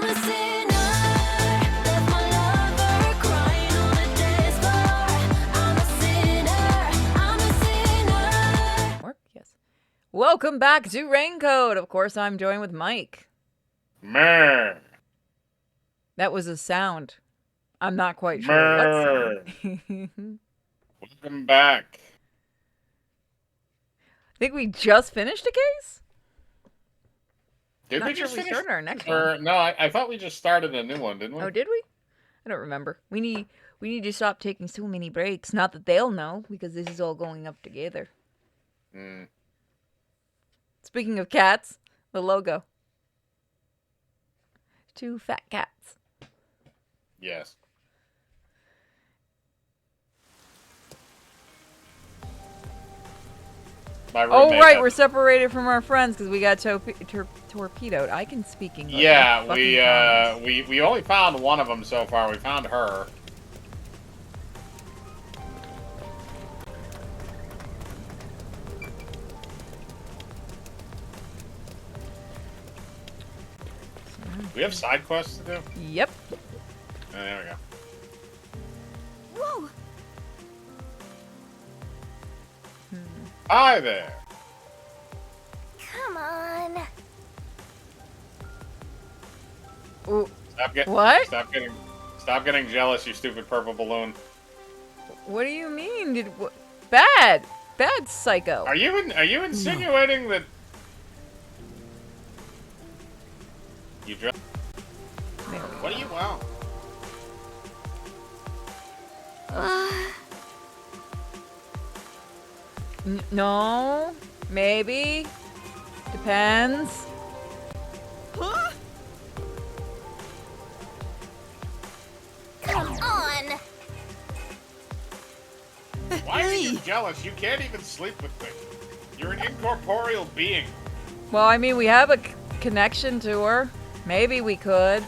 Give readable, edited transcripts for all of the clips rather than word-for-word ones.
a sinner, left my lover crying on the dance floor. I'm a sinner, I'm a sinner. Work? Yes. Welcome back to Raincoat. Of course, I'm joined with Mike. Meh. That was a sound. I'm not quite sure what sound. Welcome back. I think we just finished a case? Did Not we sure just we finish? started our next Or one. no, I thought we just started a new one, didn't we? Oh, did we? I don't remember. We need to stop taking so many breaks. Not that they'll know, because this is all going up together. Mm. Speaking of cats, the logo. 2 fat cats. Yes. My Oh, roommate right, had- we're separated from our friends because we got torpedoed. I can speak English. Yeah, I fucking promise. we only found one of them so far. We found her. We have side quests to do. Yep. Oh, there we go. Whoa! Hi there. Come on. Ooh, Stop what? Stop getting jealous, you stupid purple balloon. What do you mean? Bad psycho. Are you insinuating that you There we What do you want? No, maybe. Depends. Huh? Come on. Why are you jealous? You can't even sleep with me. You're an incorporeal being. Well, I mean, we have a connection to her. Maybe we could.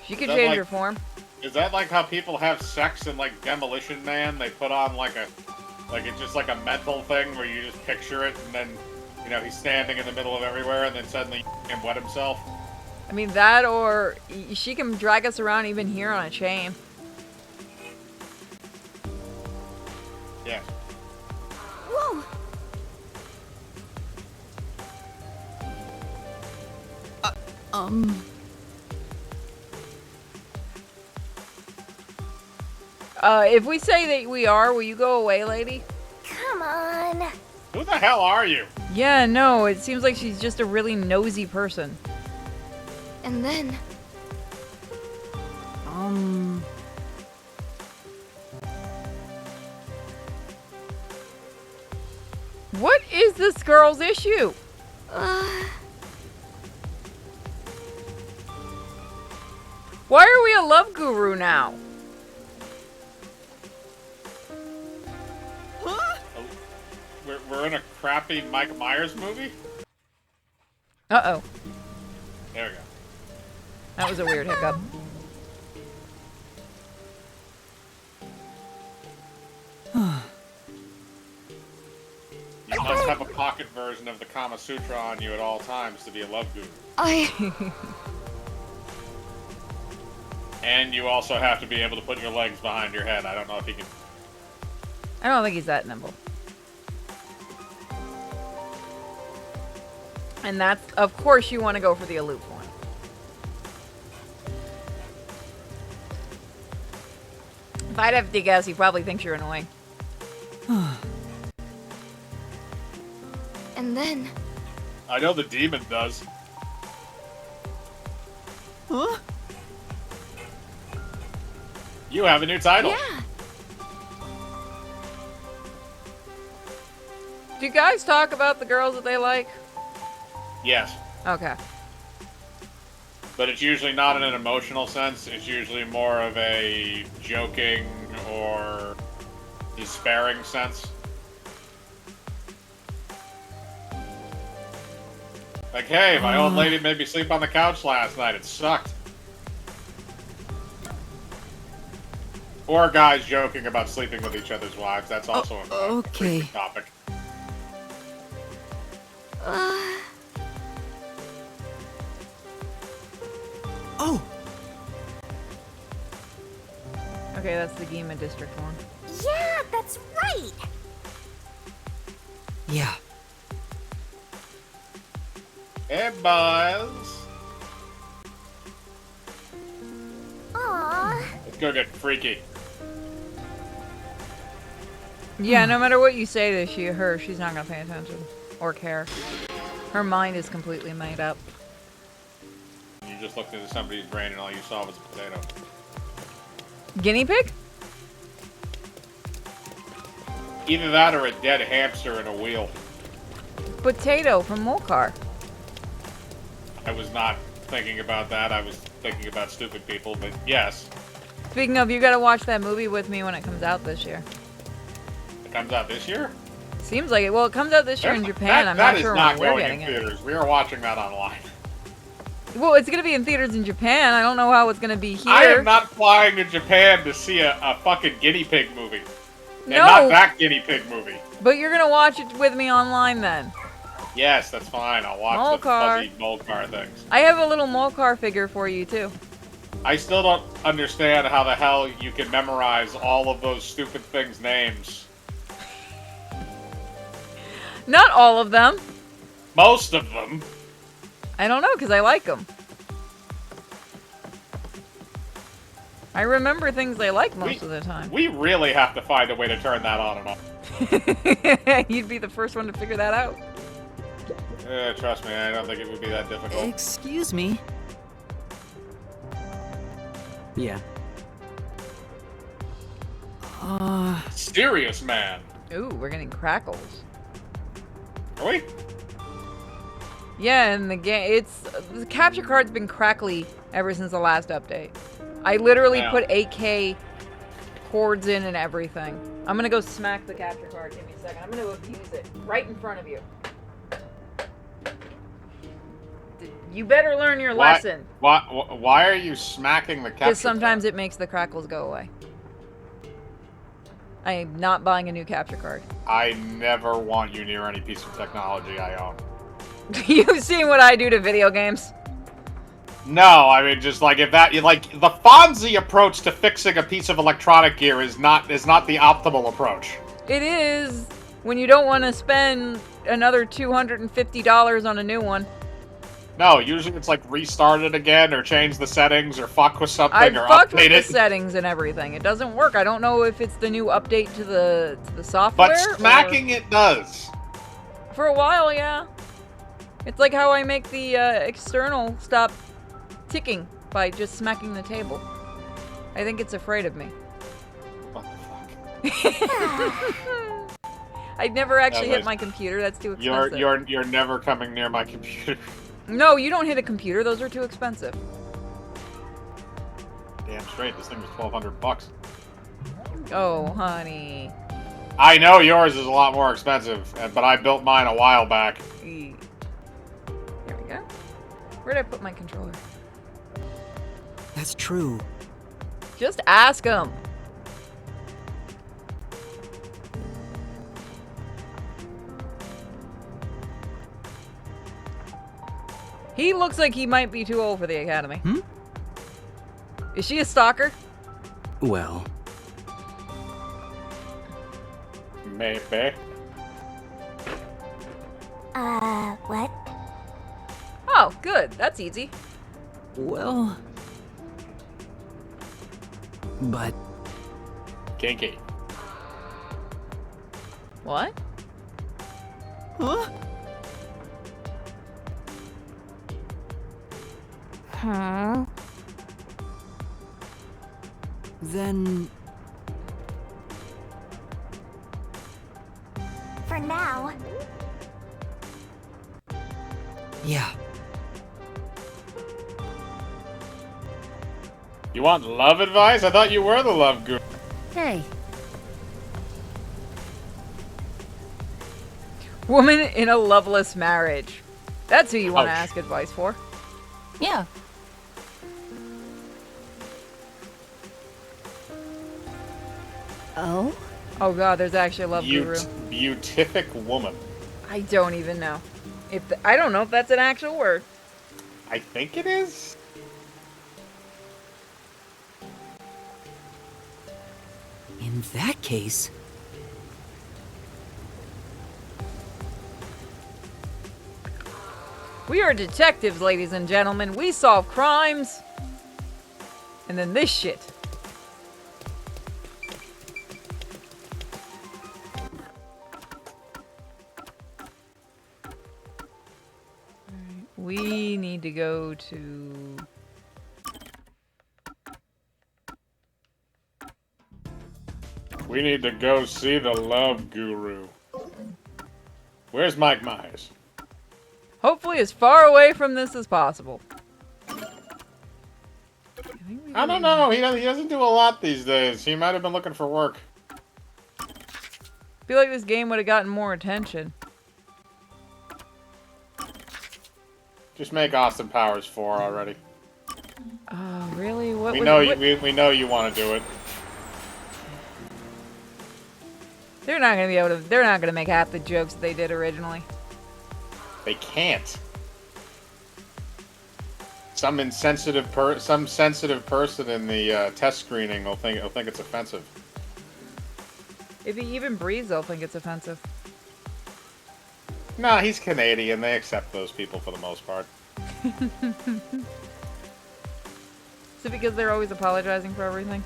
She could That, change like- her form. Is that like how people have sex in like Demolition Man? They put on like it's just like a mental thing where you just picture it and then, you know, he's standing in the middle of everywhere and then suddenly he can wet himself. I mean, that or she can drag us around even here on a chain. Yeah. Whoa! If we say that we are, will you go away, lady? Come on. Who the hell are you? Yeah, no, it seems like she's just a really nosy person. And then. What is this girl's issue? Why are we a love guru now? Oh, we're in a crappy Mike Myers movie? Uh-oh. There we go. That was a weird hiccup. You must have a pocket version of the Kama Sutra on you at all times to be a love guru. And you also have to be able to put your legs behind your head. I don't know if he can. I don't think he's that nimble. And that's, of course, you want to go for the aloof one. If I'd have to guess, he probably thinks you're annoying. And then. I know the demon does. Huh? You have a new title. Yeah. Do you guys talk about the girls that they like? Yes. Okay. But it's usually not in an emotional sense. It's usually more of a joking or despairing sense. Like, hey, my old lady made me sleep on the couch last night. It sucked. Or guys joking about sleeping with each other's wives. That's also a okay. frequent topic. Oh! Okay, that's the Gima District one. Yeah, that's right. Yeah. Hey, boys. Aww. Let's go get freaky. Yeah, no matter what you say to her, she's not gonna pay attention or care. Her mind is completely made up. You just looked into somebody's brain and all you saw was a potato. Guinea pig? Either that or a dead hamster in a wheel. Potato from Molcar. I was not thinking about that. I was thinking about stupid people, but yes. Speaking of, you gotta watch that movie with me when it comes out this year. It comes out this year? Seems like it. Well, it comes out this year in Japan. I'm that not is sure not when we're going getting in it. theaters. We are watching that online. Well, it's gonna be in theaters in Japan. I don't know how it's gonna be here. I am not flying to Japan to see a fucking guinea pig movie. And No. not that guinea pig movie. But you're gonna watch it with me online then. Yes, that's fine. I'll watch the Molcar. fuzzy Molcar things. I have a little Molcar figure for you too. I still don't understand how the hell you can memorize all of those stupid things' names. Not all of them. Most of them. I don't know because I like them. I remember things I like most of the time. We really have to find a way to turn that on and off. You'd be the first one to figure that out. Trust me, I don't think it would be that difficult. Excuse me. Yeah. Serious man. Ooh, we're getting crackles. Are we? Yeah, in the game, the capture card's been crackly ever since the last update. I literally Yeah. put 8K cords in and everything. I'm gonna go smack the capture card. Give me a second. I'm gonna abuse it right in front of you. You better learn your lesson. Why are you smacking the capture Because sometimes card? it makes the crackles go away. I am not buying a new capture card. I never want you near any piece of technology I own. You've seen what I do to video games. No, I mean just like if that like the Fonzie approach to fixing a piece of electronic gear is not the optimal approach. It is when you don't want to spend another $250 on a new one. No, usually it's like restart it again or change the settings or fuck with something I've or fucked update with the it. settings and everything. It doesn't work. I don't know if it's the new update to the software. But smacking it does. For a while, yeah. It's like how I make the external stop ticking by just smacking the table. I think it's afraid of me. What the fuck? I'd never actually hit nice. my computer. That's too expensive. You're never coming near my computer. No, you don't hit a computer. Those are too expensive. Damn straight, this thing was $1,200. Oh, honey. I know yours is a lot more expensive, but I built mine a while back. Here we go. Where'd I put my controller? That's true. Just ask him. He looks like he might be too old for the academy. Hmm? Is she a stalker? Well, Maybe. What? Oh, good. That's easy. well... But Kinky. What? huh? Hmm? Then For now. yeah. You want love advice? I thought you were the love guru. Hey. Woman in a loveless marriage. That's who you want to Ouch. ask advice for. Yeah. Oh? Oh god, there's actually a love guru. Beatific woman. I don't even know. I don't know if that's an actual word. I think it is. In that case... We are detectives, ladies and gentlemen. We solve crimes. And then this shit. Alright, we need to go to... We need to go see the love guru. Where's Mike Myers? Hopefully as far away from this as possible. I don't know. He doesn't do a lot these days. He might have been looking for work. Feel like this game would have gotten more attention. Just make Austin Powers 4 already. Oh, really? What We was- know what- we know you want to do it. They're not gonna be able to. They're not gonna make half the jokes that they did originally. They can't. Some sensitive person in the test screening will think it's offensive. If he even breathes, they'll think it's offensive. Nah, he's Canadian. They accept those people for the most part. Is it because they're always apologizing for everything?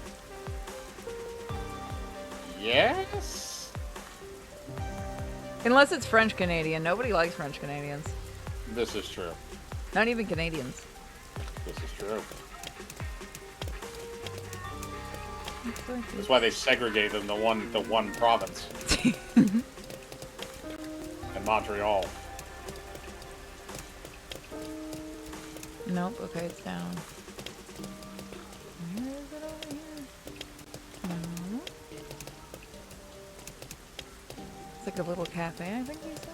Yes. Unless it's French Canadian. Nobody likes French Canadians. This is true. Not even Canadians. This is true. It's like- That's why they segregate them to one province. In Montreal. Nope. Okay, it's down. Where is it over here? No. It's like a little cafe, I think you said.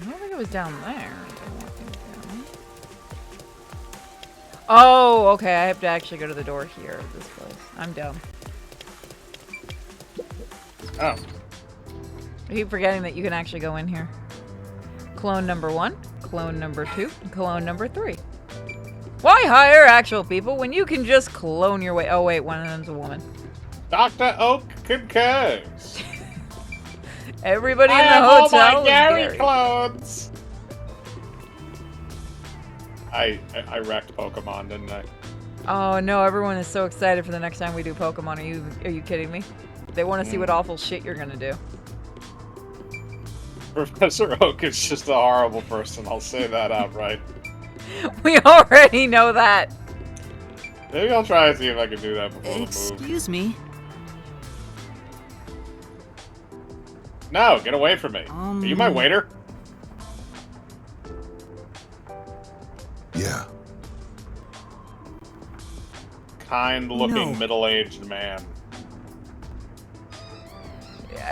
I don't think it was down there. Oh, okay. I have to actually go to the door here of this place. I'm dumb. Oh. I keep forgetting that you can actually go in here. Clone number 1, clone number 2, and clone number 3. Why hire actual people when you can just clone your way? Oh wait, one of them's a woman. Dr. Oak concurs. Everybody in I the have all hotel my is Gary Gary. clothes. I wrecked Pokemon, didn't I? Oh no, everyone is so excited for the next time we do Pokemon. Are you kidding me? They want to see what awful shit you're gonna do. Professor Oak is just a horrible person. I'll say that outright. We already know that. Maybe I'll try and see if I can do that before the move. Excuse me. No, get away from me. Are you my waiter? Yeah. Kind-looking, No. middle-aged man.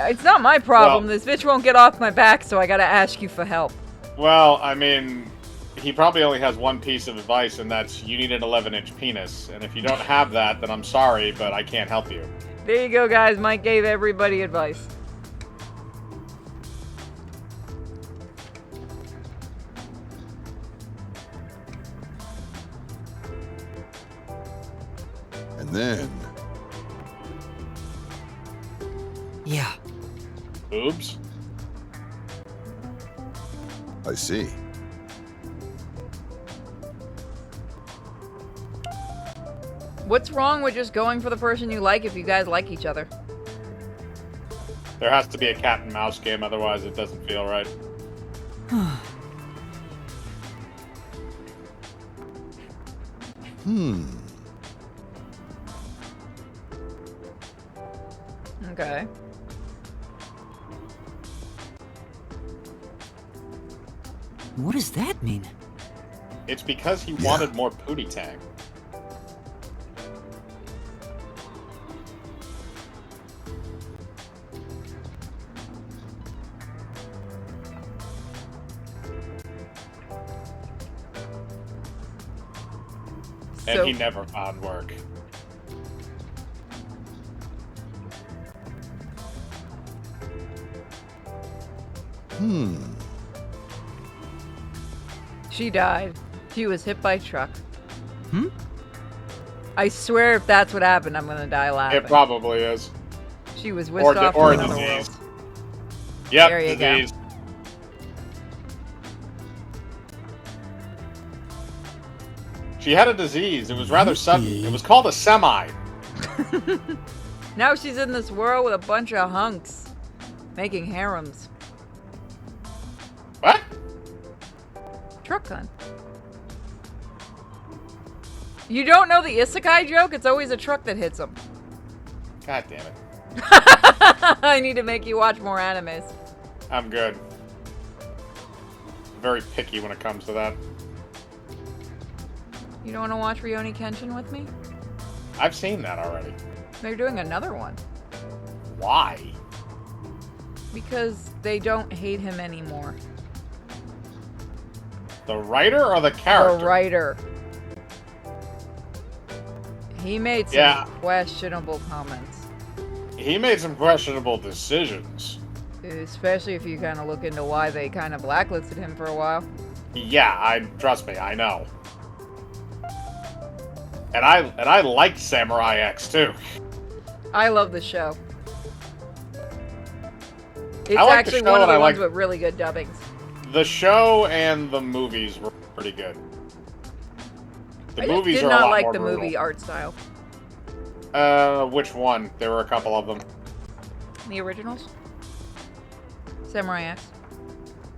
It's not my problem. Well- This bitch won't get off my back, so I gotta ask you for help. Well, I mean, he probably only has one piece of advice, and that's you need an 11-inch penis. And if you don't have that, then I'm sorry, but I can't help you. There you go, guys. Mike gave everybody advice. And then, Yeah. Boobs? I see. What's wrong with just going for the person you like if you guys like each other? There has to be a cat and mouse game, otherwise it doesn't feel right. Okay. What does that mean? It's because he Yeah. wanted more Pootie Tang. And So- he never found work. She died. She was hit by a truck. I swear if that's what happened, I'm gonna die laughing. It probably is. She was whisked off to or another disease. world. Yep, There you go. disease. She had a disease. It was rather sudden. It was called a semi. Now she's in this world with a bunch of hunks. Making harems. What? Truck gun. You don't know the isekai joke? It's always a truck that hits them. God damn it. I need to make you watch more animes. I'm good. Very picky when it comes to that. You don't want to watch Rurouni Kenshin with me? I've seen that already. They're doing another one. Why? Because they don't hate him anymore. The writer or the character? The writer. He made some questionable comments. He made some questionable decisions. Especially if you kind of look into why they kind of blacklisted him for a while. Yeah, trust me, I know. And I like Samurai X too. I love the show. It's I like the actually show one of and the I ones like- with really good dubbings. The show and the movies were pretty good. The I just movies did are a not lot like more the brutal. movie art style. Which one? There were a couple of them. The originals? Samurai X.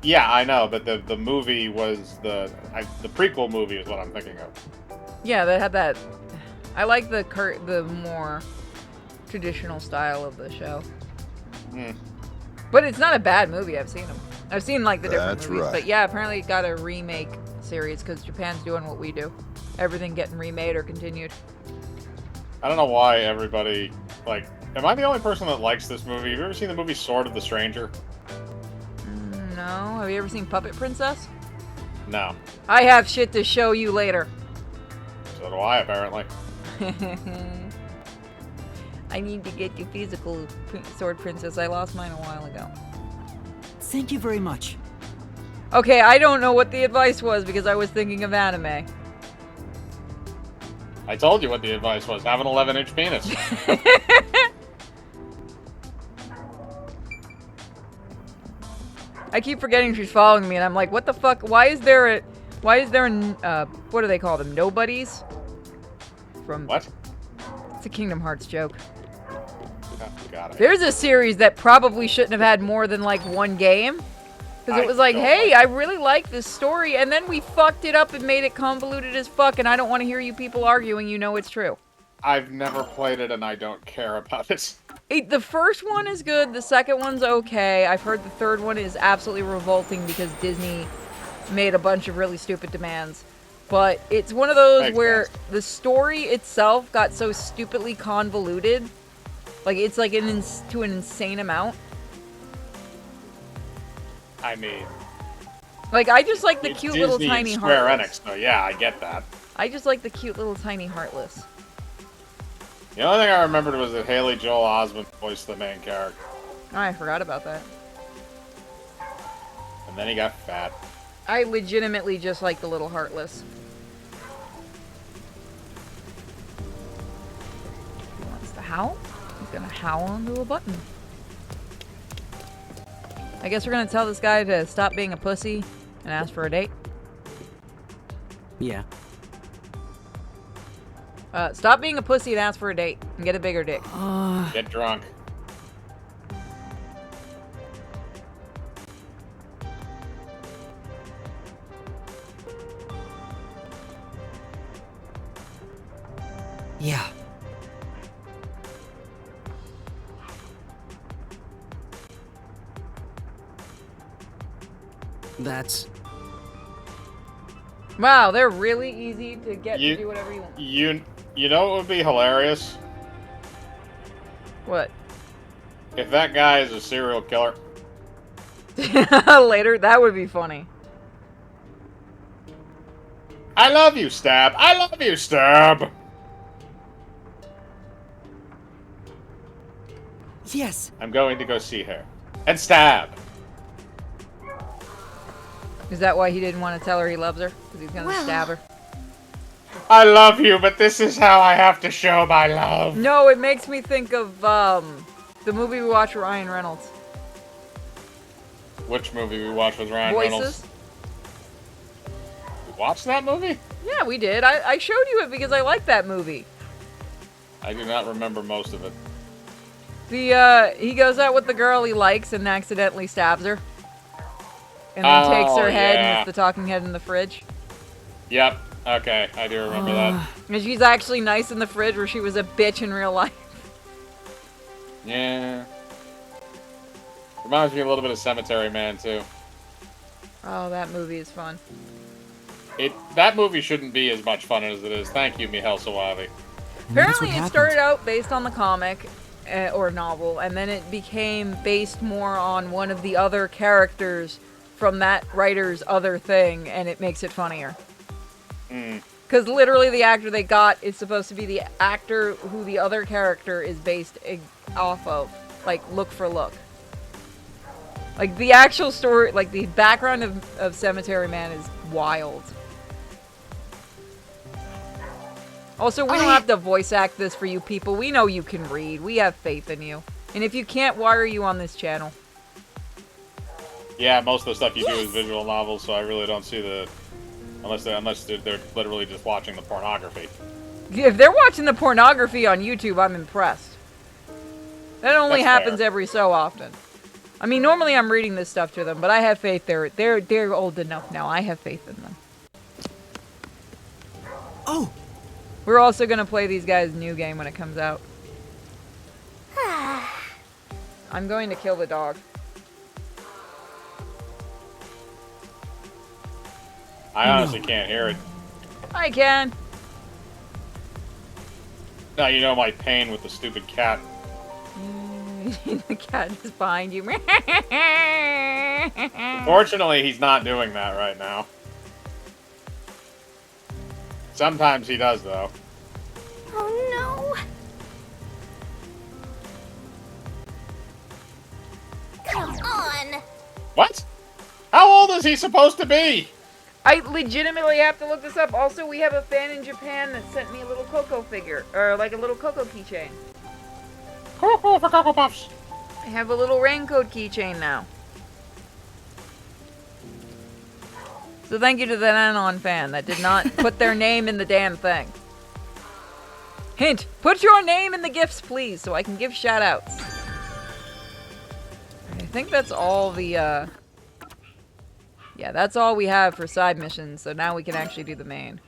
Yeah, I know, but the movie was the prequel movie is what I'm thinking of. Yeah, they had that. I like the more traditional style of the show. Hmm. But it's not a bad movie. I've seen them. I've seen like the different That's movies. right. But yeah, apparently it got a remake series because Japan's doing what we do. Everything getting remade or continued. I don't know why everybody like. Am I the only person that likes this movie? Have you ever seen the movie Sword of the Stranger? No. Have you ever seen Puppet Princess? No. I have shit to show you later. So do I, apparently. I need to get you physical Sword Princess. I lost mine a while ago. Thank you very much. Okay, I don't know what the advice was because I was thinking of anime. I told you what the advice was. Have an 11-inch penis. I keep forgetting she's following me, and I'm like, what the fuck? Why is there what do they call them? Nobodies? From What? It's a Kingdom Hearts joke. Oh, God, There's a series that probably shouldn't have had more than like one game. Because it was like, hey, I really like this story, and then we fucked it up and made it convoluted as fuck, and I don't want to hear you people arguing, you know it's true. I've never played it and I don't care about it. The first one is good, the second one's okay. I've heard the third one is absolutely revolting because Disney made a bunch of really stupid demands. But it's one of those Makes where sense. the story itself got so stupidly convoluted. Like, it's like to an insane amount. I mean, Like, I just like the it's cute Disney little tiny and Square heartless. Enix, so yeah, I get that. I just like the cute little tiny heartless. The only thing I remembered was that Haley Joel Osment voiced the main character, Oh, I forgot about that. and then he got fat. I legitimately just like the little heartless. He wants to howl? He's gonna howl onto a button. I guess we're gonna tell this guy to stop being a pussy and ask for a date. Yeah. Stop being a pussy and ask for a date and get a bigger dick. Get drunk. Yeah. That's... Wow, they're really easy to get You- to do whatever you want. You know what would be hilarious? What? If that guy is a serial killer. Later, that would be funny. I love you, Stab. I love you, Stab. Yes. I'm going to go see her. And Stab. Is that why he didn't want to tell her he loves her? Because he's gonna Well- stab her. I love you, but this is how I have to show my love. No, it makes me think of the movie we watched with Ryan Reynolds. Which movie we watched with Ryan Voices. Reynolds? We watched that movie? Yeah, we did. I showed you it because I like that movie. I do not remember most of it. He goes out with the girl he likes and accidentally stabs her. And then takes her head and yeah. it's the talking head in the fridge. Yep. Okay, I do remember that. And she's actually nice in the fridge where she was a bitch in real life. Yeah. Reminds me a little bit of Cemetery Man, too. Oh, that movie is fun. That movie shouldn't be as much fun as it is. Thank you, Mihail Sawavi. And that's Apparently what it happened. started out based on the comic or novel, and then it became based more on one of the other characters from that writer's other thing, and it makes it funnier. Because literally the actor they got is supposed to be the actor who the other character is based off of. Like, look for look. Like, the actual story, like, the background of Cemetery Man is wild. Also, we don't have to voice act this for you people. We know you can read. We have faith in you. And if you can't, why are you on this channel? Yeah, most of the stuff you do is visual novels, so I really don't see the... Unless they're literally just watching the pornography. If they're watching the pornography on YouTube, I'm impressed. That only That's happens fair. every so often. I mean, normally I'm reading this stuff to them, but I have faith they're old enough now. I have faith in them. Oh, We're also gonna play these guys' new game when it comes out. I'm going to kill the dog. I honestly can't hear it. I can. Now you know my pain with the stupid cat. The cat is behind you. Fortunately, he's not doing that right now. Sometimes he does, though. Oh no! Come on! What? How old is he supposed to be? I legitimately have to look this up. Also, we have a fan in Japan that sent me a little Coco figure, or like a little Coco keychain. Cocoa for Cocoa Puffs. I have a little raincoat keychain now. So thank you to the Anon fan that did not put their name in the damn thing. Hint, put your name in the gifts, please, so I can give shout-outs. I think that's all the, yeah, that's all we have for side missions, so now we can actually do the main.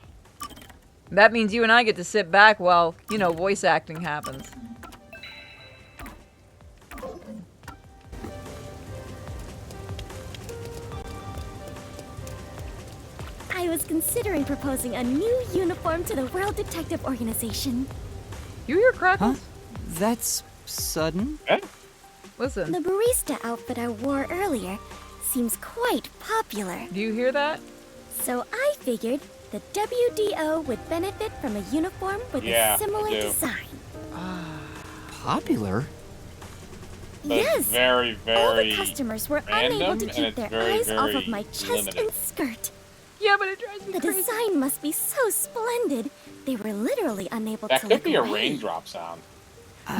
That means you and I get to sit back while, you know, voice acting happens. I was considering proposing a new uniform to the World Detective Organization. You hear crackles? huh? That's sudden. Eh? Listen, The barista outfit I wore earlier seems quite popular, do you hear that? so I figured the WDO would benefit from a uniform with Yeah, a similar I do. design. Popular? But it's Yes! very, All the very customers were random, unable to and keep it's their very, eyes off very of my chest limited. and skirt. Yeah, but it drives me The crazy. design must be so splendid, they were literally unable That to could look be a away. raindrop sound.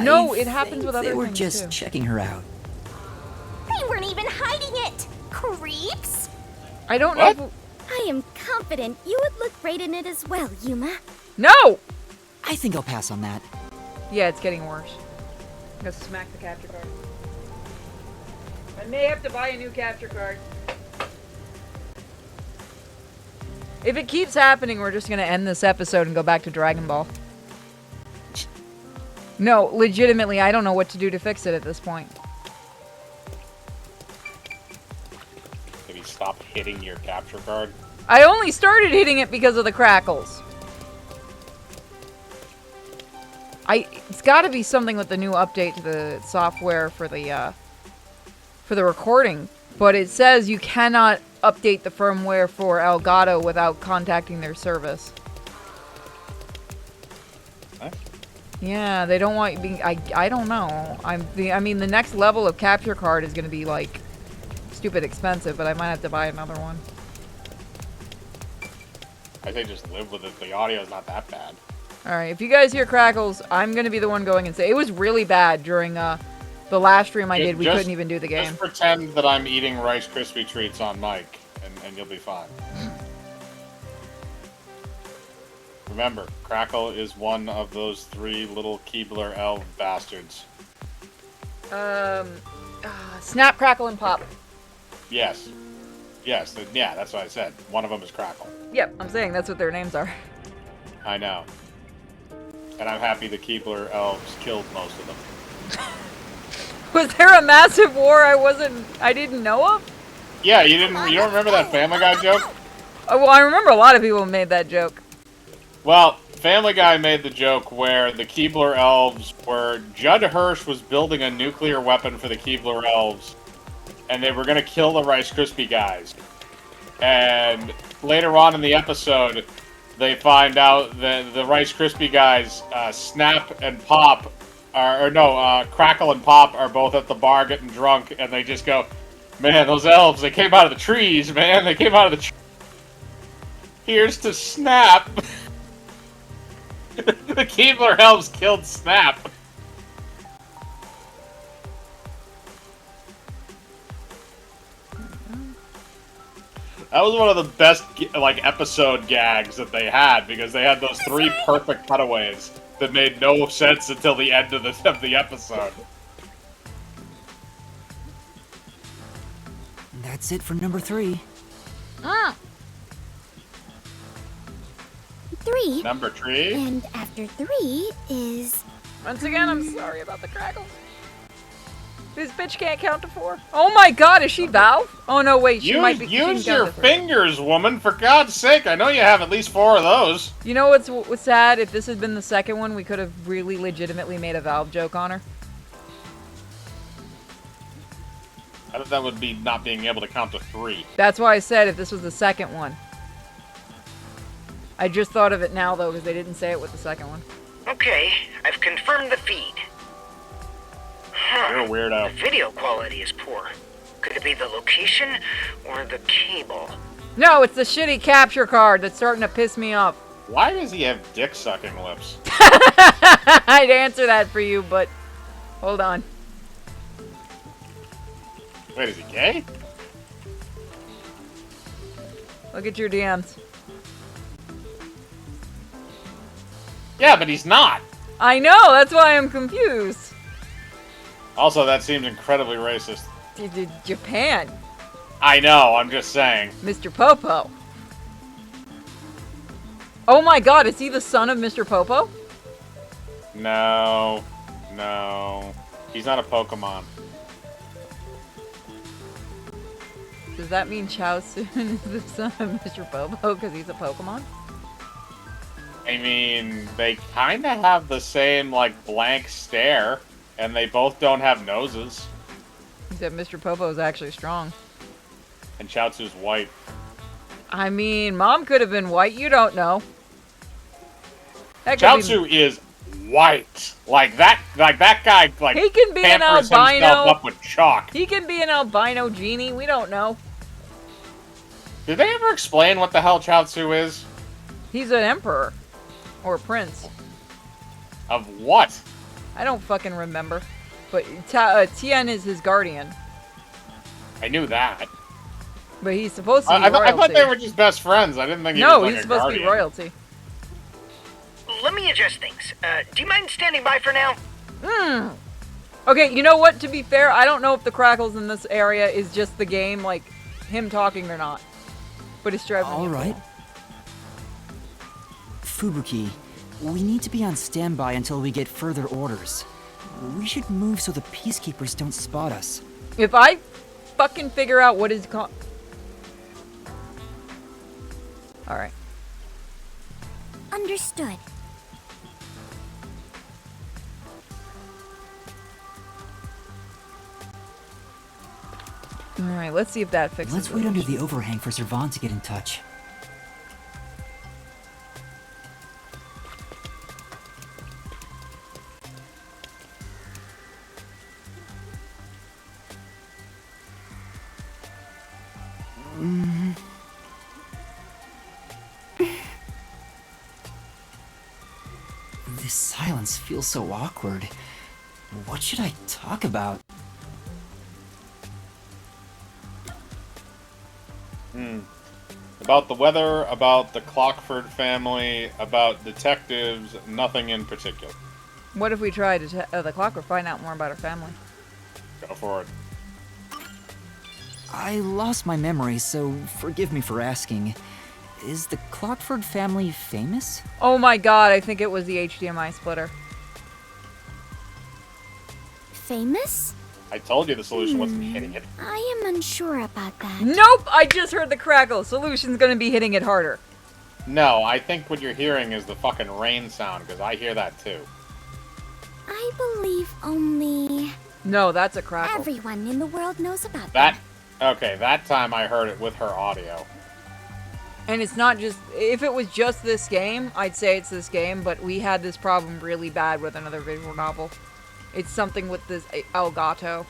No, I it happens think with other they were things, just too. checking her out. They weren't even hiding it! Creeps! I don't What? know if... I am confident you would look great in it as well, Yuma. No! I think I'll pass on that. Yeah, it's getting worse. I'm gonna smack the capture card. I may have to buy a new capture card. If it keeps happening, we're just gonna end this episode and go back to Dragon Ball. No, legitimately, I don't know what to do to fix it at this point. Maybe stop hitting your capture card. I only started hitting it because of the crackles. It's gotta be something with the new update to the software for the recording. But it says you cannot update the firmware for Elgato without contacting their service. What? Yeah, they don't want you being... I don't know. I mean, the next level of capture card is gonna be, like, stupid expensive, but I might have to buy another one. I say just live with it. The audio's not that bad. Alright, if you guys hear crackles, I'm gonna be the one going and say it was really bad during the last stream I did. We couldn't even do the game. Just pretend that I'm eating Rice Krispie treats on mic, and you'll be fine. Remember, Crackle is one of those 3 little Keebler elf bastards. Snap, crackle, and pop. Yes. Yes, yeah, that's what I said. One of them is Crackle. Yep, I'm saying that's what their names are. I know. And I'm happy the Keebler elves killed most of them. Was there a massive war I didn't know of? Yeah, you don't remember that Family Guy joke? Oh, well, I remember a lot of people made that joke. Well, Family Guy made the joke where the Keebler elves were... Judd Hirsch was building a nuclear weapon for the Keebler elves, and they were going to kill the Rice Krispie guys. And later on in the episode, they find out that the Rice Krispie guys, Snap and Pop, Crackle and Pop are both at the bar getting drunk, and they just go, man, those elves, they came out of the trees, man, they came out of the trees. Here's to Snap. The Keebler elves killed Snap. That was one of the best, like, episode gags that they had, because they had those 3 perfect cutaways that made no sense until the end of the episode. That's it for number 3. 3. Number 3? And after 3 is... Once again, I'm sorry about the crackles. This bitch can't count to 4. Oh my god, is she Valve? Oh no, wait, she might be. Use your fingers, woman, for God's sake. I know you have at least 4 of those. You know what's sad? If this had been the second one, we could have really legitimately made a Valve joke on her. I thought that would be not being able to count to 3. That's why I said if this was the second one. I just thought of it now, though, because they didn't say it with the second one. Okay, I've confirmed the feed. Huh. You're a weirdo. The video quality is poor. Could it be the location or the cable? No, it's the shitty capture card that's starting to piss me off. Why does he have dick-sucking lips? I'd answer that for you, but hold on. Wait, is he gay? Look at your DMs. Yeah, but he's not. I know, that's why I'm confused. Also, that seems incredibly racist. Japan. I know, I'm just saying. Mr. Popo. Oh my god, is he the son of Mr. Popo? No. No. He's not a Pokemon. Does that mean Chao Soon is the son of Mr. Popo because he's a Pokemon? I mean, they kind of have the same, like, blank stare, and they both don't have noses. Except Mr. Popo is actually strong. And Chaozu's white. I mean, Mom could have been white, you don't know. That could Chaozu is white. Like that guy, like, He can be an pampers albino. himself up with chalk. He can be an albino genie, we don't know. Did they ever explain what the hell Chaozu is? He's an emperor. Or a prince. Of what? I don't fucking remember. But Tien is his guardian. I knew that. But he's supposed to be I royalty. thought they were just best friends. I didn't think he No, was like he's a supposed guardian. to be royalty. Let me adjust things. Do you mind standing by for now? Okay, you know what? To be fair, I don't know if the crackles in this area is just the game, like, him talking or not. But it's driving me. All right. Fubuki, we need to be on standby until we get further orders. We should move so the peacekeepers don't spot us. If I fucking figure out what is called. Alright. Understood. Alright, let's see if that fixes Let's it. wait under the overhang for Servan to get in touch. This silence feels so awkward. What should I talk about? About the weather, about the Clockford family, about detectives, nothing in particular. What if we try to the clock or find out more about her family? Go for it. I lost my memory, so forgive me for asking. Is the Clockford family famous? Oh my god, I think it was the HDMI splitter. Famous? I told you the solution wasn't hitting it. I am unsure about that. Nope! I just heard the crackle. Solution's gonna be hitting it harder. No, I think what you're hearing is the fucking rain sound, because I hear that too. I believe only No, that's a crackle. everyone in the world knows about That, okay, that time I heard it with her audio. And it's not just... If it was just this game, I'd say it's this game, but we had this problem really bad with another visual novel. It's something with this Elgato.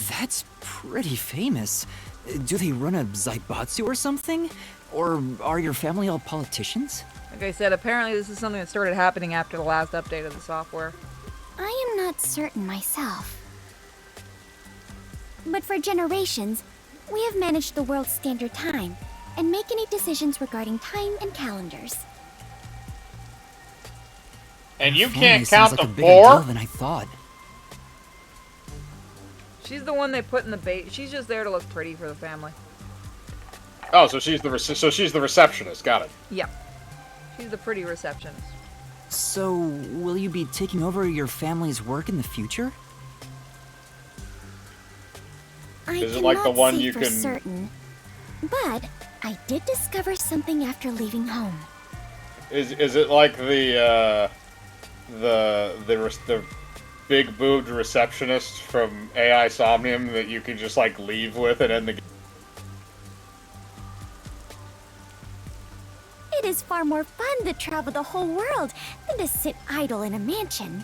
That's pretty famous. Do they run a zaibatsu or something? Or are your family all politicians? Like I said, apparently this is something that started happening after the last update of the software. I am not certain myself. But for generations, we have managed the world's standard time and make any decisions regarding time and calendars. And you Family can't sounds count like a to bigger deal 4? than I thought. She's the one they put in the bait. She's just there to look pretty for the family. Oh, so she's the receptionist. Got it. Yeah. She's the pretty receptionist. So, will you be taking over your family's work in the future? I Is it cannot like the one say you for can- certain, but I did discover something after leaving home. Is it like the big boobed receptionist from AI Somnium that you can just like leave with and end the game? It is far more fun to travel the whole world than to sit idle in a mansion.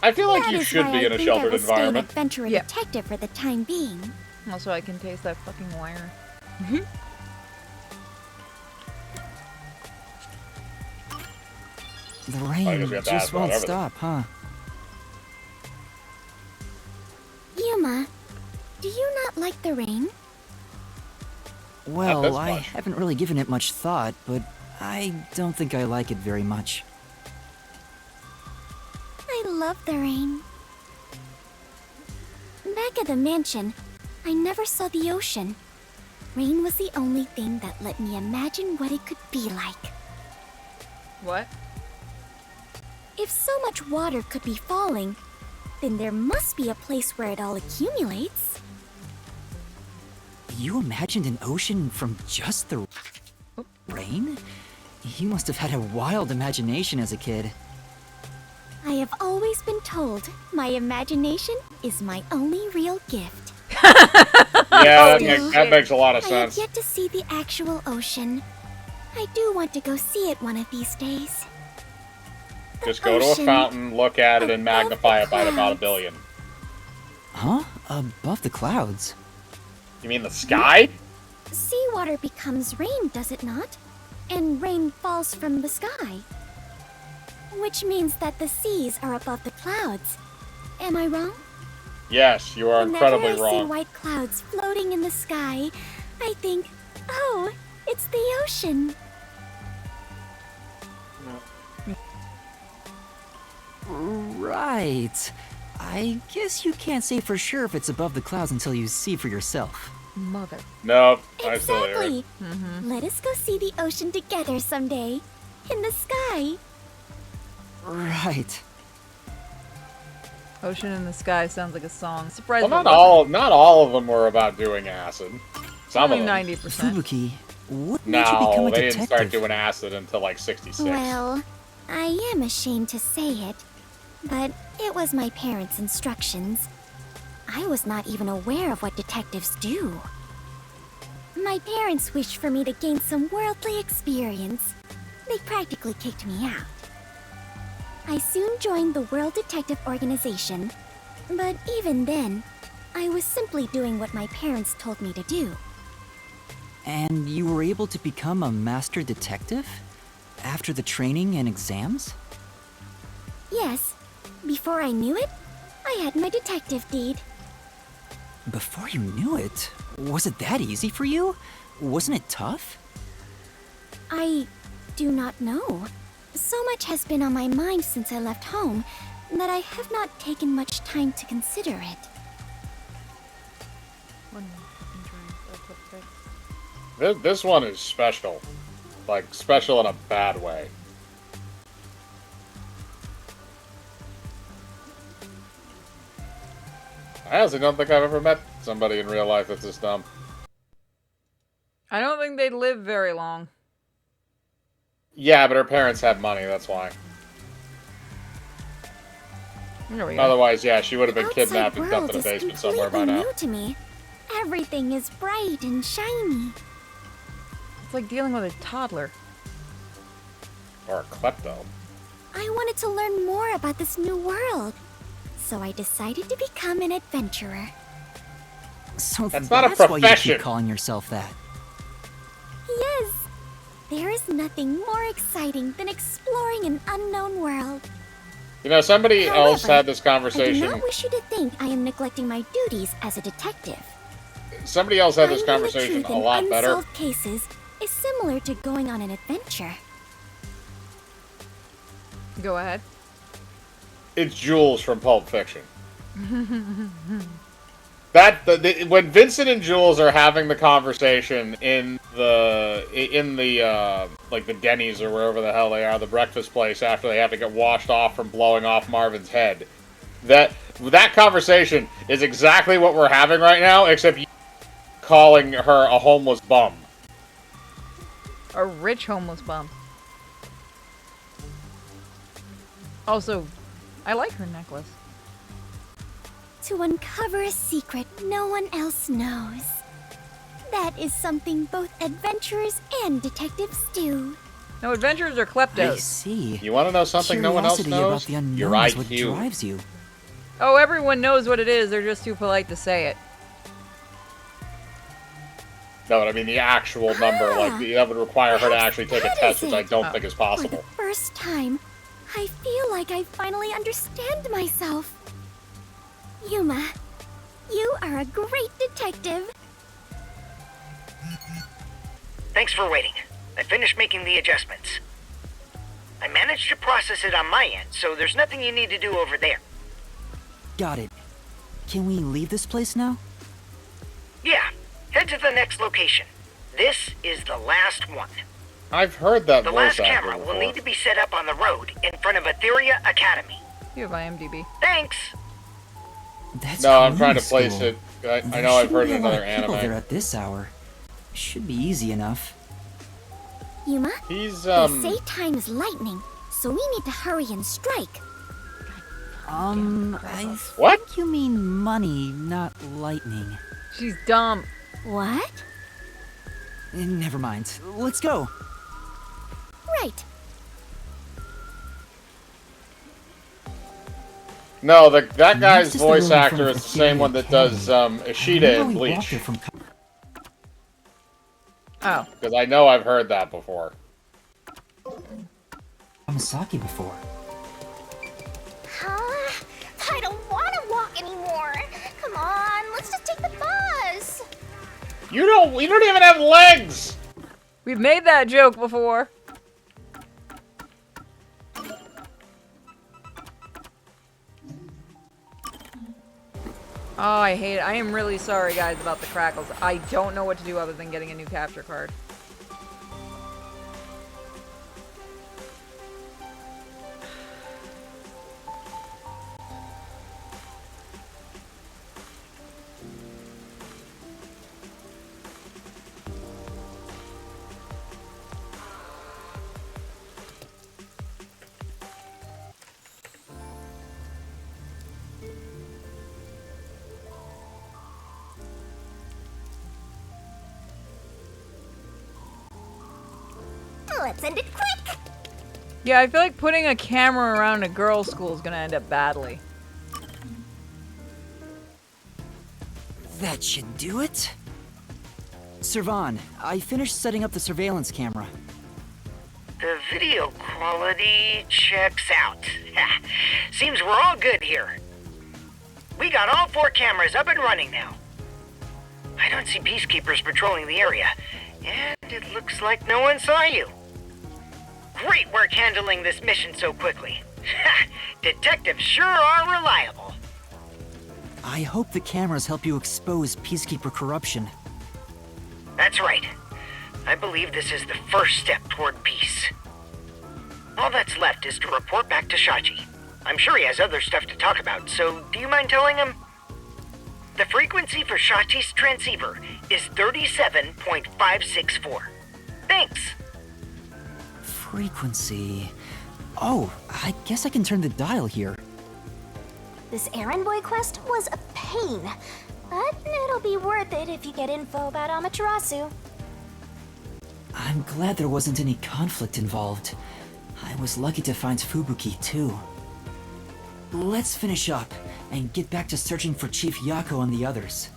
I feel like That you is should why be I in a think I sheltered will stay an environment. adventurer Yeah. detective for the time being. Also, I can taste that fucking wire. The I rain guess we have to ask just about won't everything. stop, huh? Yuma, do you not like the rain? Well, this I much. haven't really given it much thought, but I don't think I like it very much. I love the rain. Back at the mansion, I never saw the ocean. Rain was the only thing that let me imagine what it could be like. What? If so much water could be falling, then there must be a place where it all accumulates. You imagined an ocean from just the rain? You must have had a wild imagination as a kid. I have always been told my imagination is my only real gift. Yeah, Still, that makes a lot of I have sense. yet to see the actual ocean. I do want to go see it one of these days. The Just go to a ocean fountain, look at it, and above magnify the it by about a clouds. billion. Huh? Above the clouds? You mean the sky? Seawater becomes rain, does it not? And rain falls from the sky. Which means that the seas are above the clouds. Am I wrong? Yes, you are incredibly Whenever I see wrong. white clouds floating in the sky, I think, oh, it's the ocean. Right. I guess you can't say for sure if it's above the clouds until you see for yourself. Mother. Nope, I still hear it. Exactly. Let us go see the ocean together someday. In the sky. Right. Ocean in the Sky sounds like a song. Well, Surprised not all of them were about doing acid. Some of Only them. 90%. Fubuki, what made you become No, a they didn't start detective? doing acid until like 66. Well, I am ashamed to say it, but it was my parents' instructions. I was not even aware of what detectives do. My parents wished for me to gain some worldly experience. They practically kicked me out. I soon joined the World Detective Organization, but even then, I was simply doing what my parents told me to do. And you were able to become a master detective? After the training and exams? Yes. Before I knew it, I had my detective deed. Before you knew it? Was it that easy for you? Wasn't it tough? I do not know. So much has been on my mind since I left home that I have not taken much time to consider it. This one is special. Like, special in a bad way. I honestly don't think I've ever met somebody in real life that's this dumb. I don't think they'd live very long. Yeah, but her parents had money, that's why. There we go. Otherwise, yeah, she would have been Outside kidnapped and dumped in a world is basement somewhere by completely now. new to me. Everything is bright and shiny. It's like dealing with a toddler. Or a klepto. I wanted to learn more about this new world, so I decided to become an adventurer. So That's not a why you profession. keep calling yourself that. Yes, there is nothing more exciting than exploring an unknown world. You know, somebody else However, had this I do conversation. not wish you to think I am neglecting my duties as a detective. Somebody else had this Finding the conversation truth a in lot better. unsolved cases is similar to going on an adventure. Go ahead. It's Jules from Pulp Fiction. When Vincent and Jules are having the conversation in the like the Denny's or wherever the hell they are, the breakfast place, after they have to get washed off from blowing off Marvin's head, that conversation is exactly what we're having right now, except you calling her a homeless bum. A rich homeless bum. Also, I like her necklace. To uncover a secret no one else knows. That is something both adventurers and detectives do. No, adventurers are I kleptos. see. You want to know something no one else Curiosity about knows? the unknown Your is what IQ. drives you. Oh, everyone knows what it is. They're just too polite to say it. No, but I mean the actual number. Like that would require her to actually take a That test, is which I it. don't think is For the possible. first time, I feel like I finally understand myself. Yuma, you are a great detective. Thanks for waiting. I finished making the adjustments. I managed to process it on my end, so there's nothing you need to do over there. Got it. Can we leave this place now? Yeah, head to the next location. This is the last one. I've heard that The voice last actor camera will before. need to be set up on the road in front of Etheria Academy. You have IMDb. Thanks! That's No, I'm trying to Korean place school. it. I There know I've heard shouldn't be a lot another of people there anime. at this hour. Should be easy enough. Yuma, He's they say time is lightning, so we need to hurry and strike. I What? think you mean money, not lightning. She's dumb. What? Never mind. Let's go. Right. No, that guy's Next is the voice room in actor front is of the same Etheria one that does Academy. Ishida Remember in we walked Bleach. there from Oh. Because I know I've heard that before. Kamasaki before. I don't want to walk anymore. Come on, let's just take the bus. You don't even have legs. We've made that joke before. Oh, I hate it. I am really sorry, guys, about the crackles. I don't know what to do other than getting a new capture card. Let's end it quick. Yeah, I feel like putting a camera around a girls' school is gonna end up badly. That should do it. Servan, I finished setting up the surveillance camera. The video quality checks out. Seems we're all good here. We got all 4 cameras up and running now. I don't see peacekeepers patrolling the area, and it looks like no one saw you. Great work handling this mission so quickly. Detectives sure are reliable. I hope the cameras help you expose Peacekeeper corruption. That's right. I believe this is the first step toward peace. All that's left is to report back to Shachi. I'm sure he has other stuff to talk about, so do you mind telling him? The frequency for Shachi's transceiver is 37.564. Thanks. Frequency... Oh, I guess I can turn the dial here. This errand boy quest was a pain, but it'll be worth it if you get info about Amaterasu. I'm glad there wasn't any conflict involved. I was lucky to find Fubuki, too. Let's finish up and get back to searching for Chief Yako and the others.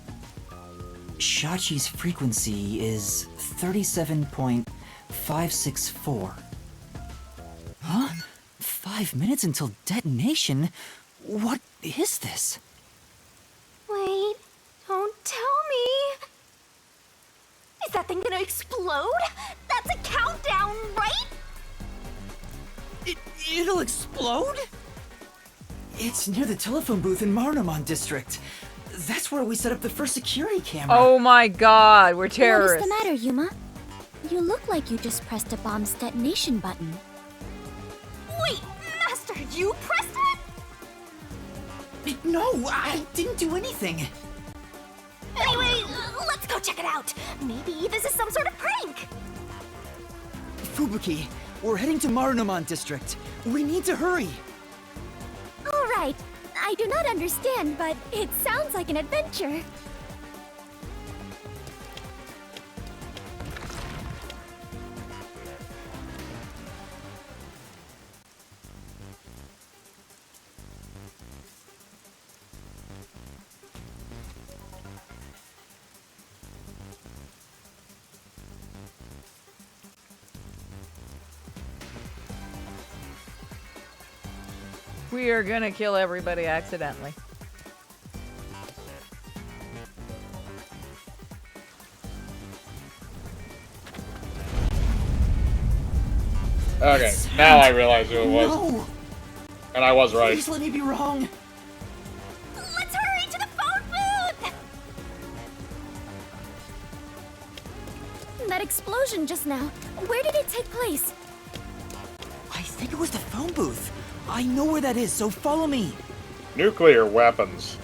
Shachi's frequency is 37.564. Huh? 5 minutes until detonation? What is this? Wait, don't tell me. Is that thing gonna explode? That's a countdown, right? It'll explode? It's near the telephone booth in Marnamon district. That's where we set up the first security camera. Oh my god, we're terrorists. What is the matter, Yuma? You look like you just pressed a bomb's detonation button. Wait, Master, you pressed it? No, I didn't do anything. Anyway, let's go check it out. Maybe this is some sort of prank. Fubuki, we're heading to Marnamon district. We need to hurry. All right. I do not understand, but it sounds like an adventure. We are gonna kill everybody accidentally. Okay, now I realize who it was. No! And I was right. Please let me be wrong. Let's hurry to the phone booth! That explosion just now, where did it take place? I think it was the phone booth. I know where that is, so follow me. Nuclear weapons.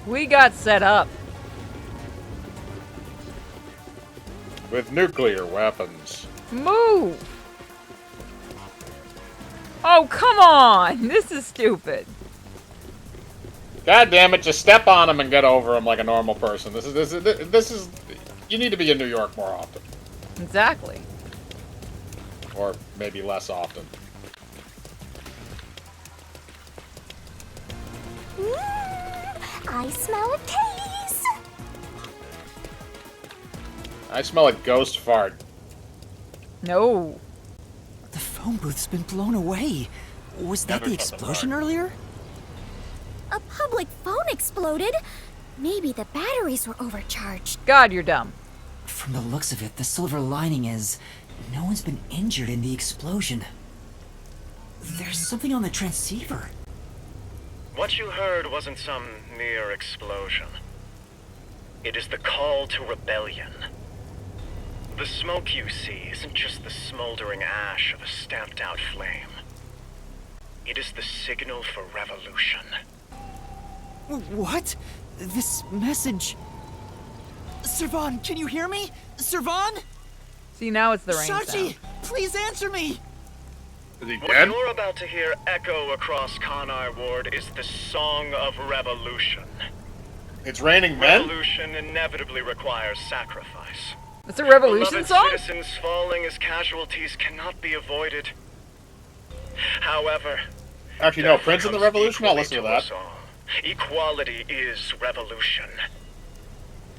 We got set up. With nuclear weapons. Move! Oh, come on! This is stupid. God damn it, just step on them and get over them like a normal person. This is you need to be in New York more often. Exactly. Or maybe less often. I smell a case. I smell a ghost fart. No. The phone booth's been blown away. Was that Never the shut the explosion door. earlier? A public phone exploded? Maybe the batteries were overcharged. God, you're dumb. From the looks of it, the silver lining is no one's been injured in the explosion. There's something on the transceiver. What you heard wasn't some mere explosion. It is the call to rebellion. The smoke you see isn't just the smoldering ash of a stamped-out flame. It is the signal for revolution. What? This message... Servan, can you hear me? Servan? See, now it's the rain Shachi, sound. please answer me! Is he What dead? you're about to hear echo across Kanar Ward is the song of revolution. It's raining men? Revolution inevitably requires sacrifice. It's a revolution Beloved song? citizens falling as casualties cannot be avoided. However, Actually, no, death Prince in the comes Revolution? I'll equally listen to us that. all. Equality is revolution.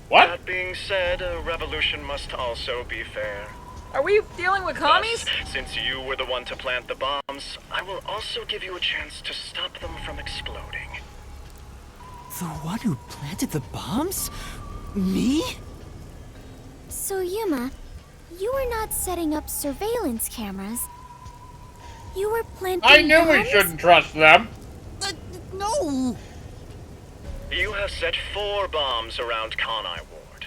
What? That being said, a revolution must also be fair. Are we dealing with commies? Thus, since you were the one to plant the bombs, I will also give you a chance to stop them from exploding. The one who planted the bombs? Me? So, Yuma, you were not setting up surveillance cameras. You were planting I knew we bombs? shouldn't trust them. No! You have set 4 bombs around Conai Ward.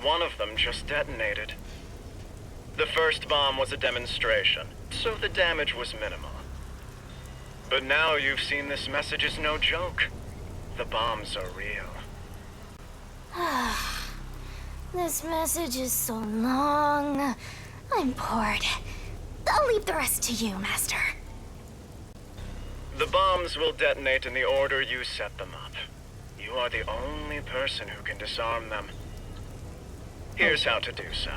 One of them just detonated. The first bomb was a demonstration, so the damage was minimal. But now you've seen this message is no joke. The bombs are real. This message is so long. I'm bored. I'll leave the rest to you, Master. The bombs will detonate in the order you set them up. You are the only person who can disarm them. Here's how to do so.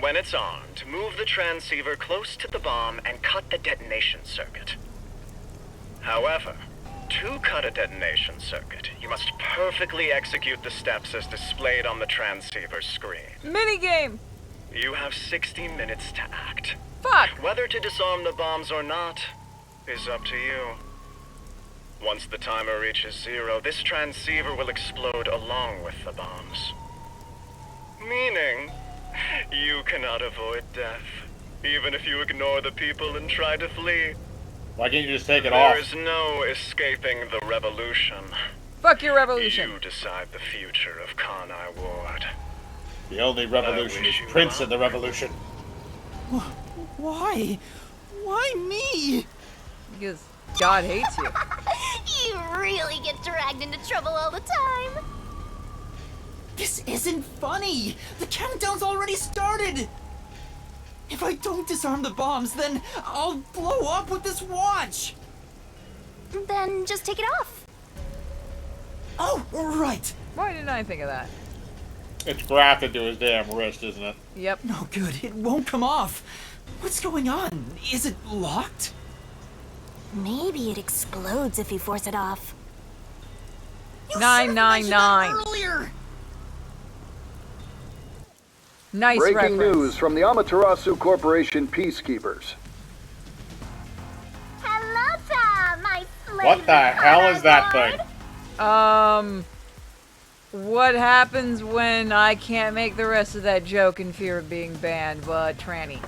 When it's armed, move the transceiver close to the bomb and cut the detonation circuit. However, to cut a detonation circuit, you must perfectly execute the steps as displayed on the transceiver screen. Minigame! You have 60 minutes to act. Fuck! Whether to disarm the bombs or not is up to you. Once the timer reaches 0, this transceiver will explode along with the bombs. Meaning, you cannot avoid death, even if you ignore the people and try to flee. Why can't you just take it off? There is no escaping the revolution. Fuck your revolution. You decide the future of Conai Ward. The only revolution is wish you Prince well. of the Revolution. Why? Why me? Because God hates you. You really get dragged into trouble all the time. This isn't funny! The countdown's already started! If I don't disarm the bombs, then I'll blow up with this watch! Then just take it off. Oh, right! Why didn't I think of that? It's grafted to his damn wrist, isn't it? Yep. No good, it won't come off. What's going on? Is it locked? Maybe it explodes if you force it off. You should have mentioned that 999. earlier! Nice Breaking reference. news from the Amaterasu Corporation Peacekeepers. Hello, Tom, my slave. What the hell is that thing? What happens when I can't make the rest of that joke in fear of being banned, but tranny?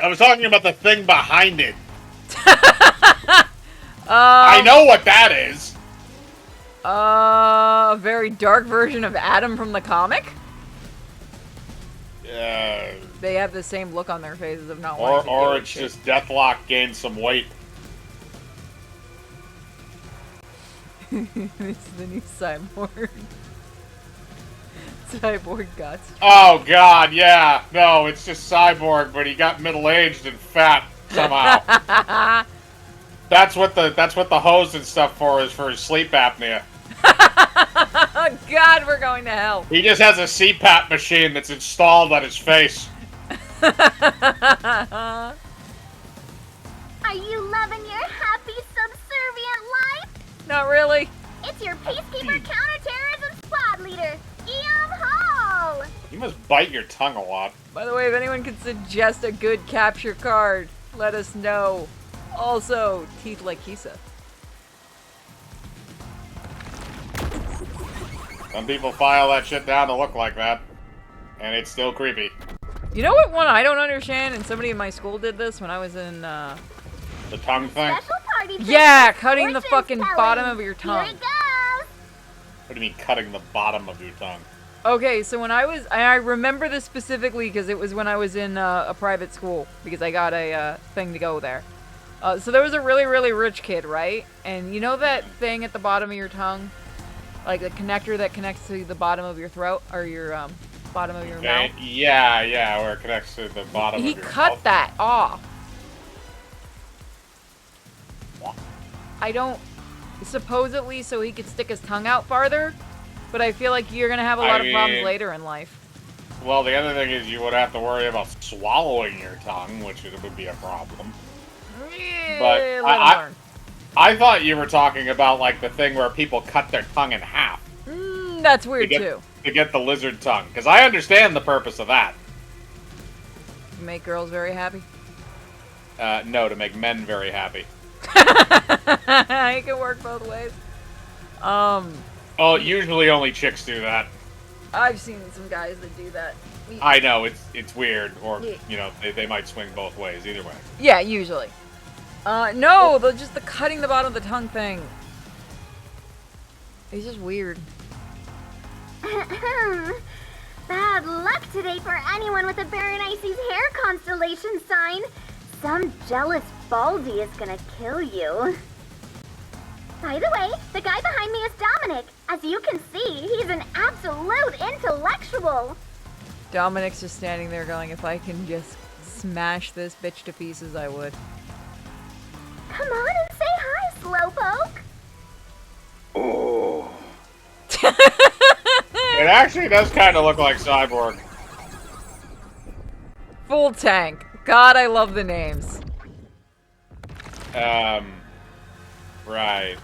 I was talking about the thing behind it. I know what that is. A very dark version of Adam from the comic? They have the same look on their faces of not wanting to Or do it's just Deathlock gained some weight. It's the new cyborg. Cyborg guts. Oh god, yeah. No, it's just Cyborg, but he got middle-aged and fat somehow. That's what the hose and stuff for is for his sleep apnea. Oh god, we're going to hell. He just has a CPAP machine that's installed on his face. Are you loving your happy subservient life? Not really. It's your Peacekeeper Counterterrorism Squad Leader, Guillaume Hall. You must bite your tongue a lot. By the way, if anyone can suggest a good capture card, let us know. Also, teeth like Kisa. Some people file that shit down to look like that, and it's still creepy. You know what one I don't understand? And somebody in my school did this when I was in, The tongue thing? Special party trick Yeah, for cutting the fortune fucking telling. bottom of your Here tongue. it goes. What do you mean cutting the bottom of your tongue? Okay, so when I was, I remember this specifically because it was when I was in a private school because I got a thing to go there. So there was a really, really rich kid, right? And you know that thing at the bottom of your tongue? Like the connector that connects to the bottom of your throat or your bottom of your mouth? Yeah, where it connects to the bottom He of your cut mouth. that off. I don't, supposedly so he could stick his tongue out farther, but I feel like you're gonna have a lot of problems later in life. Well, the other thing is you would have to worry about swallowing your tongue, which would be a problem. Yeah, But let him learn. I thought you were talking about like the thing where people cut their tongue in half. That's weird too. To get the lizard tongue, because I understand the purpose of that. Make girls very happy. No, to make men very happy. It can work both ways. Oh, usually only chicks do that. I've seen some guys that do that. I know, it's weird, or, Yeah. you know, they might swing both ways, either way. Yeah, usually. No, just the cutting the bottom of the tongue thing. It's just weird. Bad luck today for anyone with a Berenice's hair constellation sign. Some jealous Baldy is gonna kill you. By the way, the guy behind me is Dominic. As you can see, he's an absolute intellectual. Dominic's just standing there going, if I can just smash this bitch to pieces, I would. Come on and say hi, Slowpoke. Oh. It actually does kind of look like Cyborg. Full tank. God, I love the names. Right.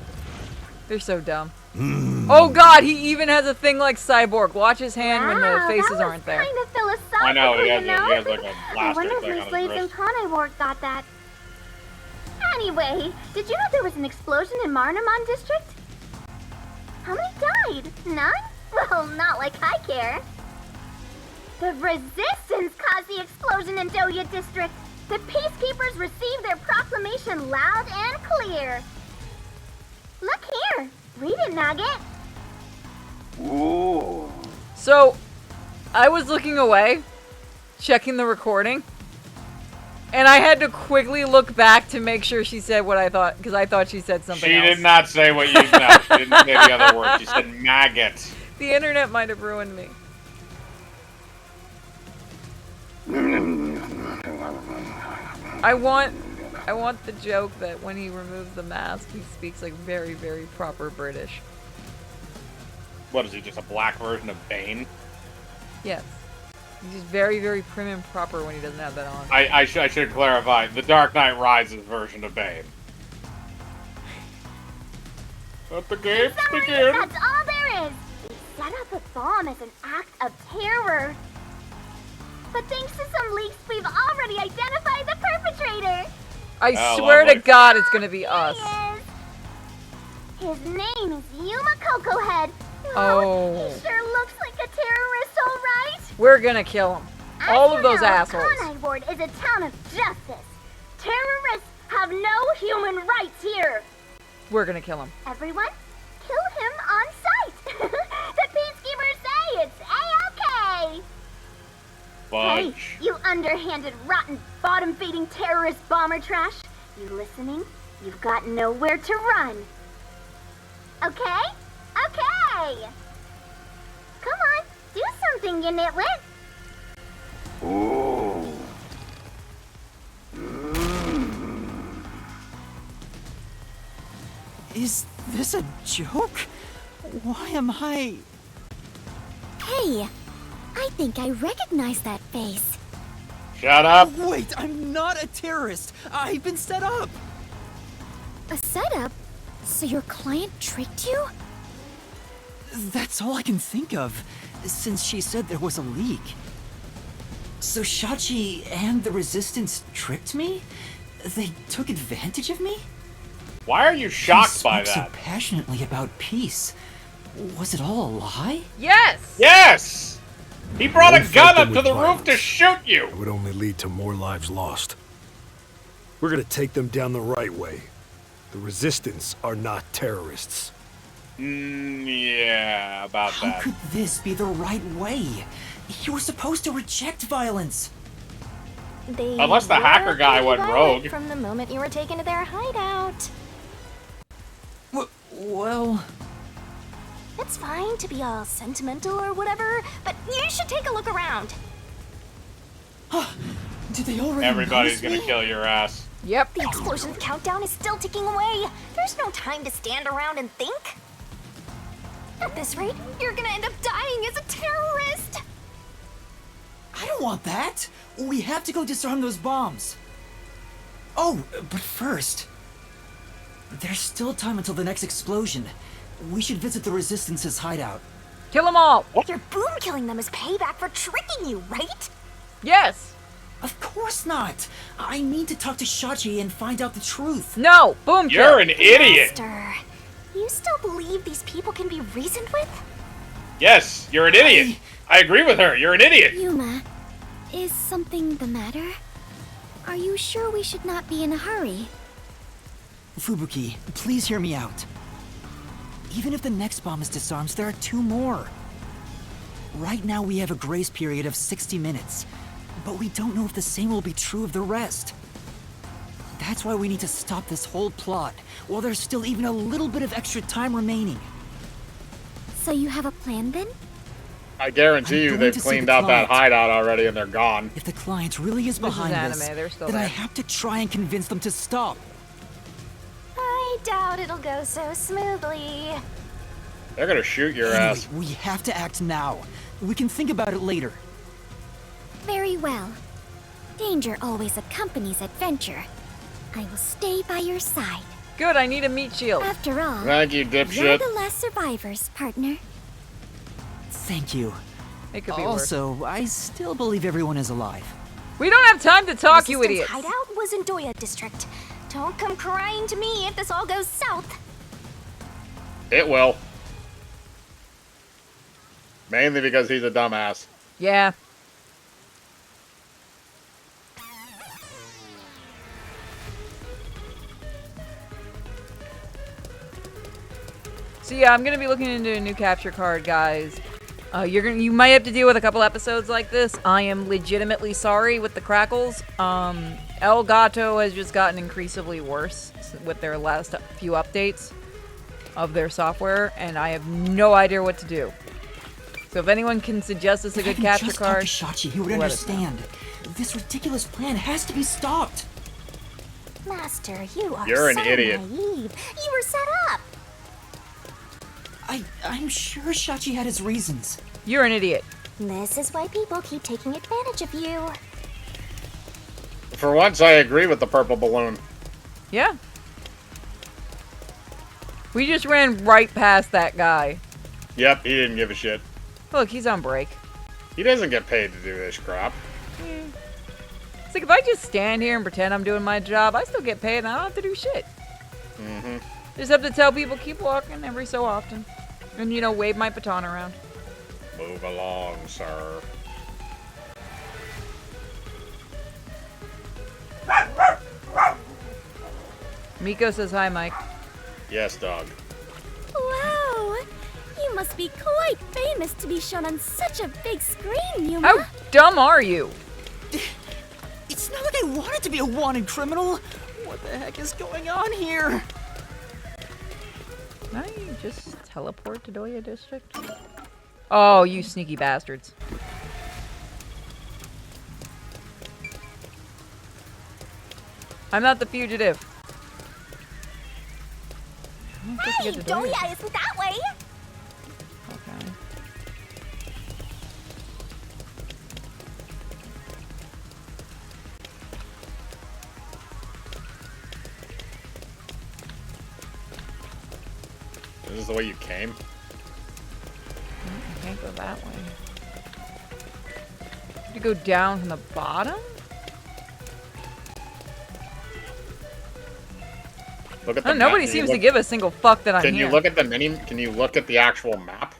They're so dumb. Oh god, he even has a thing like Cyborg. Watch his hand when the Wow, faces that aren't there. Kind of philosophical, I know, he has, you know? he has like a I blaster wonder if thing my on his slaves in wrist. Conivore got that. Anyway, did you know there was an explosion in Marnamon District? How many died? None? Well, not like I care. The Resistance caused the explosion in Doya District. The Peacekeepers received their proclamation loud and clear. Look here. Read it, Nugget. Ooh. So, I was looking away, checking the recording, and I had to quickly look back to make sure she said what I thought, because I thought she said something She else. did not say what you know. She didn't say the other word. She said maggot. The internet might have ruined me. I want the joke that when he removes the mask, he speaks like very, very proper British. What is he, just a black version of Bane? Yes. He's just very, very prim and proper when he doesn't have that on. I should clarify, the Dark Knight Rises version of Bane. Let the games begin. That's all there is. They set up a bomb as an act of terror. But thanks to some leaks, we've already identified the perpetrator. I Oh, swear to lovely. God it's gonna be us. He is. His name is Yuma Cocohead. Oh. He sure looks like a terrorist, all right. We're gonna kill him. All of those assholes. Conivore is a town of justice. Terrorists have no human rights here. We're gonna kill him. Everyone, kill him on sight. The Peacekeepers say it's A-okay. Hey, Fudge. you underhanded, rotten, bottom-feeding terrorist bomber trash. You listening? You've got nowhere to run. Okay? Okay. Come on, do something, you nitwit. Ooh. Is this a joke? Why am I... Hey, I think I recognize that face. Shut up. Wait, I'm not a terrorist. I've been set up. A setup? So your client tricked you? That's all I can think of, since she said there was a leak. So Shachi and the Resistance tricked me? They took advantage of me? Why are you shocked by He spoke that? so passionately about peace. Was it all a lie? Yes! Yes! He brought a Don't gun fight them up to with the roof to violence. shoot you! It would only lead to more lives lost. We're gonna take them down the right way. The Resistance are not terrorists. Yeah, about How that. could this be the right way? You were supposed to reject violence. They Unless the were hacker guy pretty went violent rogue. from the moment you were taken to their hideout. Well... It's fine to be all sentimental or whatever, but you should take a look around. Did they already Everybody's notice gonna me? kill your ass. Yep. The explosion countdown is still ticking away. There's no time to stand around and think. At this rate, you're gonna end up dying as a terrorist. I don't want that. We have to go disarm those bombs. Oh, but first... There's still time until the next explosion. We should visit the Resistance's hideout. Kill them all. Your boom killing them is payback for tricking you, right? Yes. Of course not! I need to talk to Shachi and find out the truth. No. Boom kill. You're an idiot. Master, you still believe these people can be reasoned with? Yes, you're an idiot. I agree with her. You're an idiot. Yuma, is something the matter? Are you sure we should not be in a hurry? Fubuki, please hear me out. Even if the next bomb is disarmed, there are 2 more. Right now we have a grace period of 60 minutes, but we don't know if the same will be true of the rest. That's why we need to stop this whole plot, while there's still even a little bit of extra time remaining. So you have a plan then? I guarantee you I'm going they've to see cleaned the out that client. hideout already and they're gone. If the client really is This is behind anime, this, they're still then I there. have to try and convince them to stop. I doubt it'll go so smoothly. They're gonna shoot your Anyway, ass. we have to act now. We can think about it later. Very well. Danger always accompanies adventure. I will stay by your side. Good. I need a meat shield. After all, Thank you, you're dipshit. the last survivors, partner. Thank you. It could be worse. Also, I still believe everyone is alive. We don't have time to talk, you Resistance idiots. hideout was in Doya District. Don't come crying to me if this all goes south. It will. Mainly because he's a dumbass. Yeah. So yeah, I'm gonna be looking into a new capture card, guys. You might have to deal with a couple episodes like this. I am legitimately sorry with the crackles. El Gato has just gotten increasingly worse with their last few updates of their software, and I have no idea what to do. So if anyone can suggest us a good If I capture just card, talked to Shachi, he would let us know. understand. This ridiculous plan has to be stopped. Master, you are You're an so idiot. naive. You were set up. I'm sure Shachi had his reasons. You're an idiot. This is why people keep taking advantage of you. For once, I agree with the purple balloon. Yeah. We just ran right past that guy. Yep, he didn't give a shit. Look, he's on break. He doesn't get paid to do this crap. It's like if I just stand here and pretend I'm doing my job, I still get paid and I don't have to do shit. Mm-hmm. Just have to tell people keep walking every so often. And, you know, wave my baton around. Move along, sir. Miko says hi, Mike. Yes, dog. Wow! You must be quite famous to be shown on such a big screen, Yuma. How dumb are you? It's not like I wanted to be a wanted criminal. What the heck is going on here? Can I just teleport to Doya District? Oh, you sneaky bastards. I'm not the fugitive. I'm supposed to Hey, get to Doya. Doya isn't that way. Okay. This is the way you came? I can't go that way. To go down from the bottom? Look at the Nobody map. seems to give a single fuck that I'm Can here. you look at the mini? Can you look at the actual map?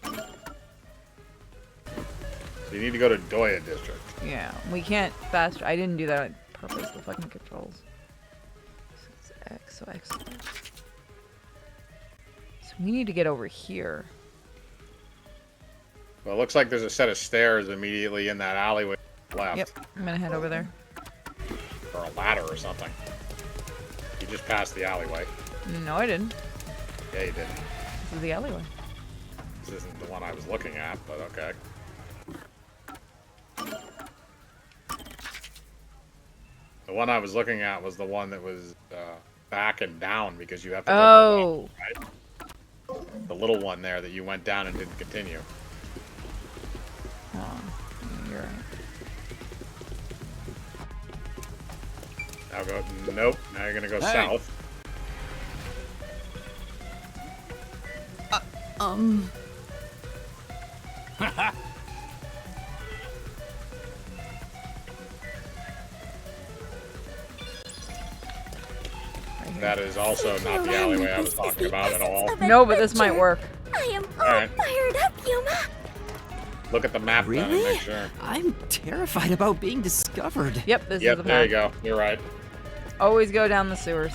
So you need to go to Doya District. Yeah, we can't fast. I didn't do that on purpose. The fucking controls. So it's X, so X. So we need to get over here. Well, it looks like there's a set of stairs immediately in that alleyway left. Yep, I'm gonna head over there. Or a ladder or something. You just passed the alleyway. No, I didn't. Yeah, you did. This is the alleyway. This isn't the one I was looking at, but okay. The one I was looking at was the one that was back and down because you have to go to the left, right? The little one there that you went down and didn't continue. Oh, you're right. Now go. Nope. Now you're gonna go Hey. south. That is also not the alleyway I was talking about at all. No, but this might work. I am all Alright. fired up, Yuma. Look at the map then and Really? make sure. I'm terrified about being discovered. Yep, this is Yep, the there you path. go. You're right. Always go down the sewers.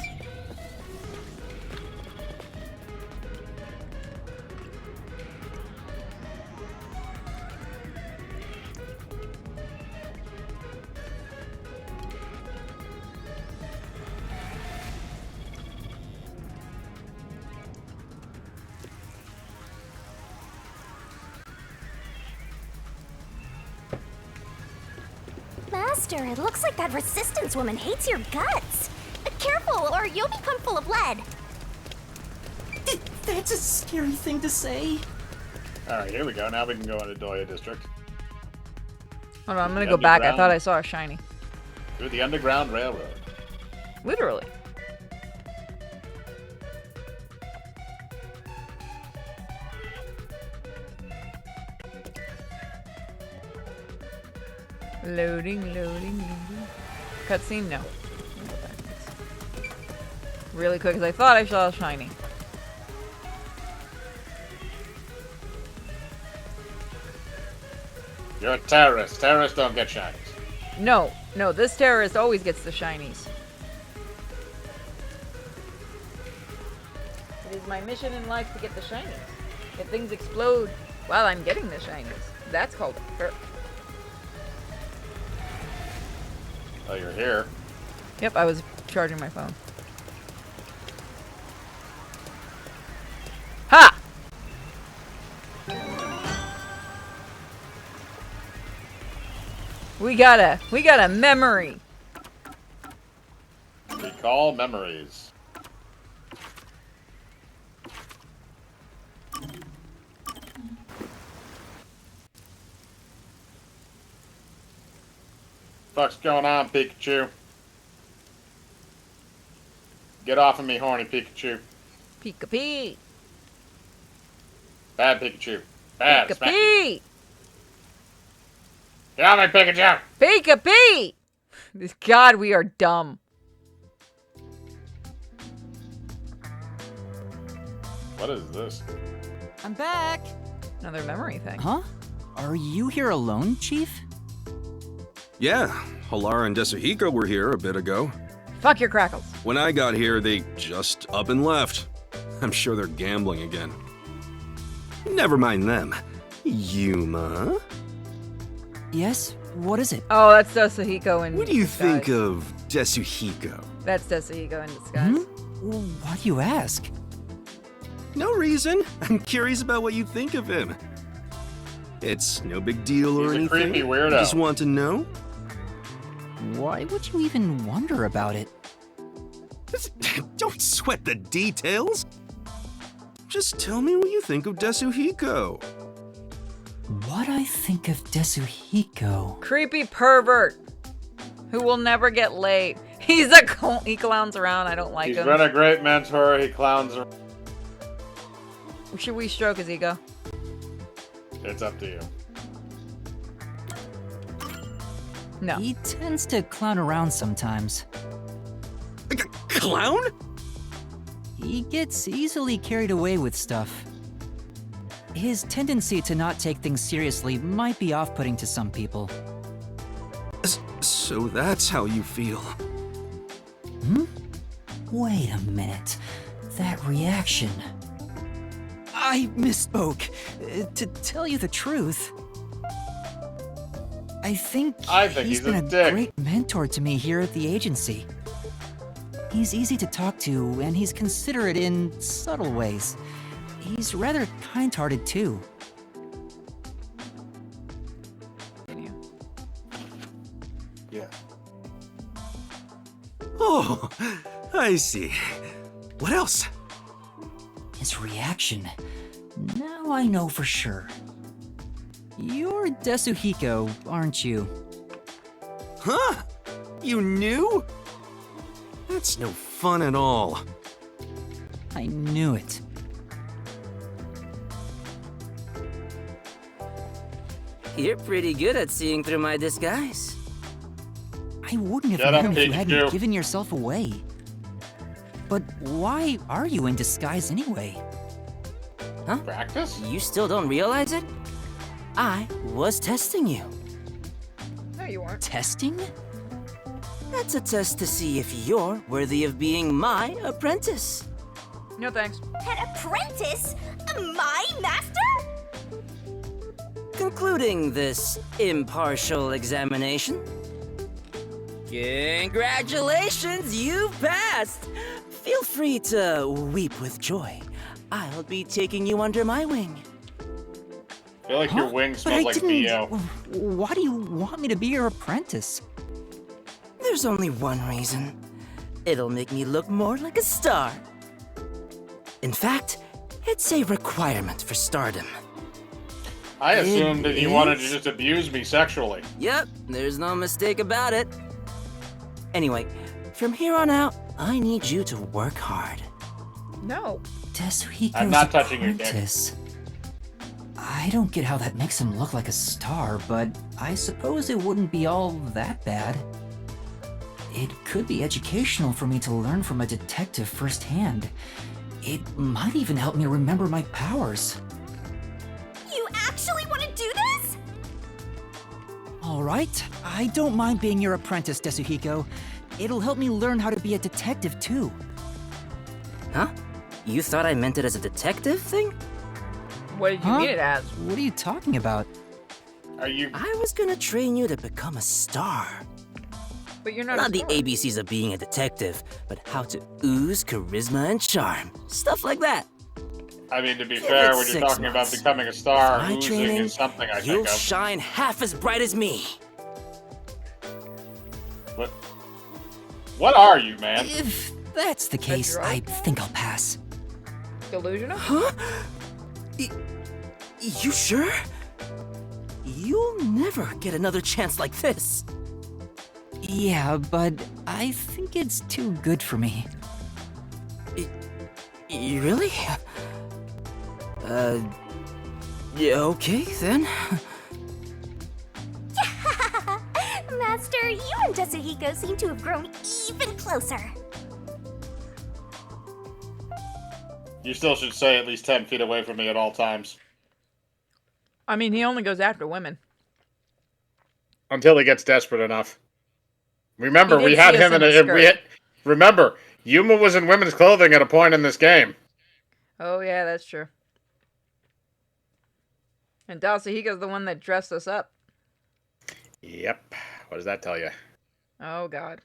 Master, it looks like that resistance woman hates your guts. Careful, or you'll become full of lead. That's a scary thing to say. Alright, here we go. Now we can go into Doya District. Hold on, I'm gonna go back. I Underground. thought I saw a shiny. Through the Underground Railroad. Literally. Loading, loading, loading. Cutscene? No. Really quick, because I thought I saw a shiny. You're a terrorist. Terrorists don't get shinies. No, no, this terrorist always gets the shinies. It is my mission in life to get the shinies. If things explode while I'm getting the shinies, that's called a perk. Oh, you're here. Yep, I was charging my phone. Ha! We got a memory. Recall memories. Fuck's going on, Pikachu? Get off of me, horny Pikachu. Pika-pee. Bad Pikachu. Bad. Smack you. Pika-pee. Get off me, Pikachu! Pika-pee. God, we are dumb. What is this? I'm back. Another memory thing. Huh? Are you here alone, Chief? Yeah, Halara and Desuhiko were here a bit ago. Fuck your crackles. When I got here, they just up and left. I'm sure they're gambling again. Never mind them. Yuma? Yes? What is it? Oh, that's Desuhiko in What do you disguise. think of Desuhiko? That's Desuhiko in disguise. Why do you ask? No reason. I'm curious about what you think of him. It's no big deal or He's a anything. creepy weirdo. I just want to know. Why would you even wonder about it? Don't sweat the details. Just tell me what you think of Desuhiko. What I think of Desuhiko? Creepy pervert who will never get laid. He clowns around. I don't like He's him. been a great mentor. He clowns around. Should we stroke his ego? It's up to you. No. He tends to clown around sometimes. Clown? He gets easily carried away with stuff. His tendency to not take things seriously might be off-putting to some people. So that's how you feel. Wait a minute. That reaction. I misspoke. To tell you the truth, I think he's been a a dick. great mentor to me here at the agency. He's easy to talk to, and he's considerate in subtle ways. He's rather kind-hearted too. Yeah. Oh, I see. What else? His reaction. Now I know for sure. You're Desuhiko, aren't you? Huh? You knew? That's no fun at all. I knew it. You're pretty good at seeing through my disguise. I wouldn't have Shut up, known if you hadn't Pikachu. given yourself away. But why are you in disguise anyway? Huh? Practice? You still don't realize it? I was testing you. No, you weren't. Testing? That's a test to see if you're worthy of being my apprentice. No thanks. An apprentice? My master? Concluding this impartial examination. Congratulations, you've passed! Feel free to weep with joy. I'll be taking you under my wing. I feel like your wing But smells I like didn't. BO. Why do you want me to be your apprentice? There's only one reason. It'll make me look more like a star. In fact, it's a requirement for stardom. I assumed that you wanted to is? just abuse me sexually. Yep, there's no mistake about it. Anyway, from here on out, I need you to work hard. No. Tetsuhiko's I'm not touching your dick. apprentice. I don't get how that makes him look like a star, but I suppose it wouldn't be all that bad. It could be educational for me to learn from a detective firsthand. It might even help me remember my powers. You actually want to do this? Alright, I don't mind being your apprentice, Tetsuhiko. It'll help me learn how to be a detective too. Huh? You thought I meant it as a detective thing? What did you Huh? mean it as? What are you talking about? Are you? I was gonna train you to become a star. But you're not Not a the star. ABCs of being a detective, but how to ooze charisma and charm. Stuff like that. I mean, to be Give fair, it when you're 6 talking about months. becoming a star, My oozing training, is something I you'll think of. shine half as bright as me. What are you, man? If that's the case, your I own? think I'll pass. Delusional? Huh? You sure? You'll never get another chance like this. Yeah, but I think it's too good for me. Really? Yeah, okay then. Master, you and Tetsuhiko seem to have grown even closer. You still should stay at least 10 feet away from me at all times. I mean, he only goes after women. Until he gets desperate enough. Remember, He we did had see us him in in a a. skirt. Remember, Yuma was in women's clothing at a point in this game. Oh, yeah, that's true. And Dasuhiko's the one that dressed us up. Yep. What does that tell you? Oh, God.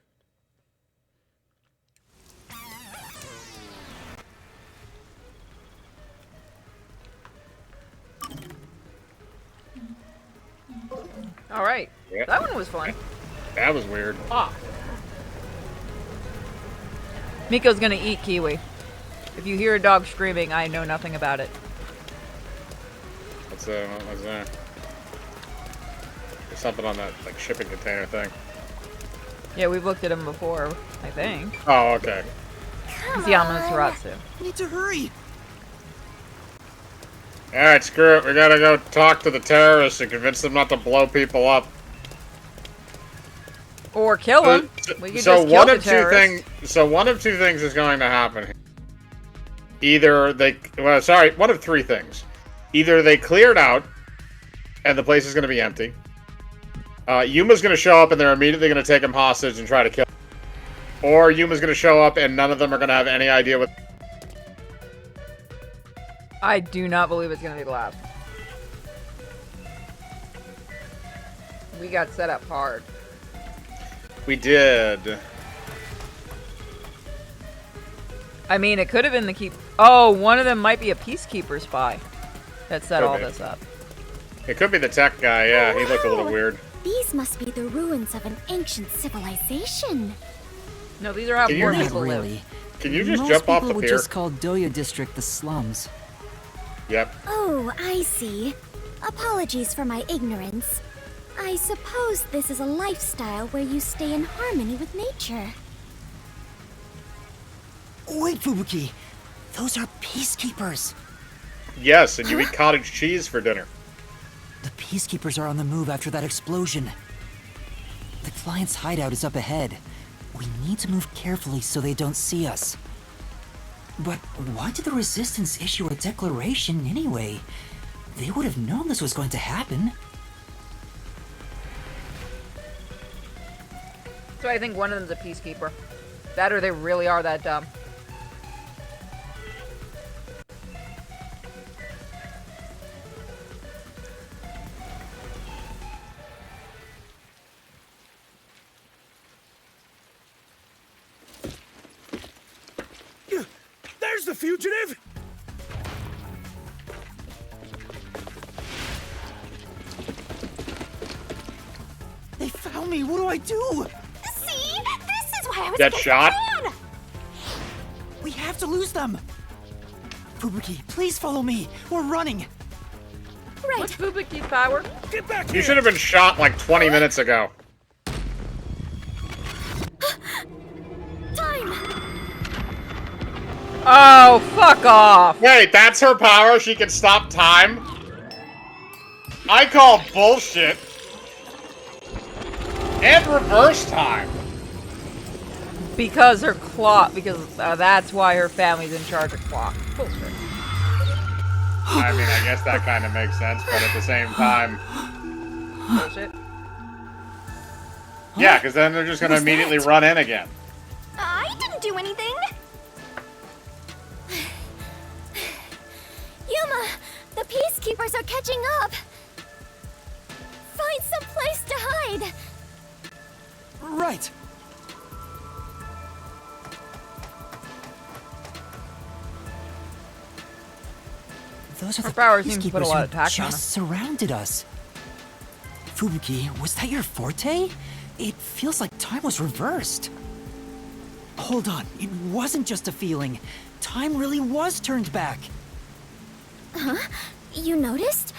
All right. Yep. That one was fun. That was weird. Ah. Miko's gonna eat kiwi. If you hear a dog screaming, I know nothing about it. What's that? There's something on that like shipping container thing. Yeah, we've looked at him before, I think. Oh, okay. He's Yamateratsu. Need to hurry. Alright, screw it. We gotta go talk to the terrorists and convince them not to blow people up. Or kill him. We could So just kill one the of two terrorists. things. So one of two things is going to happen here. Either they, well, sorry, one of three things. Either they cleared out, and the place is going to be empty. Yuma's going to show up, and they're immediately going to take him hostage and try to kill him. Or Yuma's going to show up, and none of them are going to have any idea what. I do not believe it's gonna be the last. We got set up hard. We did. I mean, it could have been the keep. Oh, one of them might be a peacekeeper spy that set Could all be. this up. It could be the tech guy. Yeah, he looked a little Wow. weird. These must be the ruins of an ancient civilization. No, these are how Can you poor just- people live. Really. Can you just Most jump off people the would pier? just call Doya District the slums. Yep. Oh, I see. Apologies for my ignorance. I suppose this is a lifestyle where you stay in harmony with nature. Wait, Fubuki. Those are peacekeepers. Yes, and you eat cottage cheese for dinner. The Peacekeepers are on the move after that explosion. The client's hideout is up ahead. We need to move carefully so they don't see us. But why did the Resistance issue a declaration anyway? They would have known this was going to happen. So I think one of them's a peacekeeper. That or they really are that dumb. There's the fugitive! They found me! What do I do? See? This is why I was Get against shot? the plan! We have to lose them! Fubuki, please follow me! We're running! What's Fubuki's power? Get back here! You should have been shot like 20 minutes ago. Time! Oh, fuck off! Wait, that's her power? She can stop time? I call bullshit. And reverse time. Because her clock, because that's why her family's in charge of clock. Bullshit. I mean, I guess that kind of makes sense, but at the same time... Bullshit. Yeah, because then they're just going to immediately run in again. I didn't do anything! Yuma! The Peacekeepers are catching up! Find some place to hide! Right! Those are Her the power seems to Peacekeepers put a lot who of tax on her. just surrounded us. Fubuki, was that your forte? It feels like time was reversed. Hold on, it wasn't just a feeling. Time really was turned back. Huh? You noticed?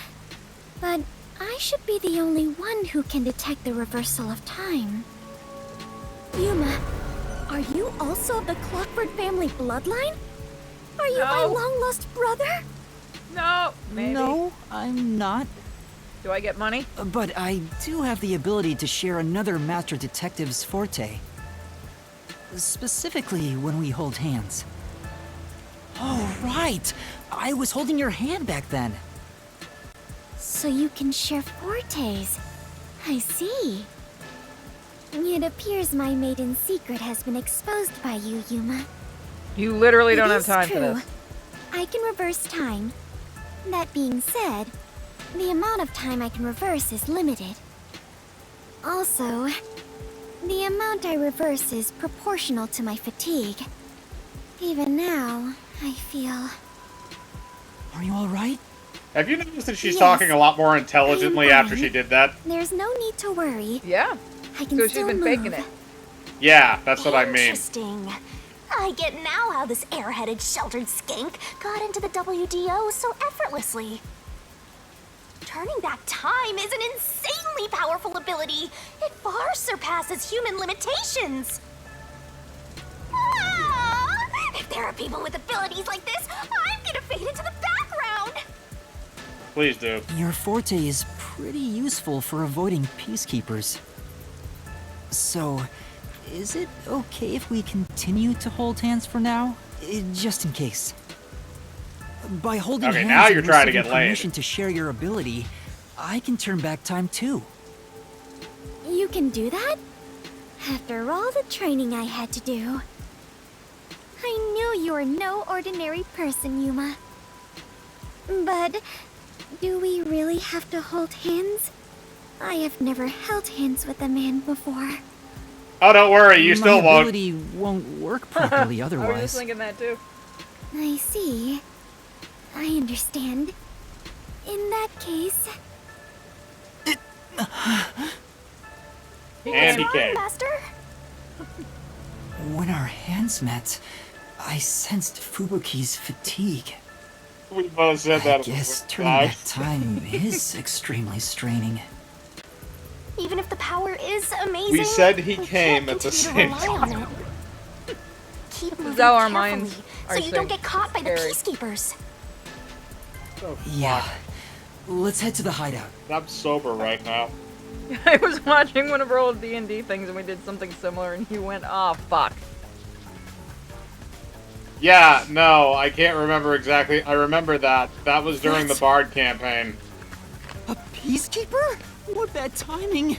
But I should be the only one who can detect the reversal of time. Yuma, are you also of the Clockford family bloodline? Are you my No. long-lost brother? No, maybe. No, I'm not. Do I get money? But I do have the ability to share another Master Detective's forte. Specifically when we hold hands. Oh, right! I was holding your hand back then. So you can share fortes. I see. It appears my maiden secret has been exposed by you, Yuma. You literally don't It have is time true. for this. I can reverse time. That being said, the amount of time I can reverse is limited. Also, the amount I reverse is proportional to my fatigue. Even now, I feel... Are you alright? Have you noticed that she's Yes. talking a lot more intelligently I am after fine. she did that? There's no need to worry. Yeah. I can So she's still been move. faking it. Yeah, that's what I mean. Interesting. I get now how this airheaded sheltered skank got into the WDO so effortlessly. Turning back time is an insanely powerful ability. It far surpasses human limitations. Ah! If there are people with abilities like this, I'm gonna fade into the background. Please do. Your forte is pretty useful for avoiding peacekeepers. So, is it okay if we continue to hold hands for now? Just in case. By holding Okay, hands now and you're trying to receiving get laid. permission to share your ability, I can turn back time too. You can do that? After all the training I had to do. I knew you were no ordinary person, Yuma. But do we really have to hold hands? I have never held hands with a man before. Oh, don't worry, you still My won't. ability won't work properly I was just otherwise. thinking that too. I see. I understand. In that case, And he Fine, came. Master. When our hands met, I sensed Fubuki's fatigue. We both said I that. guess turning back time is extremely straining. Even if the power is amazing, We said he we came can't at the continue to same rely on it. Keep moving how our carefully, minds so are you don't so get caught by the scary. peacekeepers. Yeah. Let's head to the hideout. I'm sober right now. I was watching one of our old D&D things and we did something similar and he went, "Oh, fuck." Yeah, no, I can't remember exactly. I remember that. That was during the What? Bard campaign. A peacekeeper? What bad timing!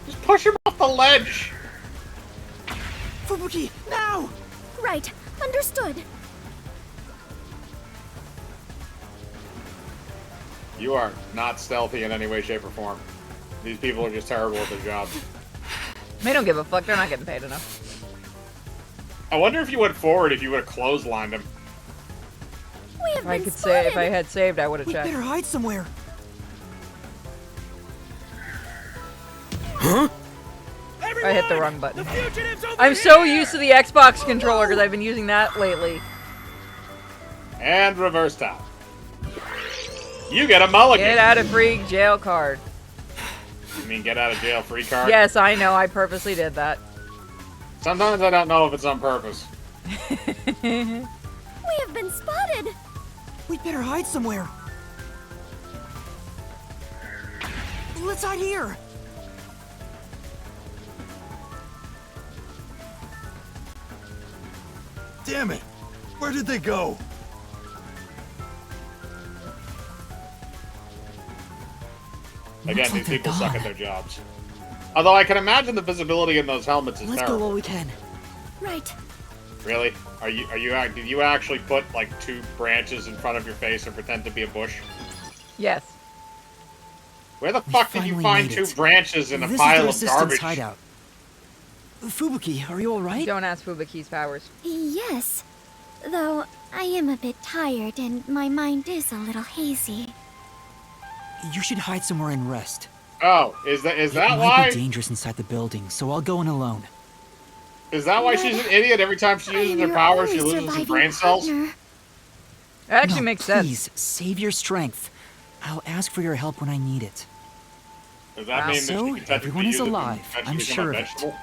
Just push him off the ledge! Fubuki, now! Right, understood. You are not stealthy in any way, shape, or form. These people are just terrible at their jobs. They don't give a fuck. They're not getting paid enough. I wonder if you went forward if you would have clotheslined him. We have If I been could spotted. say, if I had saved, I would have We checked. better hide somewhere. Huh? I hit the wrong button. I'm so used to the Xbox controller because I've been using that lately. And reverse tap. You get a mulligan. Get out of free jail card. You mean get out of jail free card? Yes, I know. I purposely did that. Sometimes I don't know if it's on purpose. We have been spotted. We better hide somewhere. Let's hide here. Damn it! Where did they go? Again, Looks like these they're people suck at gone. their jobs. Although I can imagine the visibility in those helmets is Let's go terrible. while we can. Right. Really? Did you actually put like 2 branches in front of your face and pretend to be a bush? Yes. Where the We fuck did you finally find made 2 it. branches in a This pile of is the resistance garbage? hideout. Fubuki, are you alright? Don't ask Fubuki's powers. Yes. Though I am a bit tired and my mind is a little hazy. You should hide somewhere and rest. Oh, is that It why? might be dangerous inside the building, so I'll go in alone. Is that why she's an idiot? Every time she uses her powers, she loses some brain cells? That actually No, makes please, sense. save your strength. I'll ask for your help when I need it. Does that mean that So, she can technically everyone is use it to alive. eventually I'm become sure a of it. vegetable?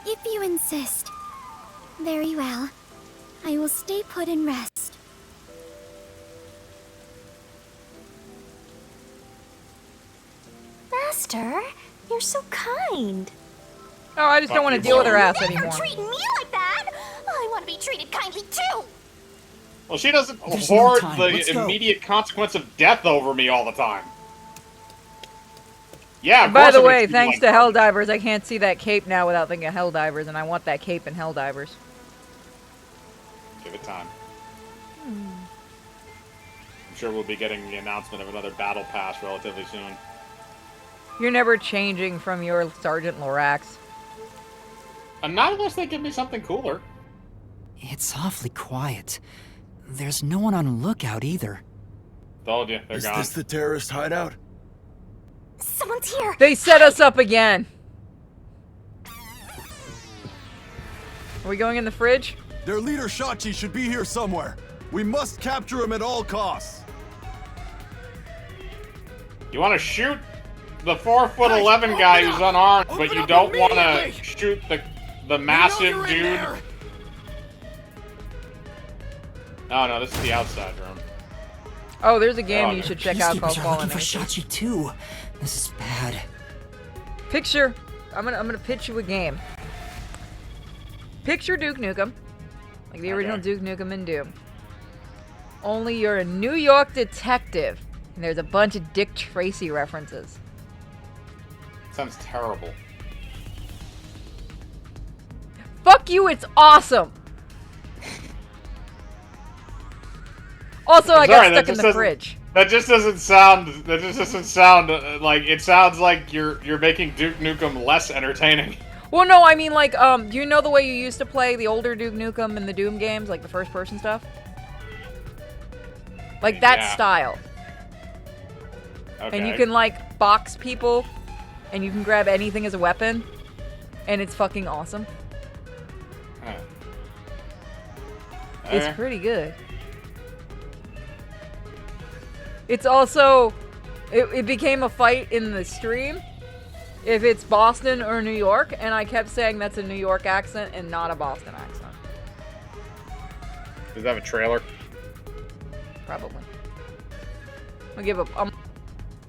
If you insist. Very well. I will stay put and rest. Master, you're so kind. Oh, I just don't want to deal with her ass Never anymore. treat me like that. I want to be treated kindly too. Well, she doesn't There's no hoard time. Let's the go. immediate consequence of death over me all the time. Yeah, of By course the I'm gonna way, treat you thanks like to Helldivers, I can't see that cape now without thinking of Helldivers, and I want that cape in Helldivers. Give it time. I'm sure we'll be getting the announcement of another battle pass relatively soon. You're never changing from your Sergeant Lorax. And not unless they give me something cooler. It's awfully quiet. There's no one on lookout either. Told you, they're Is gone. this the terrorist hideout? Someone's here. They set us up again! Are we going in the fridge? Their leader Shachi should be here somewhere. We must capture him at all costs. You want to shoot the 4'11" guy who's unarmed, but you don't want to shoot the massive dude? Oh no, this is the outside room. Oh, there's a game Oh, you no. should check out called Peacekeepers are Fallen looking for Aces. Shachi too. This is bad. Picture, I'm gonna pitch you a game. Picture Duke Nukem, like the original Okay. Duke Nukem in Doom. Only you're a New York detective, and there's a bunch of Dick Tracy references. Sounds terrible. Fuck you, it's awesome! Also, I got Sorry, that stuck in just the doesn't- fridge. That just doesn't sound. That just doesn't sound like. It sounds like you're making Duke Nukem less entertaining. Well, no, I mean, like, do you know the way you used to play the older Duke Nukem and the Doom games, like the first-person stuff? Like that Yeah. style. Okay. And you can, like, box people, and you can grab anything as a weapon, and it's fucking awesome. Huh. It's Okay. pretty good. It's also, it became a fight in the stream if it's Boston or New York, and I kept saying that's a New York accent and not a Boston accent. Does that have a trailer? Probably. I'll give up.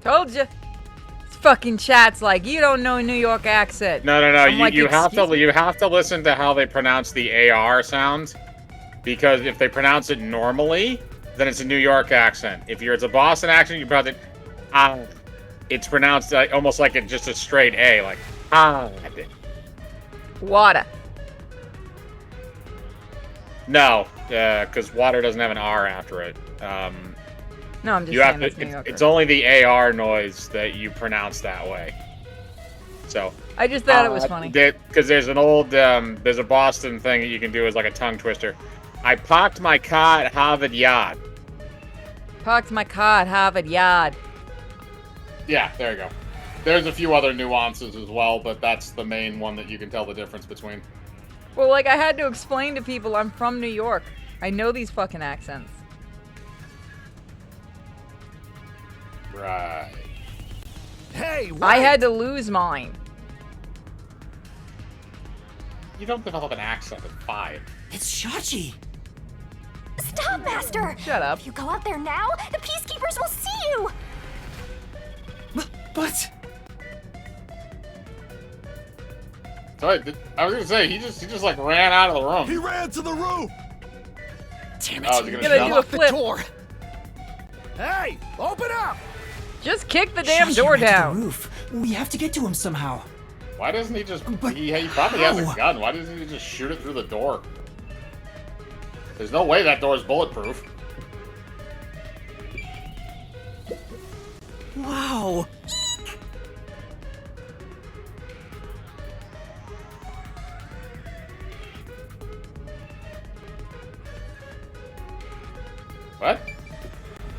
Told you. This fucking chat's like, you don't know New York accent. No. I'm like, You have "Excuse me?" to listen to how they pronounce the AR sound, because if they pronounce it normally, then it's a New York accent. If it's a Boston accent, you pronounce it it's pronounced almost like it's just a straight A, like Water. No, because water doesn't have an R after it. No, I'm just You saying have to. that's New Yorker. It's only the AR noise that you pronounce that way. So I just thought it was funny. Because there's an old, there's a Boston thing that you can do as like a tongue twister. I parked my car at Harvard Yard. Parked my car at Harvard Yard. Yeah, there you go. There's a few other nuances as well, but that's the main one that you can tell the difference between. Well, like, I had to explain to people I'm from New York. I know these fucking accents. Right. Hey, I had to lose mine. You don't develop an accent at 5. It's Shachi! Stop, Master! Shut up. If you go out there now, the Peacekeepers will see you! But... Sorry, I was gonna say, he just like ran out of the room. He ran to the roof! Damn it! Oh, is he Gonna gonna do a jump? flip. Door. Hey, open up! Just kick the damn Shachi door ran to the down. roof. We have to get to him somehow. Why doesn't he just... But he probably has how? a gun. Why doesn't he just shoot it through the door? There's no way that door's bulletproof. Wow! What?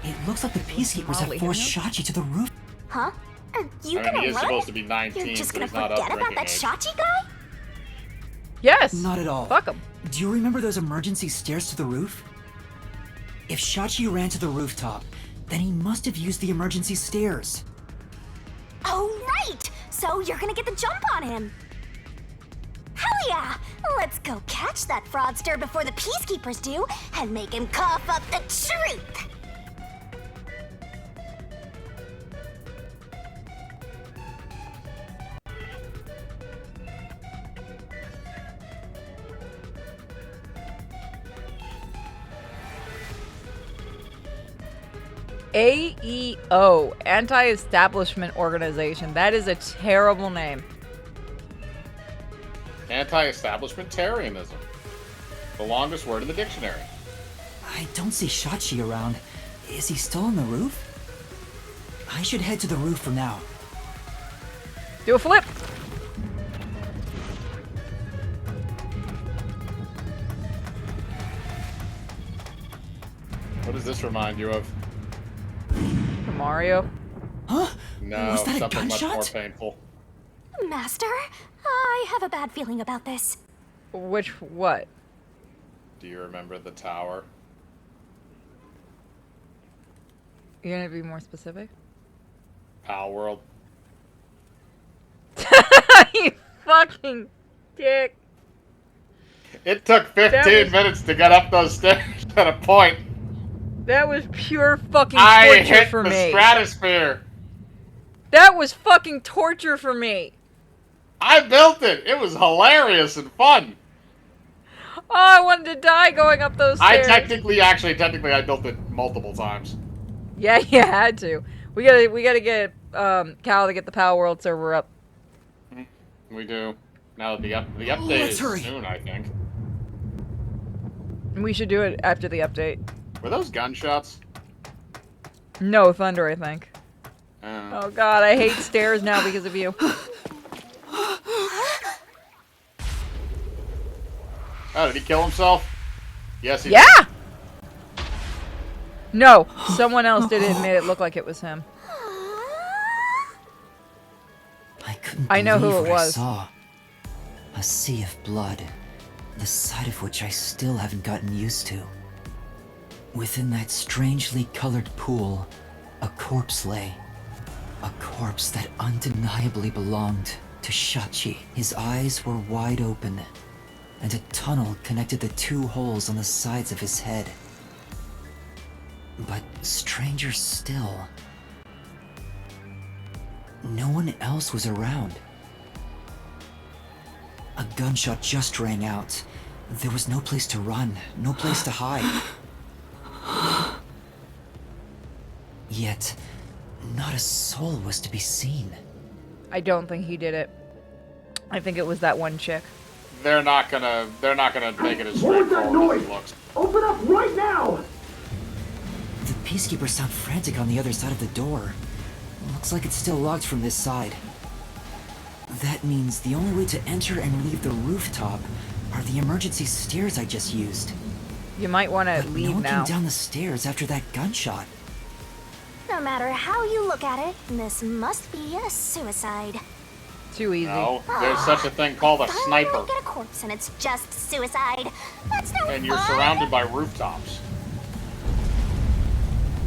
It looks like the Peacekeepers have Molly, forced huh? Shachi to the roof. Huh? Are you I mean, gonna he is run? supposed to be 19, You're just so gonna he's not up forget about drinking that age. Shachi guy? Yes. Not at all. Fuck him. Do you remember those emergency stairs to the roof? If Shachi ran to the rooftop, then he must have used the emergency stairs. Oh, right! So you're gonna get the jump on him. Hell yeah! Let's go catch that fraudster before the Peacekeepers do and make him cough up the truth! AEO, Anti-Establishment Organization. That is a terrible name. Anti-establishmentarianism. The longest word in the dictionary. I don't see Shachi around. Is he still on the roof? I should head to the roof for now. Do a flip. What does this remind you of? Mario. Huh? No, Was that a something much more gunshot? painful. Master, I have a bad feeling about this. Which, what? Do you remember the tower? You gonna be more specific? Pal World? You fucking dick. It took 15 minutes to get up those stairs at a point. That was pure fucking I torture hit for the me. stratosphere. That was fucking torture for me. I built it. It was hilarious and fun. Oh, I wanted to die going up those stairs. Technically, I built it multiple times. Yeah, you had to. We gotta get Cal to get the Power World server up. We do. Now the update Let's is hurry. soon, I think. We should do it after the update. Were those gunshots? No thunder, I think. Oh god, I hate stairs now because of you. Oh, did he kill himself? Yes, he Yeah! did. No, someone else did it and made it look like it was him. I couldn't I know who believe it what I was. saw. A sea of blood, the sight of which I still haven't gotten used to. Within that strangely colored pool, a corpse lay. A corpse that undeniably belonged to Shachi. His eyes were wide open, and a tunnel connected the two holes on the sides of his head. But stranger still, no one else was around. A gunshot just rang out. There was no place to run, no place to hide. Yet, not a soul was to be seen. I don't think he did it. I think it was that one chick. They're not gonna make it as straightforward as it looks. Open up right now! The peacekeepers sound frantic on the other side of the door. Looks like it's still locked from this side. That means the only way to enter and leave the rooftop are the emergency stairs I just used. You might want to But leave no one now. came down the stairs after that gunshot. No matter how you look at it, this must be a suicide. Too easy. No, there's such a thing called a Finally, sniper, I get a corpse and it's just suicide. That's no and you're fun. surrounded by rooftops.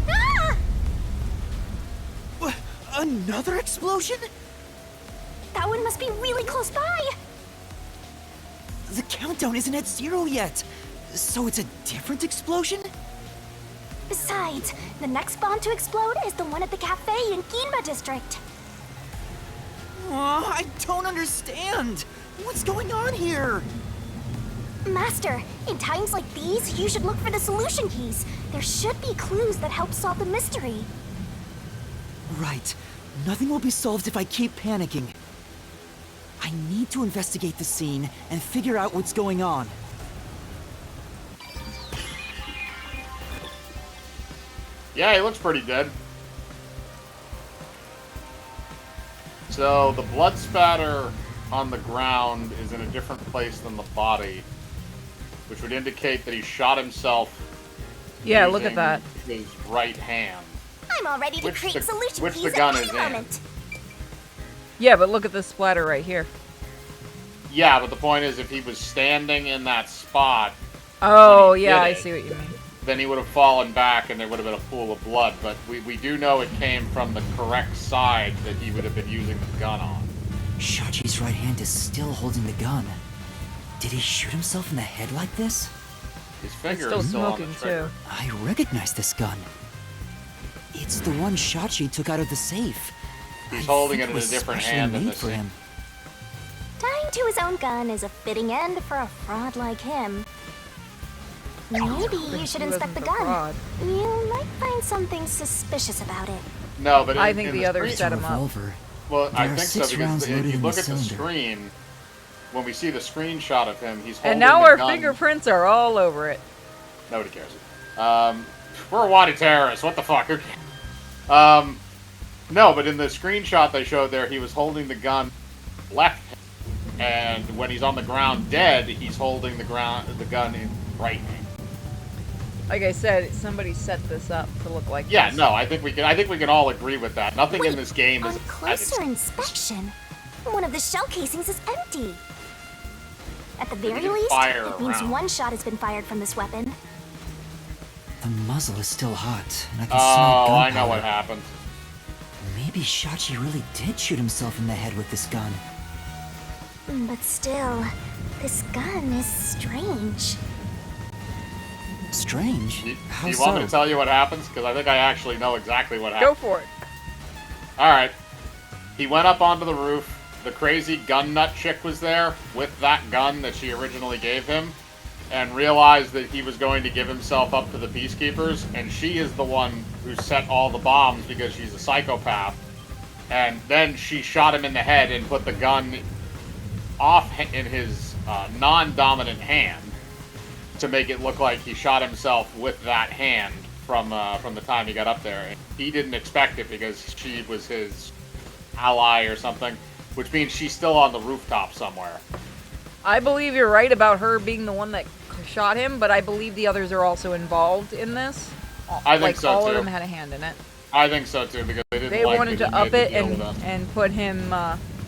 Ah! What? Another explosion? That one must be really close by. The countdown isn't at 0 yet. So it's a different explosion? Besides, the next bomb to explode is the one at the cafe in Ginba District. I don't understand. What's going on here? Master, in times like these, you should look for the solution keys. There should be clues that help solve the mystery. Right. Nothing will be solved if I keep panicking. I need to investigate the scene and figure out what's going on. Yeah, he looks pretty dead. So the blood spatter on the ground is in a different place than the body, which would indicate that he shot himself. Yeah, look at that. His right hand. I'm all ready to Which create the- solution which keys the gun at is any in. moment. Yeah, but look at this splatter right here. Yeah, but the point is, if he was standing in that spot, Oh, when he yeah, did I it, see what you mean. then he would have fallen back and there would have been a pool of blood. But we do know it came from the correct side that he would have been using the gun on. Shachi's right hand is still holding the gun. Did he shoot himself in the head like this? His finger still is still on smoking, the trigger. too. I recognize this gun. It's the one Shachi took out of the safe. He's I holding think it in a was different specially hand in made this for scene. him. Dying to his own gun is a fitting end for a fraud like him. Maybe you should he inspect wasn't the the gun. fraud. You might find something suspicious about it. No, but I in- think in the others screen- set him up. Revolver. Well, I There are think so 6 because rounds if loaded you in look the at the cylinder. screen, when we see the screenshot of him, he's holding And now the our gun. fingerprints are all over it. Nobody cares. We're wanted terrorists. What the fuck? Who cares? No, but in the screenshot they showed there, he was holding the gun left hand, and when he's on the ground dead, he's holding the gun in right hand. Like I said, somebody set this up to look like Yeah, this. no, I think we can all agree with that. Nothing in this game is On closer inspection, one of the shell casings is empty. At the very didn't least, fire it means around. one shot has been fired from this weapon. The muzzle is still hot, and I can smell Oh, I know gunpowder. what happened. Maybe Shachi really did shoot himself in the head with this gun. But still, this gun is strange. Strange. Do How you so? want me to tell you what happens? Because I think I actually know exactly what happened. Go for it. Alright. He went up onto the roof. The crazy gun nut chick was there with that gun that she originally gave him and realized that he was going to give himself up to the peacekeepers, and she is the one who set all the bombs because she's a psychopath. And then she shot him in the head and put the gun off in his non-dominant hand to make it look like he shot himself with that hand from the time he got up there. And he didn't expect it because she was his ally or something, which means she's still on the rooftop somewhere. I believe you're right about her being the one that shot him, but I believe the others are also involved in this. I think like, so, all too. of them had a hand in it. I think so too, because they didn't They like wanted that to he up made it the deal with us. and put him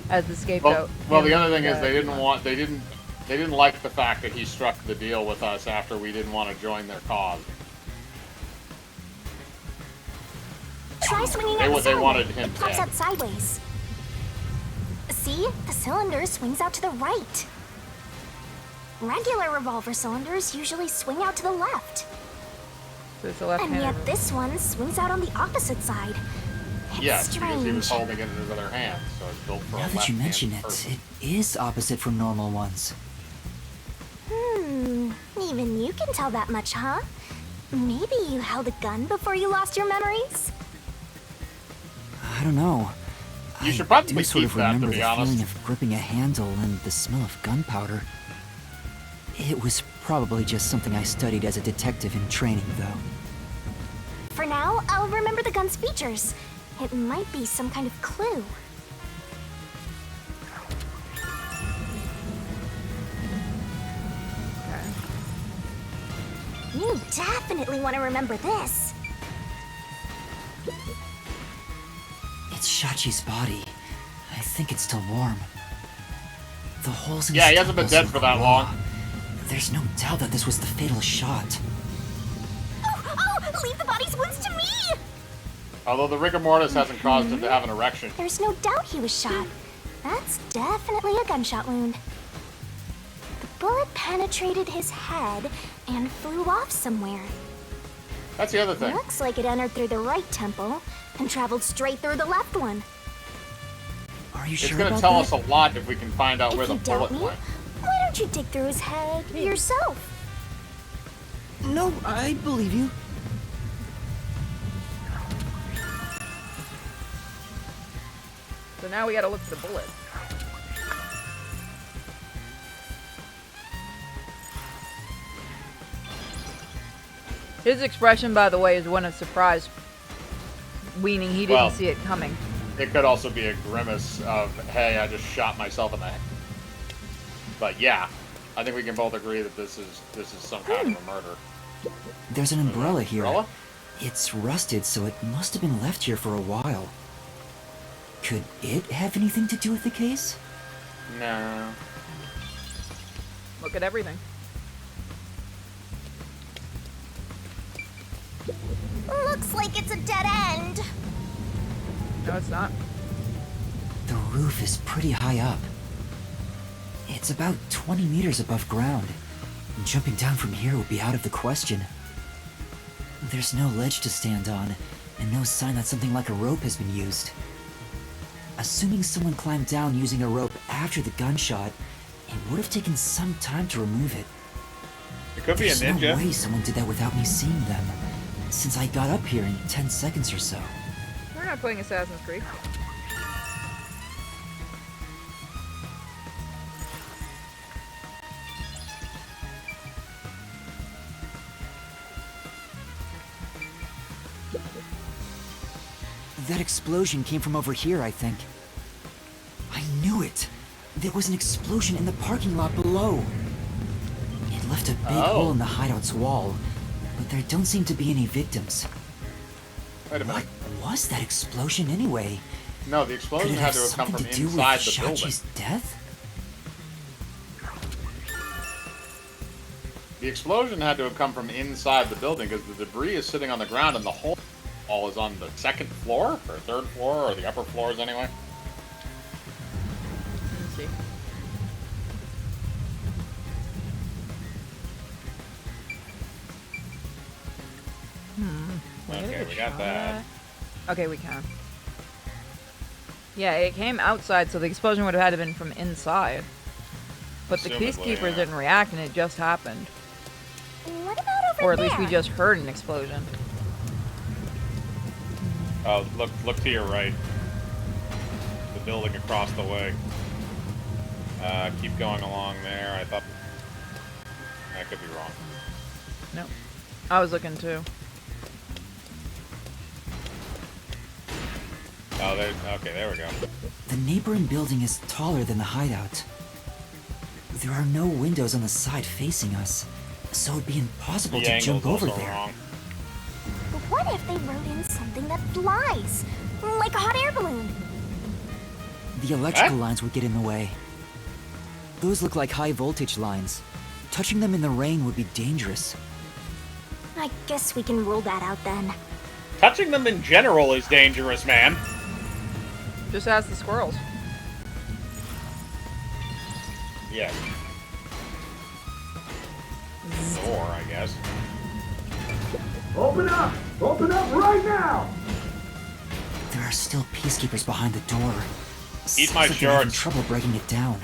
as the scapegoat. Well, the Him, other thing is they didn't like the fact that he struck the deal with us after we didn't want to join their cause. Try swinging They out wa- the they cylinder. wanted him It pops dead. out sideways. See? The cylinder swings out to the right. Regular revolver cylinders usually swing out to the left. So it's a left And hand. yet this one swings out on the opposite side. It's Yes, because he was strange. holding it in his other hand, so it's built for Now a that you left-handed mention it, person. it is opposite from normal ones. Even you can tell that much, huh? Maybe you held a gun before you lost your memories? I don't know. You should I probably do sort keep of that, to remember be the honest. feeling of gripping a handle and the smell of gunpowder. It was probably just something I studied as a detective in training, though. For now, I'll remember the gun's features. It might be some kind of clue. You definitely want to remember this. It's Shachi's body. I think it's still warm. The holes in Yeah, his he hasn't been temples dead for look that raw. long. There's no doubt that this was the fatal shot. Oh, leave the body's wounds to me! Although the rigor mortis hasn't caused him to have an erection. There's no doubt he was shot. That's definitely a gunshot wound. The bullet penetrated his head and flew off somewhere. That's the other thing. Looks like it entered through the right temple and traveled straight through the left one. Are you It's sure going to about tell that? us a lot if we can find out where If the you doubt bullet me, went. why don't you dig through his head yourself? No, I believe you. So now we gotta look for the bullet. His expression, by the way, is one of surprise, meaning he didn't Well, see it coming. It could also be a grimace of, hey, I just shot myself in the head. But yeah, I think we can both agree that this is some kind of a murder. There's an umbrella here. Umbrella? It's rusted, so it must have been left here for a while. Could it have anything to do with the case? No. Look at everything. Looks like it's a dead end. No, it's not. The roof is pretty high up. It's about 20 meters above ground. Jumping down from here would be out of the question. There's no ledge to stand on, and no sign that something like a rope has been used. Assuming someone climbed down using a rope after the gunshot, it would have taken some time to remove it. It could be a There's ninja. no way someone did that without me seeing them, since I got up here in 10 seconds or so. We're not playing Assassin's Creed. That explosion came from over here, I think. I knew it! There was an explosion in the parking lot below. It left a big hole in the hideout's wall, but there don't seem to be any victims. Wait a minute. What was that explosion anyway? No, the Could explosion it had have to have come something from to do with inside the building. Shachi's death? The explosion had to have come from inside the building because the debris is sitting on the ground and the hole is on the second floor or third floor or the upper floors anyway. Let's see. Can get a Okay, good we shot got of that. Okay, we can. Yeah, it came outside, so the explosion would have had to have been from inside. But the Assumedly, peacekeepers yeah. didn't react, and it just happened. What about over Or at least we there? just heard an explosion. Oh, look to your right. The building across the way. Keep going along there. I thought I could be wrong. No. I was looking too. Oh, okay, there we go. The neighboring building is taller than the hideout. There are no windows on the side facing us, so it'd be impossible The to angle's jump over also there. wrong. But what if they wrote in something that flies? Like a hot air balloon. The electrical lines would get in the way. Those look like high voltage lines. Touching them in the rain would be dangerous. I guess we can rule that out then. Touching them in general is dangerous, man. Just ask the squirrels. Yeah. Or, I guess. Open up! Open up right now! There are still peacekeepers behind the door. Eat my Sounds like they're having shorts. trouble breaking it down.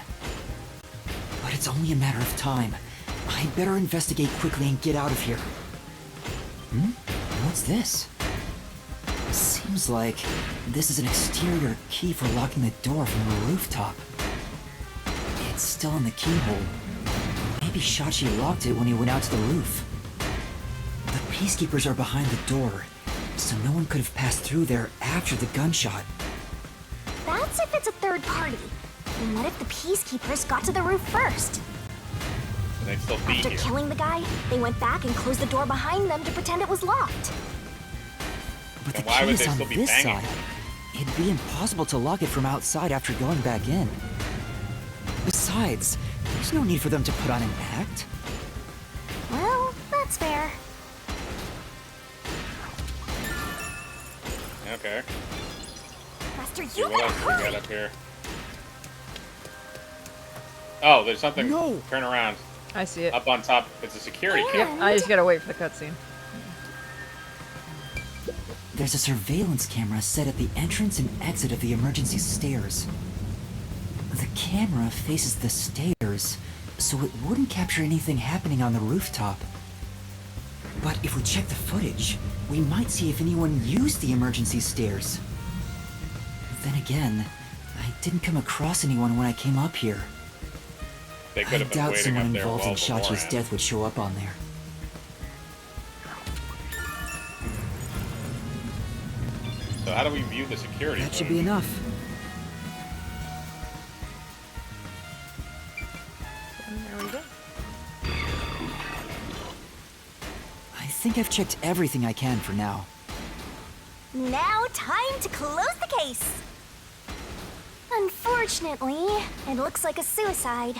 But it's only a matter of time. I'd better investigate quickly and get out of here. What's this? Seems like this is an exterior key for locking the door from the rooftop. It's still in the keyhole. Maybe Shachi locked it when he went out to the roof. The peacekeepers are behind the door, so no one could have passed through there after the gunshot. That's if it's a third party. And what if the peacekeepers got to the roof first? And they'd still be After here. killing the guy, they went back and closed the door behind them to pretend it was locked. But the And why key would is they on still be this banging? side. It'd be impossible to lock it from outside after going back in. Besides, there's no need for them to put on an act. Well, that's fair. Okay. Master, See, you what better else do we got hurry! up here? Oh, there's something. No. Turn around. I see it. Up on top. It's a security Yep, camera. I just gotta wait for the cutscene. There's a surveillance camera set at the entrance and exit of the emergency stairs. The camera faces the stairs, so it wouldn't capture anything happening on the rooftop. But if we check the footage, we might see if anyone used the emergency stairs. Then again, I didn't come across anyone when I came up here. They I could have been doubt waiting someone up there involved in well Shachi's beforehand. death would show up on there. So how do we view the security? That should footage? be enough. And there we go. I think I've checked everything I can for now. Now, time to close the case! Unfortunately, it looks like a suicide.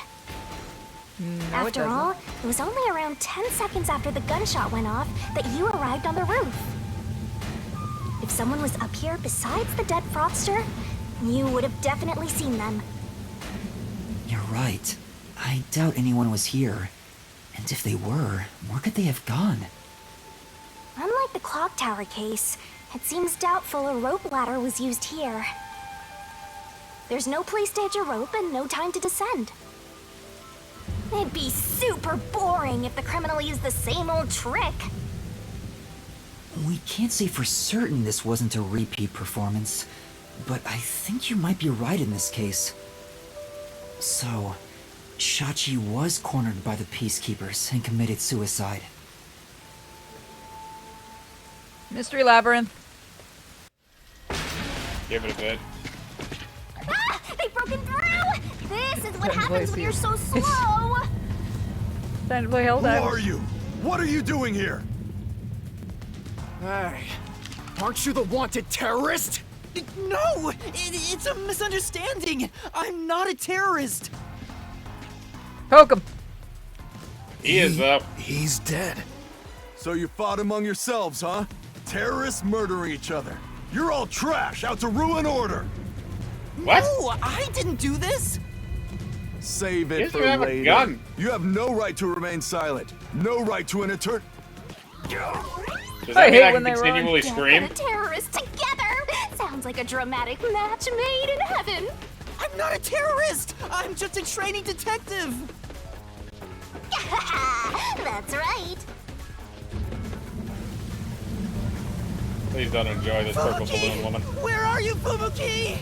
No, it After doesn't. all, it was only around 10 seconds after the gunshot went off that you arrived on the roof. If someone was up here besides the dead fraudster, you would have definitely seen them. You're right. I doubt anyone was here. And if they were, where could they have gone? Unlike the clock tower case, it seems doubtful a rope ladder was used here. There's no place to hitch a rope and no time to descend. It'd be super boring if the criminal used the same old trick. We can't say for certain this wasn't a repeat performance, but I think you might be right in this case. So, Shachi was cornered by the peacekeepers and committed suicide. Mystery Labyrinth. Give it a bit. Ah! They've broken through! This is what Couldn't happens place when you. you're so slow! Time to play Who Helldivers. are you? What are you doing here? Hey, aren't you the wanted terrorist? No! It's a misunderstanding! I'm not a terrorist! Poke him. He is up. He's dead. So you fought among yourselves, huh? Terrorists murdering each other. You're all trash, out to ruin order. What? No, I didn't do this! Save He it doesn't for have a later. gun. You have no right to remain silent. No right to an eternal. Does I that mean hate I when can they run. continually Death scream? and a terrorist together! Sounds like a dramatic match made in heaven! I'm not a terrorist! I'm just a training detective! That's right! Please don't enjoy this purple balloon woman. Where are you, Fubuki?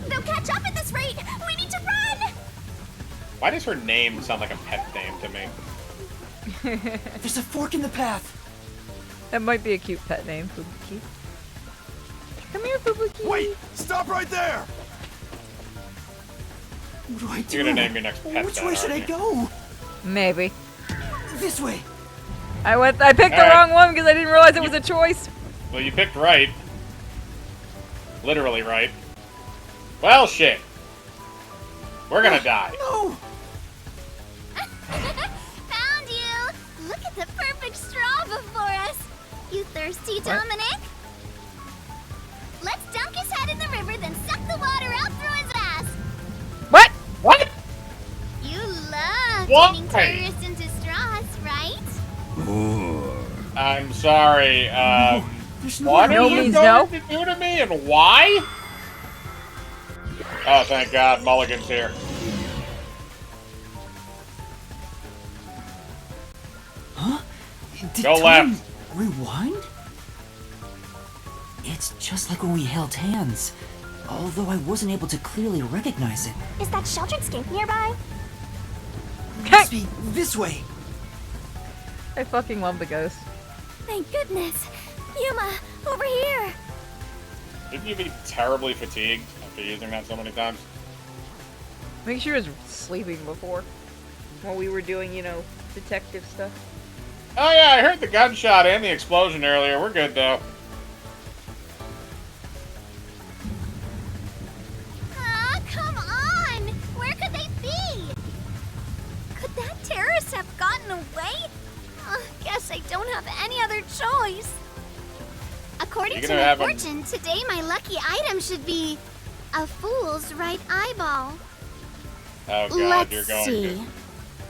They'll catch up at this rate! We need to run! Why does her name sound like a pet name to me? There's a fork in the path! That might be a cute pet name, Fubuki. Come here, Fubuki. Wait! Stop right there! What do I do? You're gonna name your next pet Which that, way should I aren't you? go? Maybe. This way! I picked the Alright. wrong one because I didn't realize it was a choice. Well, you picked right. Literally right. Well, shit. We're gonna die. No! Found you! Look at the perfect straw before us! You thirsty, Dominic? Let's dunk his head in the river, then suck the water out through his ass! What? What? You love Why? turning terrorists into straws, right? I'm sorry. There's What no are you means going no. to do to me, and why? Oh, thank God, Mulligan's here. Huh? Did Go time left. rewind? It's just like when we held hands, although I wasn't able to clearly recognize it. Is that sheltered skink nearby? Must be this way. I fucking love the ghost. Thank goodness. Yuma, over here. Didn't you be terribly fatigued after using that so many times? I think she was sleeping before. While we were doing, you know, detective stuff. Oh yeah, I heard the gunshot and the explosion earlier. We're good though. Ah, come on! Where could they be? Could that terrorist have gotten away? Guess I don't have any other choice. According You're to gonna my have a- fortune, today my lucky item should be a fool's right eyeball. Oh God, Let's you're going see.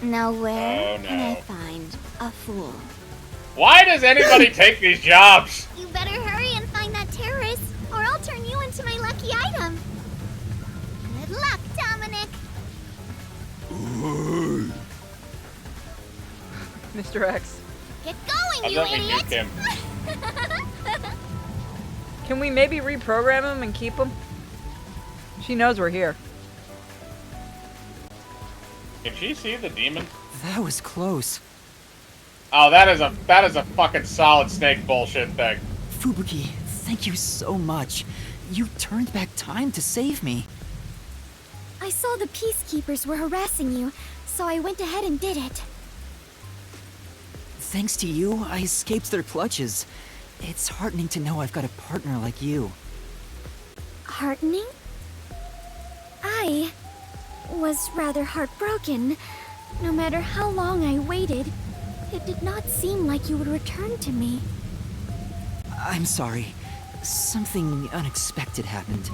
to. Now where Oh, can I no. find a fool? Why does anybody take these jobs? You better hurry and find that terrorist, or I'll turn you into my lucky item. Good luck, Dominic. Mr. X. Get going, I you thought we idiot! nuked him. Can we maybe reprogram him and keep him? She knows we're here. Can she see the demon? That was close. Oh, that is a fucking solid snake bullshit thing. Fubuki, thank you so much. You turned back time to save me. I saw the peacekeepers were harassing you, so I went ahead and did it. Thanks to you, I escaped their clutches. It's heartening to know I've got a partner like you. Heartening? I was rather heartbroken. No matter how long I waited, it did not seem like you would return to me. I'm sorry. Something unexpected happened.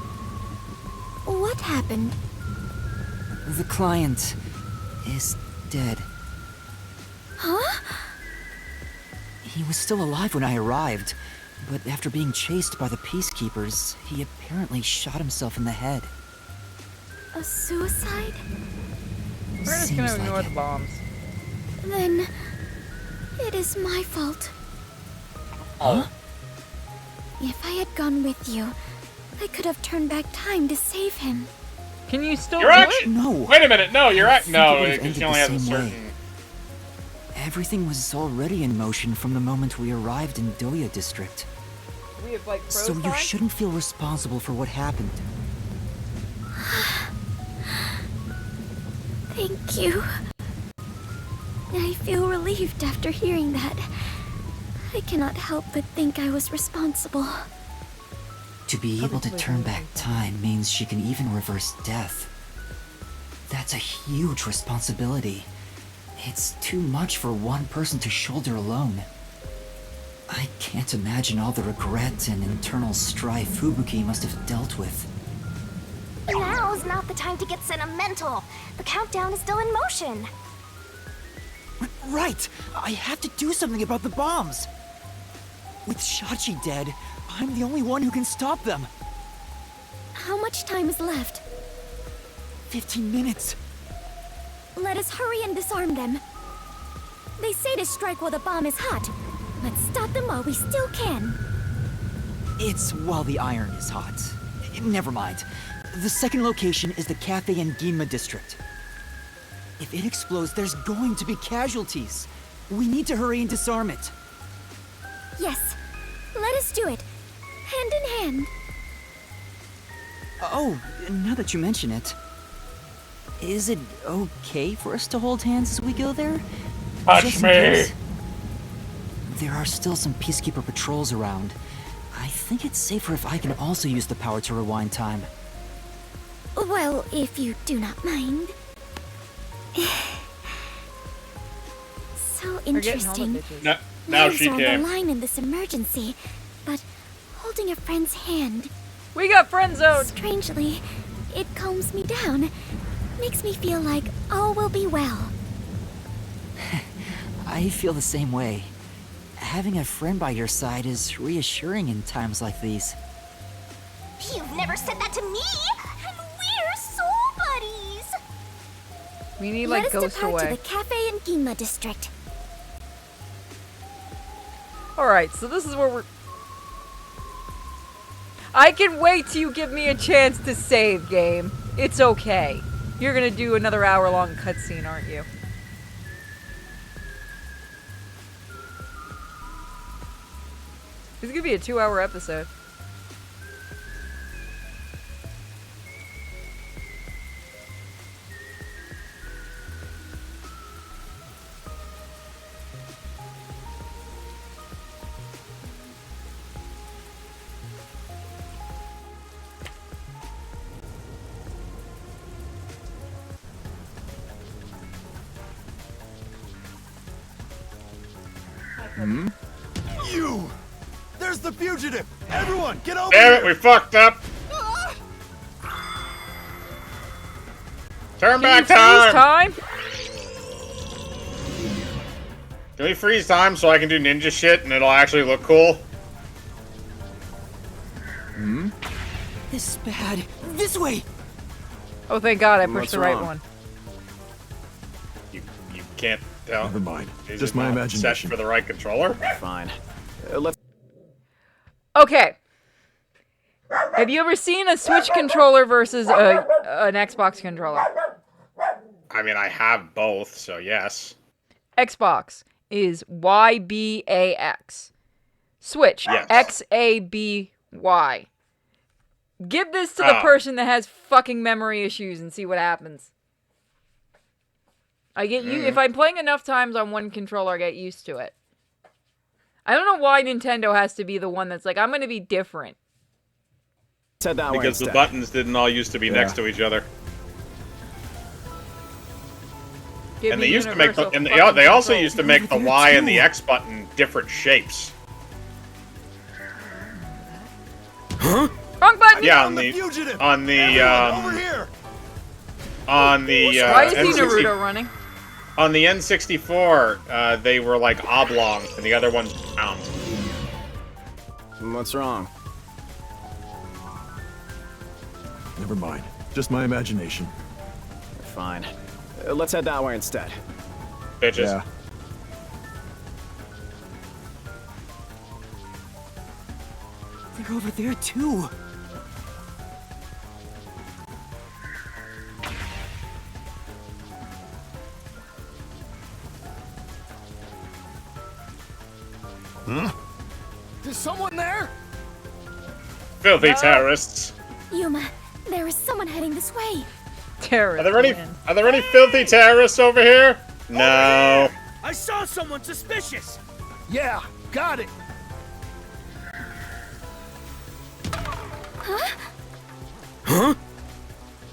What happened? The client is dead. Huh? He was still alive when I arrived, but after being chased by the peacekeepers, he apparently shot himself in the head. A suicide? We're just Seems gonna like ignore it. the bombs. Then it is my fault. Huh? If I had gone with you, I could have turned back time to save him. Can you still You're do actually. it? No. Wait a minute. No, you're I at. think it No, would've because ended she only the has a same way. certain. Everything was already in motion from the moment we arrived in Doya District. We have like So you shouldn't feel responsible for what happened. Thank you. I feel relieved after hearing that. I cannot help but think I was responsible. To be able to turn back time means she can even reverse death. That's a huge responsibility. It's too much for one person to shoulder alone. I can't imagine all the regret and internal strife Fubuki must have dealt with. Now's not the time to get sentimental. The countdown is still in motion. Right! I have to do something about the bombs! With Shachi dead, I'm the only one who can stop them! How much time is left? 15 minutes! Let us hurry and disarm them. They say to strike while the bomb is hot. Let's stop them while we still can. It's while the iron is hot. Never mind. The second location is the cafe in Ginma district. If it explodes, there's going to be casualties. We need to hurry and disarm it. Yes, let us do it. Hand in hand. Oh, now that you mention it, is it okay for us to hold hands as we go there? Touch Just in me. case. There are still some Peacekeeper patrols around. I think it's safer if I can also use the power to rewind time. Well, if you do not mind. So We're getting all the interesting. bitches. No, now Lives she are on the came. line in this emergency, but holding a friend's hand, We got friend zoned. strangely, it calms me down. Makes me feel like all will be well. I feel the same way. Having a friend by your side is reassuring in times like these. You've never said that to me! And we're soul buddies! We need, Let like, us Ghost depart away. to the cafe in Ginma district. Alright, so this is where we're... I can wait till you give me a chance to save, game. It's okay. You're gonna do another hour-long cutscene, aren't you? This is gonna be a 2-hour episode. You! There's the fugitive! Everyone, get over Damn it, here! we fucked up! Turn Can back you freeze time? Can we freeze time so I can do ninja shit and it'll actually look cool? This is bad. This way! Oh, thank God, I pushed What's the right wrong? one. You can't tell. Never mind. Is Just it my not imagination. Set for the right controller? Fine. Let's. Okay. Have you ever seen a Switch controller versus an Xbox controller? I mean, I have both, so yes. Xbox is YBAX. Switch, Yes. XABY. Give this to the Oh. person that has fucking memory issues and see what happens. I get you. If I'm playing enough times on one controller, I get used to it. I don't know why Nintendo has to be the one that's like, I'm going to be different. Head that way Because the instead. buttons didn't all used to be next to each other. Give And me they used to make the, universal and fucking they also control. used to make the Y and the X button different shapes. Wrong button! Yeah, On the fugitive! on the Everyone, over here! on the Why is he N60 Naruto running? on the N64, they were like oblong, and the other one's round. What's wrong? Never mind. Just my imagination. Fine. Let's head that way instead. Bitches. Yeah. They're over there too. Is someone there? Filthy terrorists. Yuma, there is someone heading this way. Terrorist. Are there any filthy terrorists over here? No. I saw someone suspicious. Yeah, got it.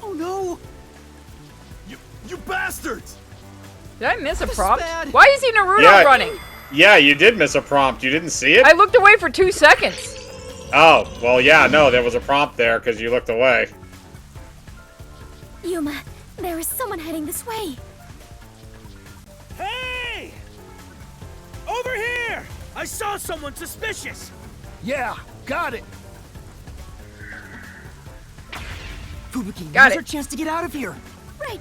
Oh no! You bastards! Did I miss a This is prompt? bad. Why is he Naruto Yeah. running? Yeah, you did miss a prompt. You didn't see it? I looked away for 2 seconds. Oh, well, yeah, no, there was a prompt there because you looked away. Yuma, there is someone heading this way. Hey! Over here! I saw someone suspicious. Yeah, got it. Fubuki, Got now's it. our chance to get out of here. Right.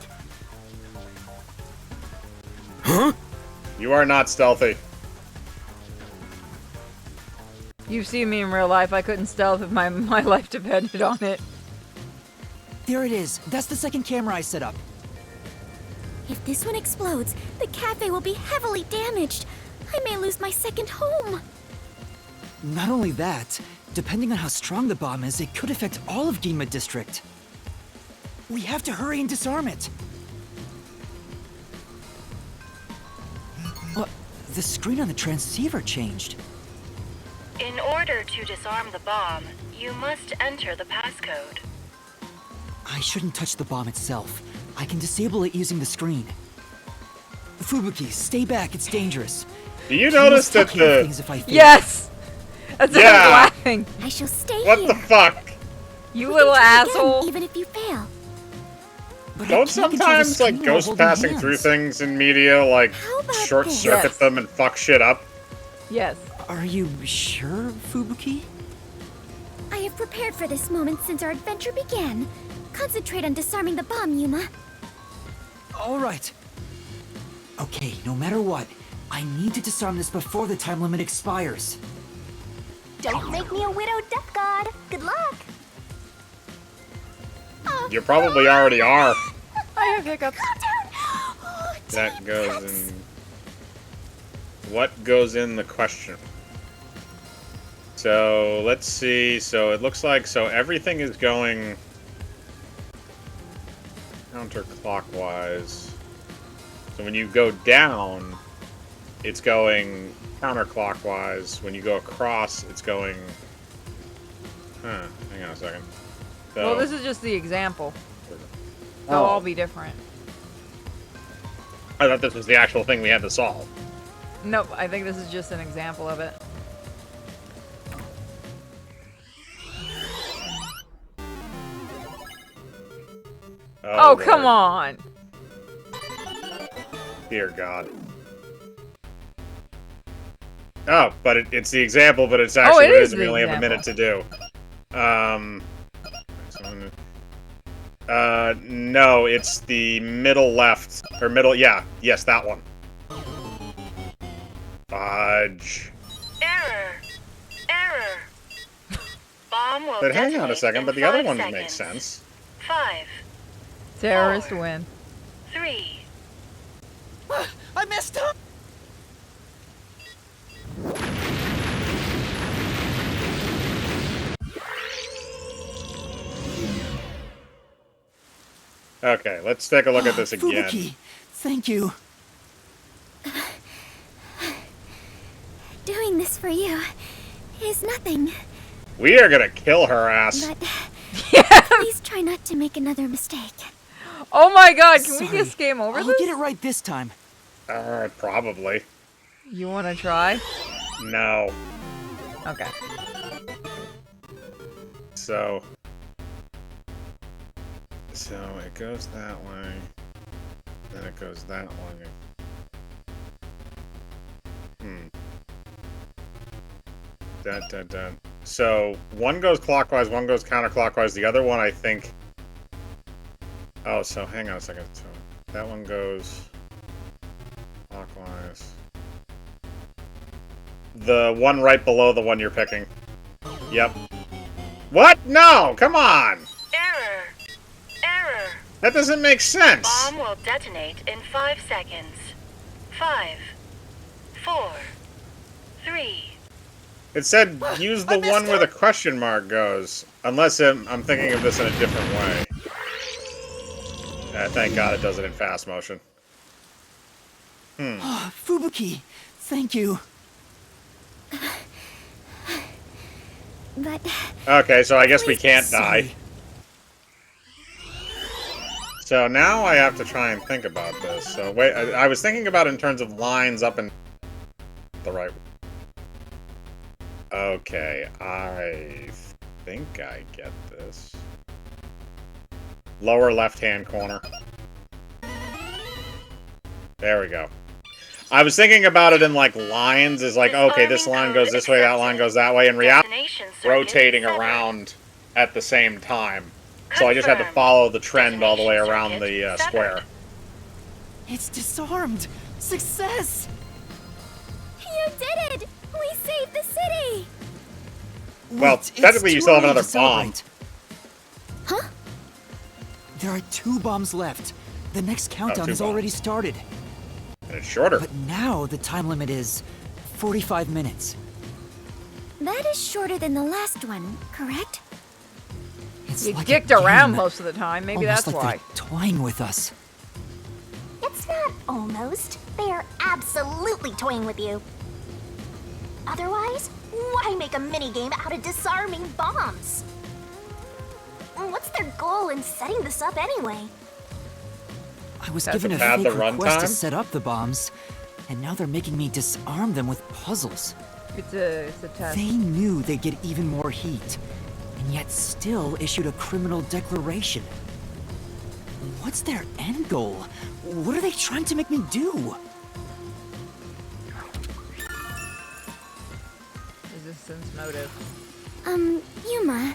You are not stealthy. You've seen me in real life. I couldn't stealth if my life depended on it. There it is. That's the second camera I set up. If this one explodes, the cafe will be heavily damaged. I may lose my second home. Not only that, depending on how strong the bomb is, it could affect all of Ginma District. We have to hurry and disarm it. The screen on the transceiver changed. In order to disarm the bomb, you must enter the passcode. I shouldn't touch the bomb itself. I can disable it using the screen. Fubuki, stay back. It's dangerous. Do you Can notice still that hear the... things if I fail. Yes! That's why Yeah. I'm laughing. I shall stay What here. the fuck? You We little can try again, asshole. even if you fail. But I Don't can't control the sometimes, like, screen while ghosts holding passing hands. through things in media, like, How about short this? circuit Yes. them and fuck shit up? Yes. Are you sure, Fubuki? I have prepared for this moment since our adventure began. Concentrate on disarming the bomb, Yuma. All right. Okay, no matter what, I need to disarm this before the time limit expires. Don't make me a widowed death god. Good luck. You probably already are. I have hiccups. That goes in. What goes in the question? So let's see. So it looks like everything is going counterclockwise. So when you go down, it's going counterclockwise. When you go across, it's going. Hang on a second. So, Well, this is just the example. They'll all be different. I thought this was the actual thing we had to solve. Nope, I think this is just an example of it. Oh, come Lord. on! Dear God. Oh, but it's the example, but it's actually it what it is is. We the only have a minute to do. No, it's the middle left or middle. Yeah, yes, that one. Fudge. Error. Bomb will But hang on a detonate second, in but the other 5 one seconds. makes sense. 5, Terrorist win. 3. I messed up! Okay, let's take a look at this again. Fubuki, thank you. Doing this for you is nothing. We are gonna kill her ass. But please try not to make another mistake. Oh my God! Can we Sorry, just game over I'll this? get it right this time. Probably. You want to try? No. Okay. So it goes that way. Then it goes that way. So one goes clockwise, one goes counterclockwise. The other one, I think. Oh, so hang on a second. So that one goes clockwise. The one right below the one you're picking. Yep. What? No! Come on! Error. That doesn't make sense. Bomb will detonate in 5 seconds. 5, 4, 3. It said use the one where the question mark goes. Unless I'm thinking of this in a different way. Thank God it does it in fast motion. Fubuki, thank you. But Okay, so I guess we can't die. Sorry. So now I have to try and think about this. So wait, I was thinking about it in terms of lines up and the right. Okay, I think I get this. Lower left-hand corner. There we go. I was thinking about it in like lines, is like, okay, this line goes this way, that line goes that way, and reality rotating around at the same time. So I just had to follow the trend all the way around the square. It's disarmed. Success! you did it! We saved the city! Well, Wait, technically you it's still have too early another to celebrate. bomb. Huh? There are 2 bombs left. The next countdown 2 has already started. And it's shorter. But now the time limit is 45 minutes. That is shorter than the last one, correct? It's You like dicked a around game. most of the time. Maybe Almost that's like why. they're toying with us. It's not almost. They are absolutely toying with you. Otherwise, why make a minigame out of disarming bombs? What's their goal in setting this up anyway? I was That's given a pad fake the request to runtime? set up the bombs, and now they're making me disarm them with puzzles. It's a test. They knew they'd get even more heat, and yet still issued a criminal declaration. What's their end goal? What are they trying to make me do? Resistance motive. Yuma,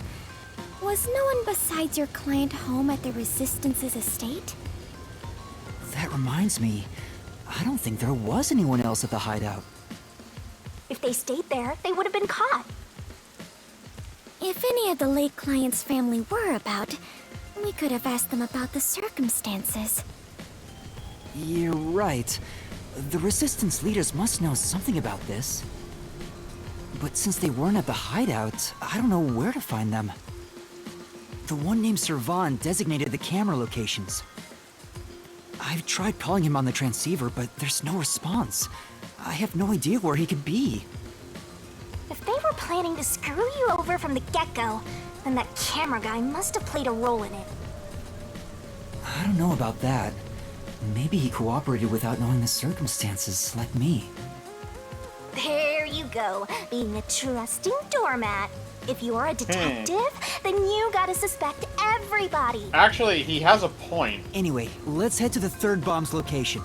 was no one besides your client home at the Resistance's estate? That reminds me, I don't think there was anyone else at the hideout. If they stayed there, they would have been caught. If any of the late client's family were about, we could have asked them about the circumstances. You're right. The Resistance leaders must know something about this. But since they weren't at the hideout, I don't know where to find them. The one named Servan designated the camera locations. I've tried calling him on the transceiver, but there's no response. I have no idea where he could be. If they were planning to screw you over from the get-go, then that camera guy must have played a role in it. I don't know about that. Maybe he cooperated without knowing the circumstances, like me. There you go, being a trusting doormat. If you're a detective, then you gotta suspect everybody. Actually, he has a point. Anyway, let's head to the third bomb's location.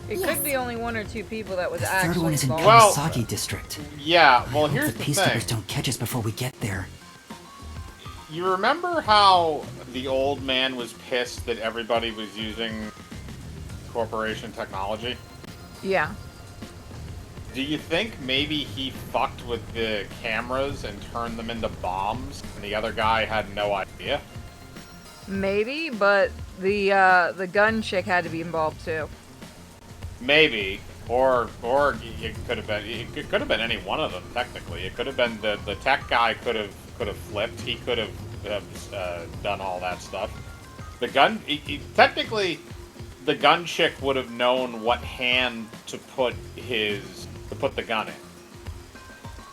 It could be only one or two people that was The actually third one is in involved. Kawasaki District. Yeah, well, I hope here's the the peacekeepers thing. don't catch us before we get there. You remember how the old man was pissed that everybody was using corporation technology? Yeah. Do you think maybe he fucked with the cameras and turned them into bombs, and the other guy had no idea? Maybe, but the gun chick had to be involved too. Maybe, or it could have been. It could have been any one of them. Technically, it could have been the tech guy. Could have flipped. He could have done all that stuff. The gun. Technically, the gun chick would have known what hand to put the gun in,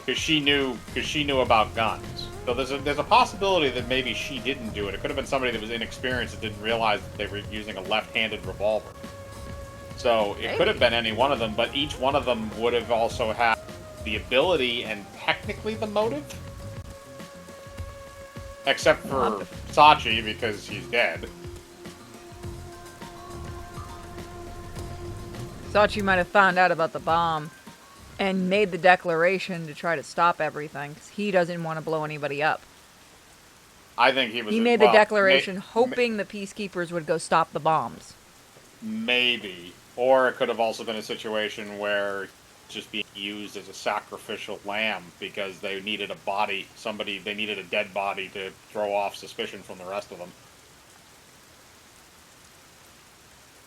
because she knew about guns. So there's a possibility that maybe she didn't do it. It could have been somebody that was inexperienced that didn't realize that they were using a left-handed revolver. So it could have been any one of them, but each one of them would have also had the ability and technically the motive. Except for Sachi, because he's dead. Sachi might have found out about the bomb and made the declaration to try to stop everything, 'cause he doesn't want to blow anybody up. I think he was. He made the declaration hoping the peacekeepers would go stop the bombs. Maybe. Or it could have also been a situation where just being used as a sacrificial lamb because they needed a body, they needed a dead body to throw off suspicion from the rest of them.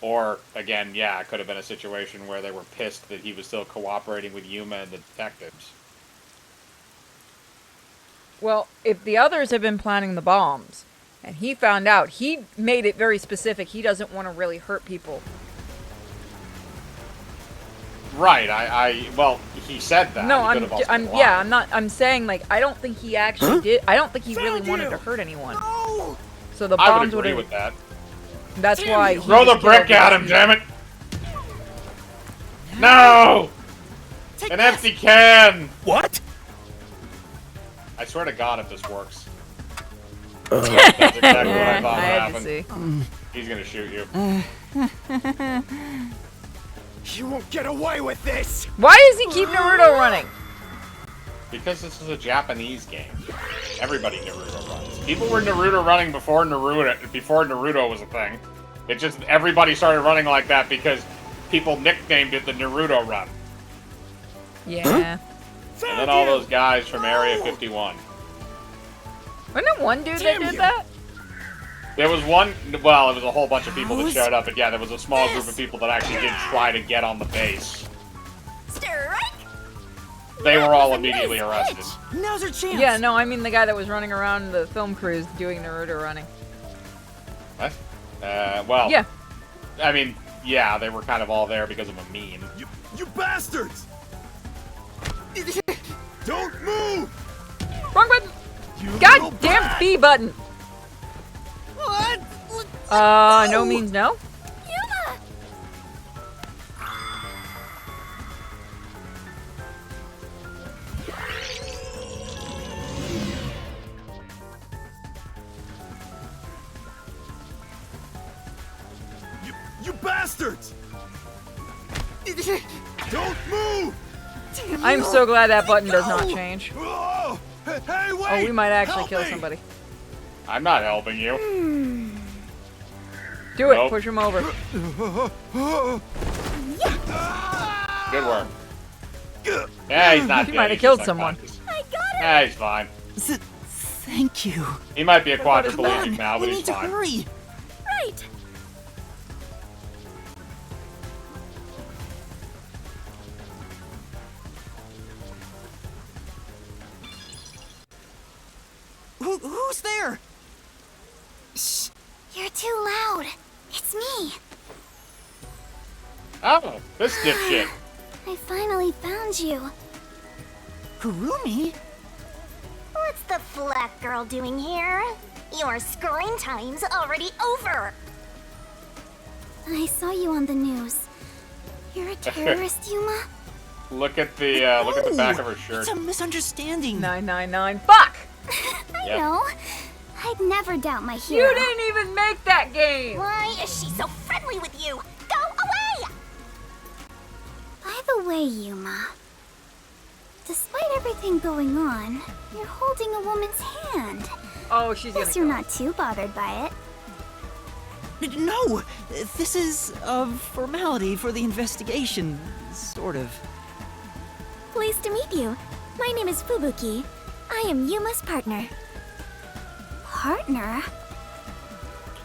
Or, again, yeah, it could have been a situation where they were pissed that he was still cooperating with Yuma and the detectives. Well, if the others have been planning the bombs, and he found out, he made it very specific, he doesn't want to really hurt people. Right, well, he said that. No, He could have also been lying. I'm saying, like, I don't think he actually did, I don't think he really wanted to hurt anyone. So the I bombs would would agree have, with that. that's why he Throw the was brick killed. at him, damn it! No! An empty can! What? I swear to God if this works. That's exactly what I thought I had would to happen. He's gonna shoot you. You won't get away with this! Why does he keep Naruto running? Because this is a Japanese game. Everybody Naruto runs. People were Naruto running before Naruto was a thing. It just, everybody started running like that because people nicknamed it the Naruto run. Yeah. And then all those guys from Area 51. Wasn't it one dude that did that? There was one, well, it was a whole bunch of people that showed up, but yeah, there was a small group of people that actually did try to get on the base. They were all immediately arrested. Now's our chance. Yeah, no, I mean the guy that was running around the film crews doing Naruto running. What? Well, yeah. I mean, yeah, they were kind of all there because of a meme. You bastards! Don't move! Wrong button! You God damn B button! What? No means no? Yuma! You bastards! Don't move! I'm so glad that button does not change. Whoa! Hey, Oh, wait! we might actually Help kill me! somebody. I'm not helping you. Do it. Nope. Push him over. Good work. Yeah, he's not He dead. might have He's killed just someone. unconscious. I got it! Yeah, he's fine. Thank you. He might be a about his quadriplegic now, we but need he's to fine. hurry. Right! Who's there? Shh. You're too loud. It's me. Oh, this dipshit. I finally found you. Kurumi? What's the flat girl doing here? Your screen time's already over. I saw you on the news. You're a terrorist, Yuma? Look at the back of her shirt. It's a misunderstanding. 999. Fuck! I Yep. know. I'd never doubt my hero. You didn't even make that game! Why is she so friendly with you? Go away! By the way, Yuma, despite everything going on, you're holding a woman's hand. Oh, she's gonna Guess you're go. not too bothered by it. No, this is a formality for the investigation, sort of. Pleased to meet you. My name is Fubuki. I am Yuma's partner. Partner?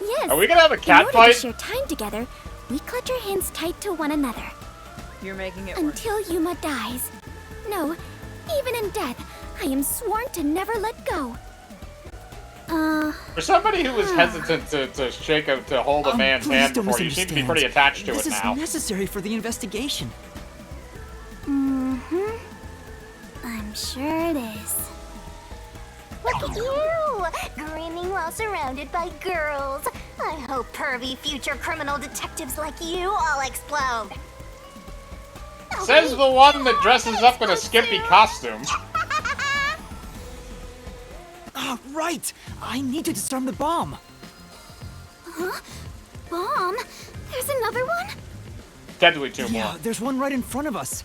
Yes. Are we gonna have a cat In order fight? to share time together, we clutch our hands tight to one another. You're making it worse. Until Yuma dies. No, even in death, I am sworn to never let go. For somebody who was hesitant to hold a man's Please hand don't before, you seem to be misunderstand. pretty attached to This it is now. necessary for the investigation. Mm-hmm. I'm sure it is. Look at you! Grinning while surrounded by girls. I hope pervy future criminal detectives like you all explode. Says the one that dresses up in a skimpy costume. Ah, right! I need to disarm the bomb. Huh? Bomb? There's another one? Technically two Yeah, more. there's one right in front of us.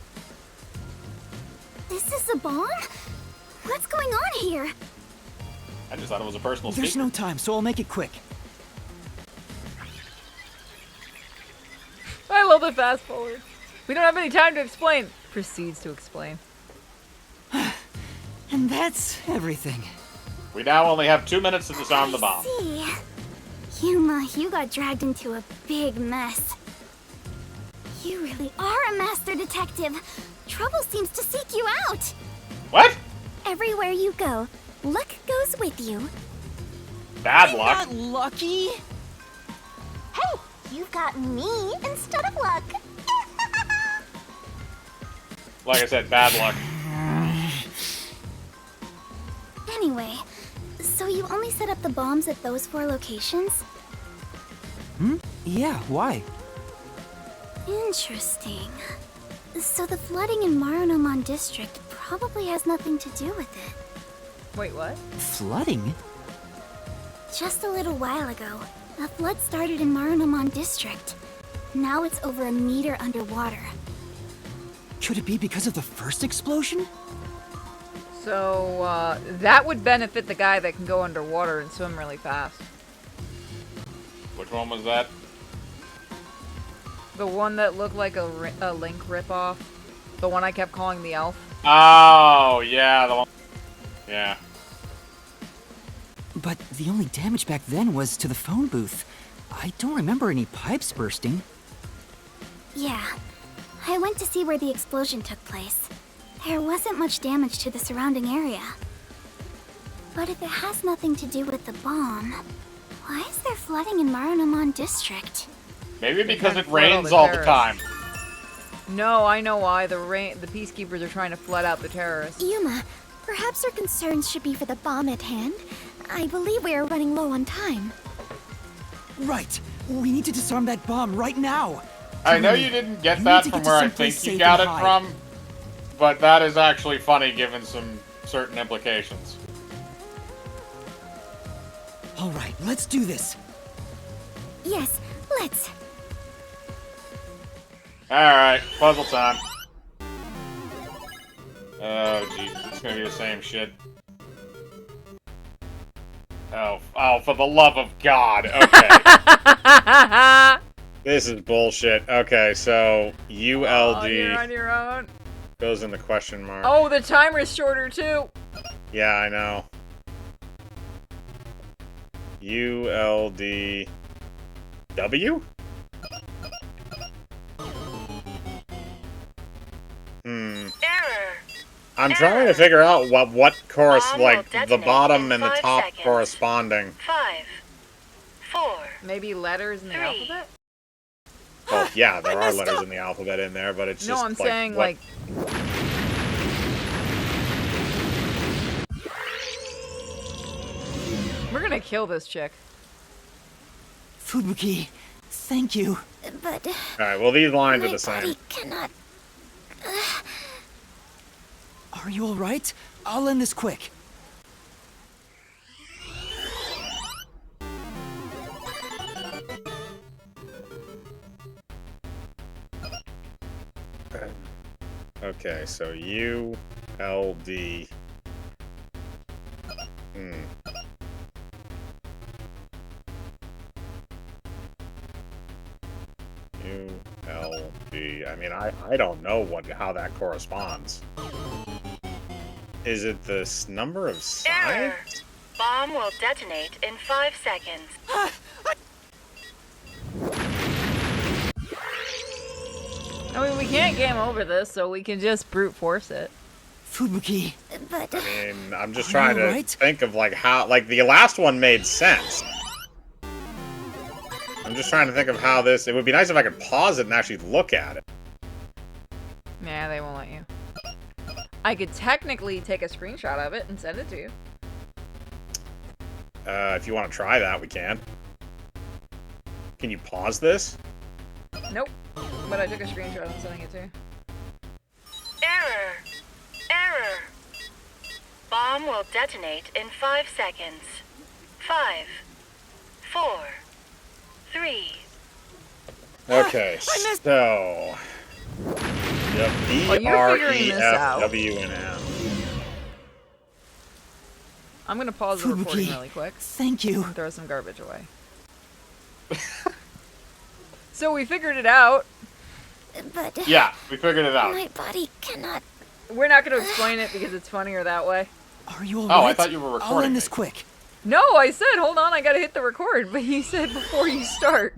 This is a bomb? What's going on here? I just thought it was a personal There's secret. no time, so I'll make it quick. I love the fast forward. We don't have any time to explain. Proceeds to explain. And that's everything. We now only have 2 minutes to disarm the bomb. See. Yuma, you got dragged into a big mess. You really are a master detective. Trouble seems to seek you out. What? Everywhere you go, luck goes with you. Bad I'm luck. not lucky. Hey, you've got me instead of luck. Like I said, bad luck. Anyway, so you only set up the bombs at those 4 locations? Hmm? Yeah, why? Interesting. So the flooding in Marunomon District probably has nothing to do with it. Wait, what? Flooding? Just a little while ago, a flood started in Marunomon District. Now it's over a meter underwater. Could it be because of the first explosion? So, that would benefit the guy that can go underwater and swim really fast. Which one was that? The one that looked like a Link ripoff. The one I kept calling the elf. Oh, yeah, the one. Yeah. But the only damage back then was to the phone booth. I don't remember any pipes bursting. Yeah, I went to see where the explosion took place. There wasn't much damage to the surrounding area. But if it has nothing to do with the bomb, why is there flooding in Marunomon District? Maybe because it Flood all rains the all the terrorists. time. No, I know why. The peacekeepers are trying to flood out the terrorists. Yuma, perhaps our concerns should be for the bomb at hand. I believe we are running low on time. Right. We need to disarm that bomb right now. I know you didn't get You that need to from get to where I someplace think you safe got and it hide. from, but that is actually funny given some certain implications. All right, let's do this. Yes, let's. Alright, puzzle time. Oh, Jesus, it's gonna be the same shit. Oh, for the love of God. Okay. This is bullshit. Okay, so ULD Oh, you're on your own. goes in the question mark. Oh, the timer's shorter too. Yeah, I know. ULDW? Error. I'm trying to figure out what course, Bomb will like, the detonate bottom in and the 5 top seconds. corresponding. 5, 4. Maybe letters in the 3. alphabet? Well, yeah, there are letters in the alphabet in there, but it's No, just I'm like, saying, what- like... We're gonna kill this chick. Fubuki, thank you. But Alright, well, these lines my are the same. body cannot. Are you alright? I'll end this quick. Okay, so ULD. ULD. I mean, I don't know how that corresponds. Is it this number of Error. sides? Bomb will detonate in 5 seconds. I mean, we can't game over this, so we can just brute force it. Fubuki. But I mean, I'm just Are trying you to alright? think of, like, how... Like, the last one made sense. I'm just trying to think of how this... It would be nice if I could pause it and actually look at it. Nah, they won't let you. I could technically take a screenshot of it and send it to you. If you want to try that, we can. Can you pause this? Nope. But I took a screenshot and sending it to you. Error. Error. Bomb will detonate in 5 seconds. 5, 4, 3. Okay, so... Yep, While you're figuring E, this R, E, F, out- W, and M. I'm gonna pause the recording Fubuki, really quick. Thank you. And throw some garbage away. So we figured it out. but Yeah, we figured it out. my body cannot. We're not gonna explain it because it's funnier that way. Are you alright? Oh, I thought you were I'll recording end this me. quick. No, I said, hold on, I gotta hit the record, but you said before you start.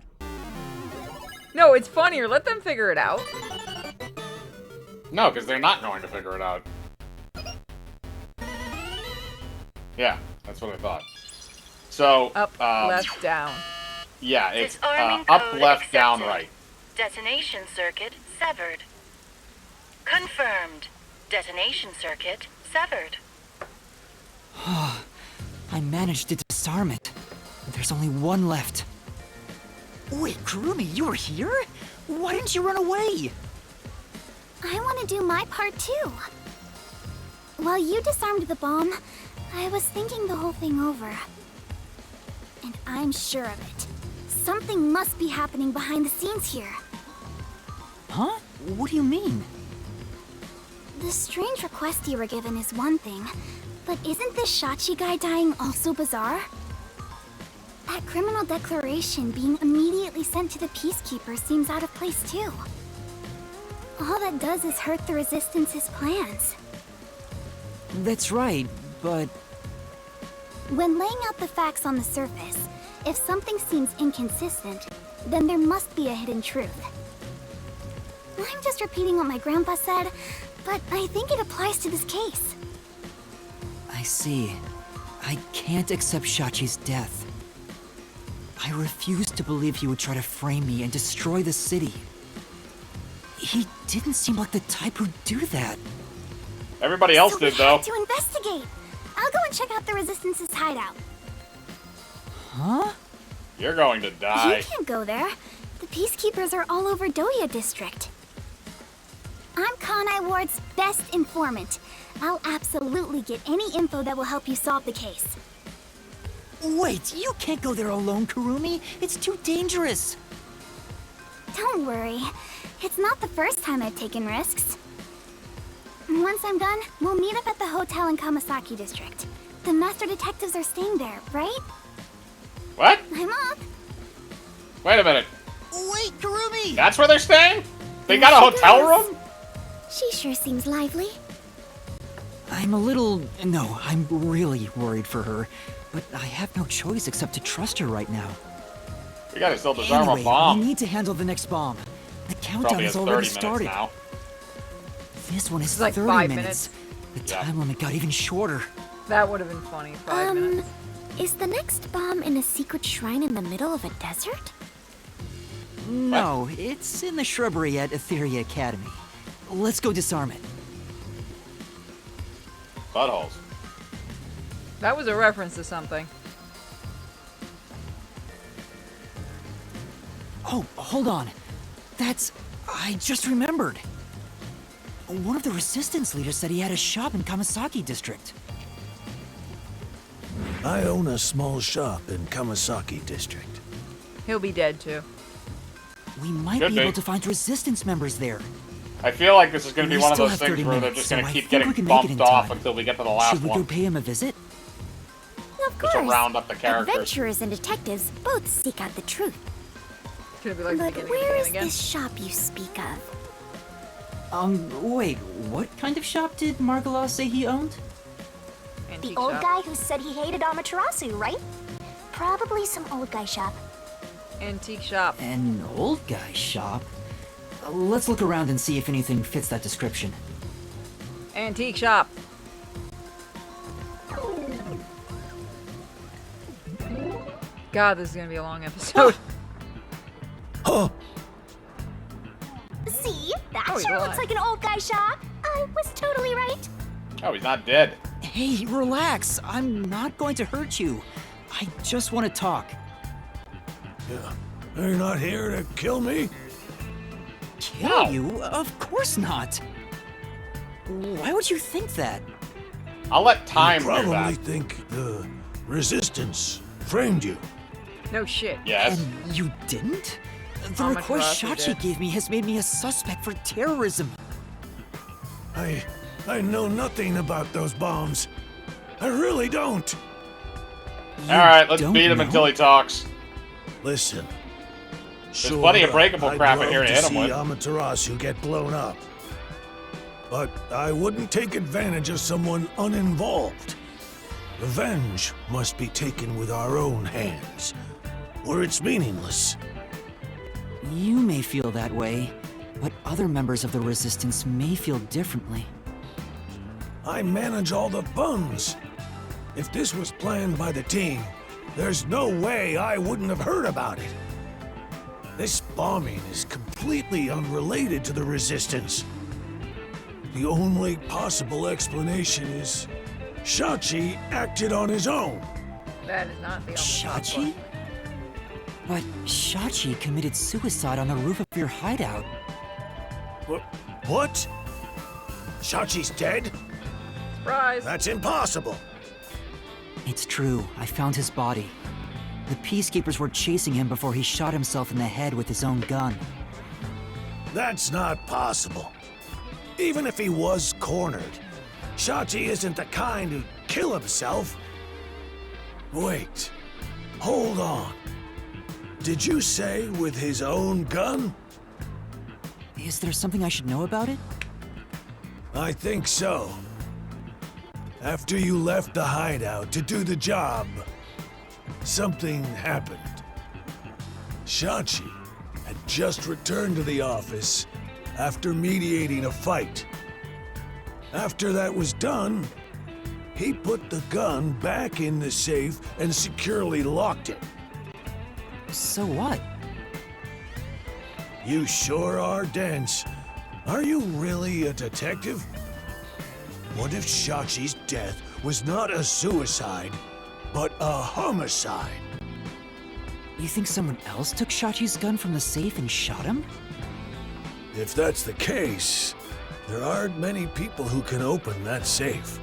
No, it's funnier. Let them figure it out. No, because they're not going to figure it out. Yeah, that's what I thought. So, Up, left, down. yeah, it's Disarming up, code left, down, accepted. right. Detonation circuit severed. Confirmed. Detonation circuit severed. I managed to disarm it. There's only one left. Wait, Kurumi, you were here? Why didn't you run away? I want to do my part too. While you disarmed the bomb, I was thinking the whole thing over. And I'm sure of it. Something must be happening behind the scenes here. Huh? What do you mean? The strange request you were given is one thing, but isn't this Shachi guy dying also bizarre? That criminal declaration being immediately sent to the Peacekeeper seems out of place too. All that does is hurt the Resistance's plans. That's right, but When laying out the facts on the surface, if something seems inconsistent, then there must be a hidden truth. I'm just repeating what my grandpa said, but I think it applies to this case. I see. I can't accept Shachi's death. I refuse to believe he would try to frame me and destroy the city. He didn't seem like the type who'd do that. Everybody else So did, we though. have to investigate. I'll go and check out the Resistance's hideout. Huh? You're going to You die. can't go there. The Peacekeepers are all over Doya District. I'm Kanai Ward's best informant. I'll absolutely get any info that will help you solve the case. Wait, you can't go there alone, Kurumi. It's too dangerous. Don't worry. It's not the first time I've taken risks. Once I'm done, we'll meet up at the hotel in Kamasaki District. The master detectives are staying there, right? What? I'm up. Wait a minute. Wait, Kurumi! That's where they're staying? They There got a she hotel goes. room? She sure seems lively. I'm a little... No, I'm really worried for her. But I have no choice except to trust her right now. We gotta still disarm Anyway, a bomb. we need to handle the next bomb. The countdown Probably has has 30 already minutes started. now. This one is It's like 30 5 minutes. The Yeah. time limit got even shorter. That would have been funny. 5 minutes. Is the next bomb in a secret shrine in the middle of a desert? No, it's in the shrubbery at Etheria Academy. Let's go disarm it. Buttholes. That was a reference to something. Oh, hold on. That's... I just remembered. One of the resistance leaders said he had a shop in Kamasaki District. I own a small shop in Kamasaki District. He'll be dead too. We might Could be be. able to find resistance members there. I feel like this is gonna be We one of still those have 30 things where they're minutes, just so gonna I keep think we getting can make it bumped in off time. until we get to the last Should we one. go pay him a visit? Of Just to course. round up the characters. Adventurers and detectives both seek out the truth. Could it be like the But beginning where is again? this shop you speak of? Wait, what kind of shop did Margalaw say he owned? Antique The old shop. guy who said he hated Amaterasu, right? Probably some old guy shop. Antique shop. An old guy shop? Let's look around and see if anything fits that description. Antique shop. God, this is gonna be a long episode. Huh? See? That Oh, he's sure alive. looks like an old guy shop. I was totally right. Oh, he's not dead. Hey, relax. I'm not going to hurt you. I just want to talk. Yeah. You're not here to kill me? Kill No. you? Of course not. Why would you think that? I'll let time You do probably that. think the Resistance framed you. No shit. Yes. And you didn't? The report Amaterasu Shachi did. gave me has made me a suspect for terrorism. I know nothing about those bombs. I really don't. Alright, let's don't beat him know? until he talks. Listen. There's plenty of breakable I'd crap in love here to hit him see with. Amaterasu get blown up. But I wouldn't take advantage of someone uninvolved. Revenge must be taken with our own hands, or it's meaningless. You may feel that way, but other members of the Resistance may feel differently. I manage all the funds. If this was planned by the team, there's no way I wouldn't have heard about it. This bombing is completely unrelated to the Resistance. The only possible explanation is Shachi acted on his own. That is not the only Shachi? But Shachi committed suicide on the roof of your hideout. What? Shachi's dead? Surprise. That's impossible. It's true, I found his body. The peacekeepers were chasing him before he shot himself in the head with his own gun. That's not possible. Even if he was cornered, Shachi isn't the kind who'd kill himself. Wait. Hold on. Did you say with his own gun? Is there something I should know about it? I think so. After you left the hideout to do the job, something happened. Shachi had just returned to the office after mediating a fight. After that was done, he put the gun back in the safe and securely locked it. So what? You sure are dense. Are you really a detective? What if Shachi's death was not a suicide, but a homicide? You think someone else took Shachi's gun from the safe and shot him? If that's the case, there aren't many people who can open that safe.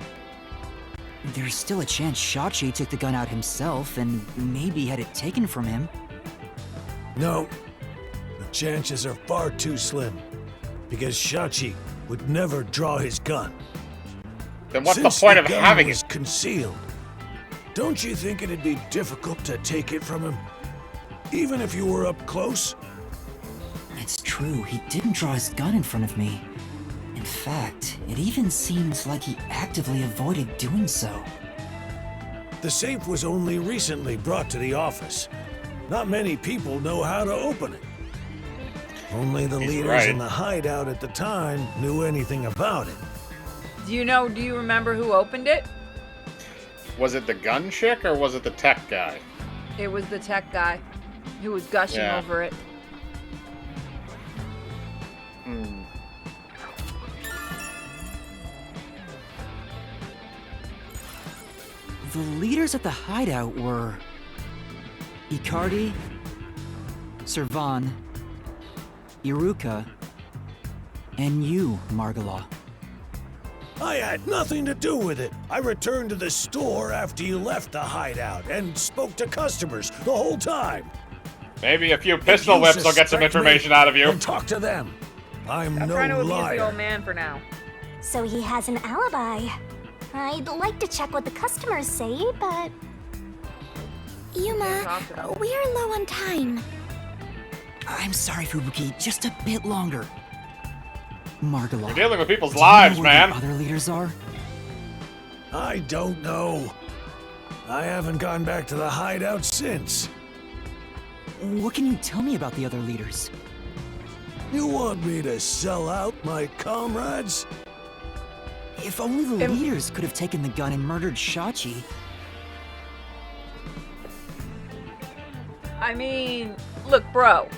There's still a chance Shachi took the gun out himself and maybe had it taken from him. No, the chances are far too slim, because Shachi would never draw his gun. Then what's Since the point of gun having was it? concealed, don't you think it'd be difficult to take it from him? Even if you were up close? It's true, he didn't draw his gun in front of me. In fact, it even seems like he actively avoided doing so. The safe was only recently brought to the office. Not many people know how to open it. Only the He's leaders right. in the hideout at the time knew anything about it. Do you remember who opened it? Was it the gun chick or was it the tech guy? It was the tech guy who was gushing Yeah. over it. The leaders at the hideout were Icardi, Servan, Iruka, and you, Margala. I had nothing to do with it. I returned to the store after you left the hideout and spoke to customers the whole time. Maybe a few pistol whips will get some information out of you. And talk to them. I'm I'm no trying to abuse the liar. old man for now. So he has an alibi. I'd like to check what the customers say, but... Yuma, talk to them. we're low on time. I'm sorry, Fubuki, just a bit longer. Margala. You're dealing with people's do you know lives, where man. the other leaders are? I don't know. I haven't gone back to the hideout since. What can you tell me about the other leaders? You want me to sell out my comrades? If only the leaders could have taken the gun and murdered Shachi. I mean, look, bro.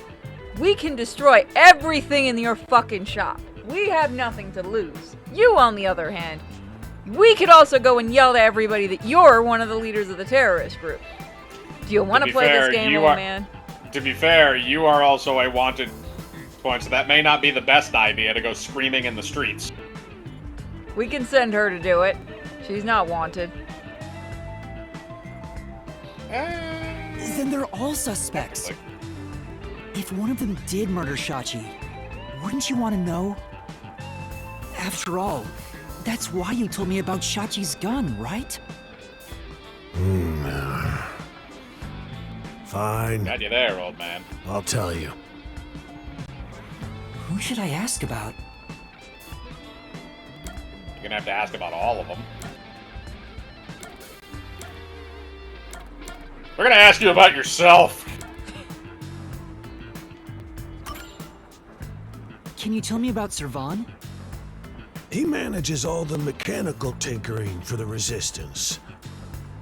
We can destroy everything in your fucking shop. We have nothing to lose. You, on the other hand, we could also go and yell to everybody that you're one of the leaders of the terrorist group. Do you want to be play fair, this game, you old are- man? To be fair, you are also a wanted point, so that may not be the best idea to go screaming in the streets. We can send her to do it. She's not wanted. Then they're all suspects. If one of them did murder Shachi, wouldn't you want to know? After all, that's why you told me about Shachi's gun, right? Fine. Got you there, old man. I'll tell you. Who should I ask about? You're gonna have to ask about all of them. We're gonna ask you about yourself. Can you tell me about Servan? He manages all the mechanical tinkering for the Resistance.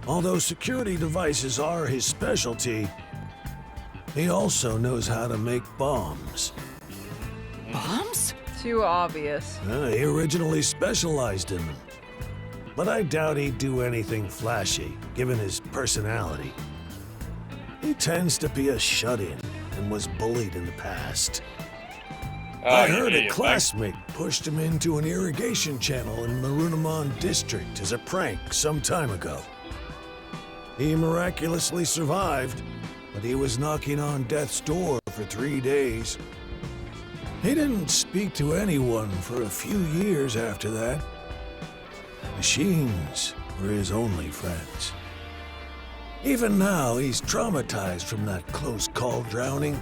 Although security devices are his specialty, he also knows how to make bombs. Bombs? Too obvious. He originally specialized in them. But I doubt he'd do anything flashy, given his personality. He tends to be a shut-in and was bullied in the past. I heard a classmate pushed him into an irrigation channel in Marunamon district as a prank some time ago. He miraculously survived, but he was knocking on death's door for 3 days. He didn't speak to anyone for a few years after that. Machines were his only friends. Even now, he's traumatized from that close call drowning.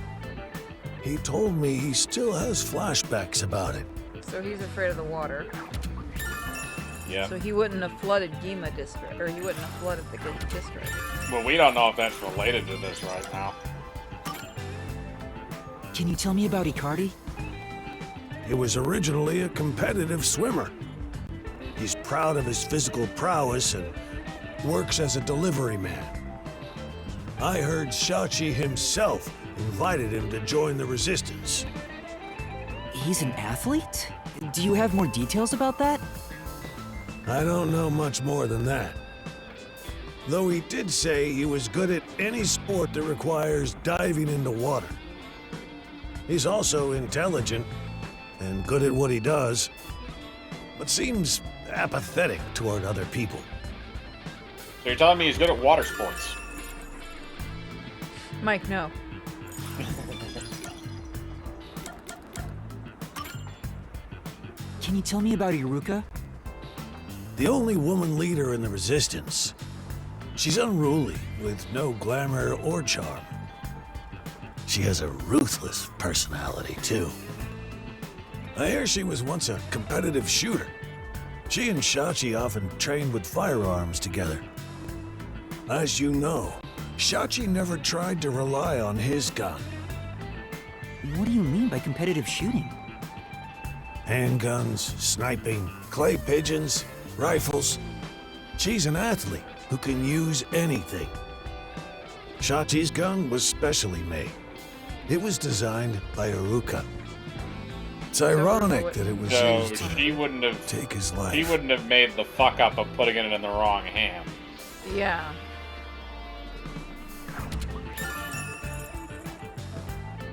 He told me he still has flashbacks about it. So he's afraid of the water. Yeah. So he wouldn't have flooded Gima district, or he wouldn't have flooded the Gima district. Well, we don't know if that's related to this right now. Can you tell me about Icardi? He was originally a competitive swimmer. He's proud of his physical prowess and works as a delivery man. I heard Shachi himself invited him to join the Resistance. He's an athlete? Do you have more details about that? I don't know much more than that. Though he did say he was good at any sport that requires diving into water. He's also intelligent and good at what he does, but seems apathetic toward other people. So you're telling me he's good at water sports? Mike, no. Can you tell me about Iruka? The only woman leader in the Resistance. She's unruly, with no glamour or charm. She has a ruthless personality, too. I hear she was once a competitive shooter. She and Shachi often trained with firearms together. As you know, Shachi never tried to rely on his gun. What do you mean by competitive shooting? Handguns, sniping, clay pigeons, rifles. She's an athlete who can use anything. Shachi's gun was specially made. It was designed by Iruka. It's ironic that it was So used to she wouldn't have take his life. He wouldn't have made the fuck up of putting it in the wrong hand. Yeah.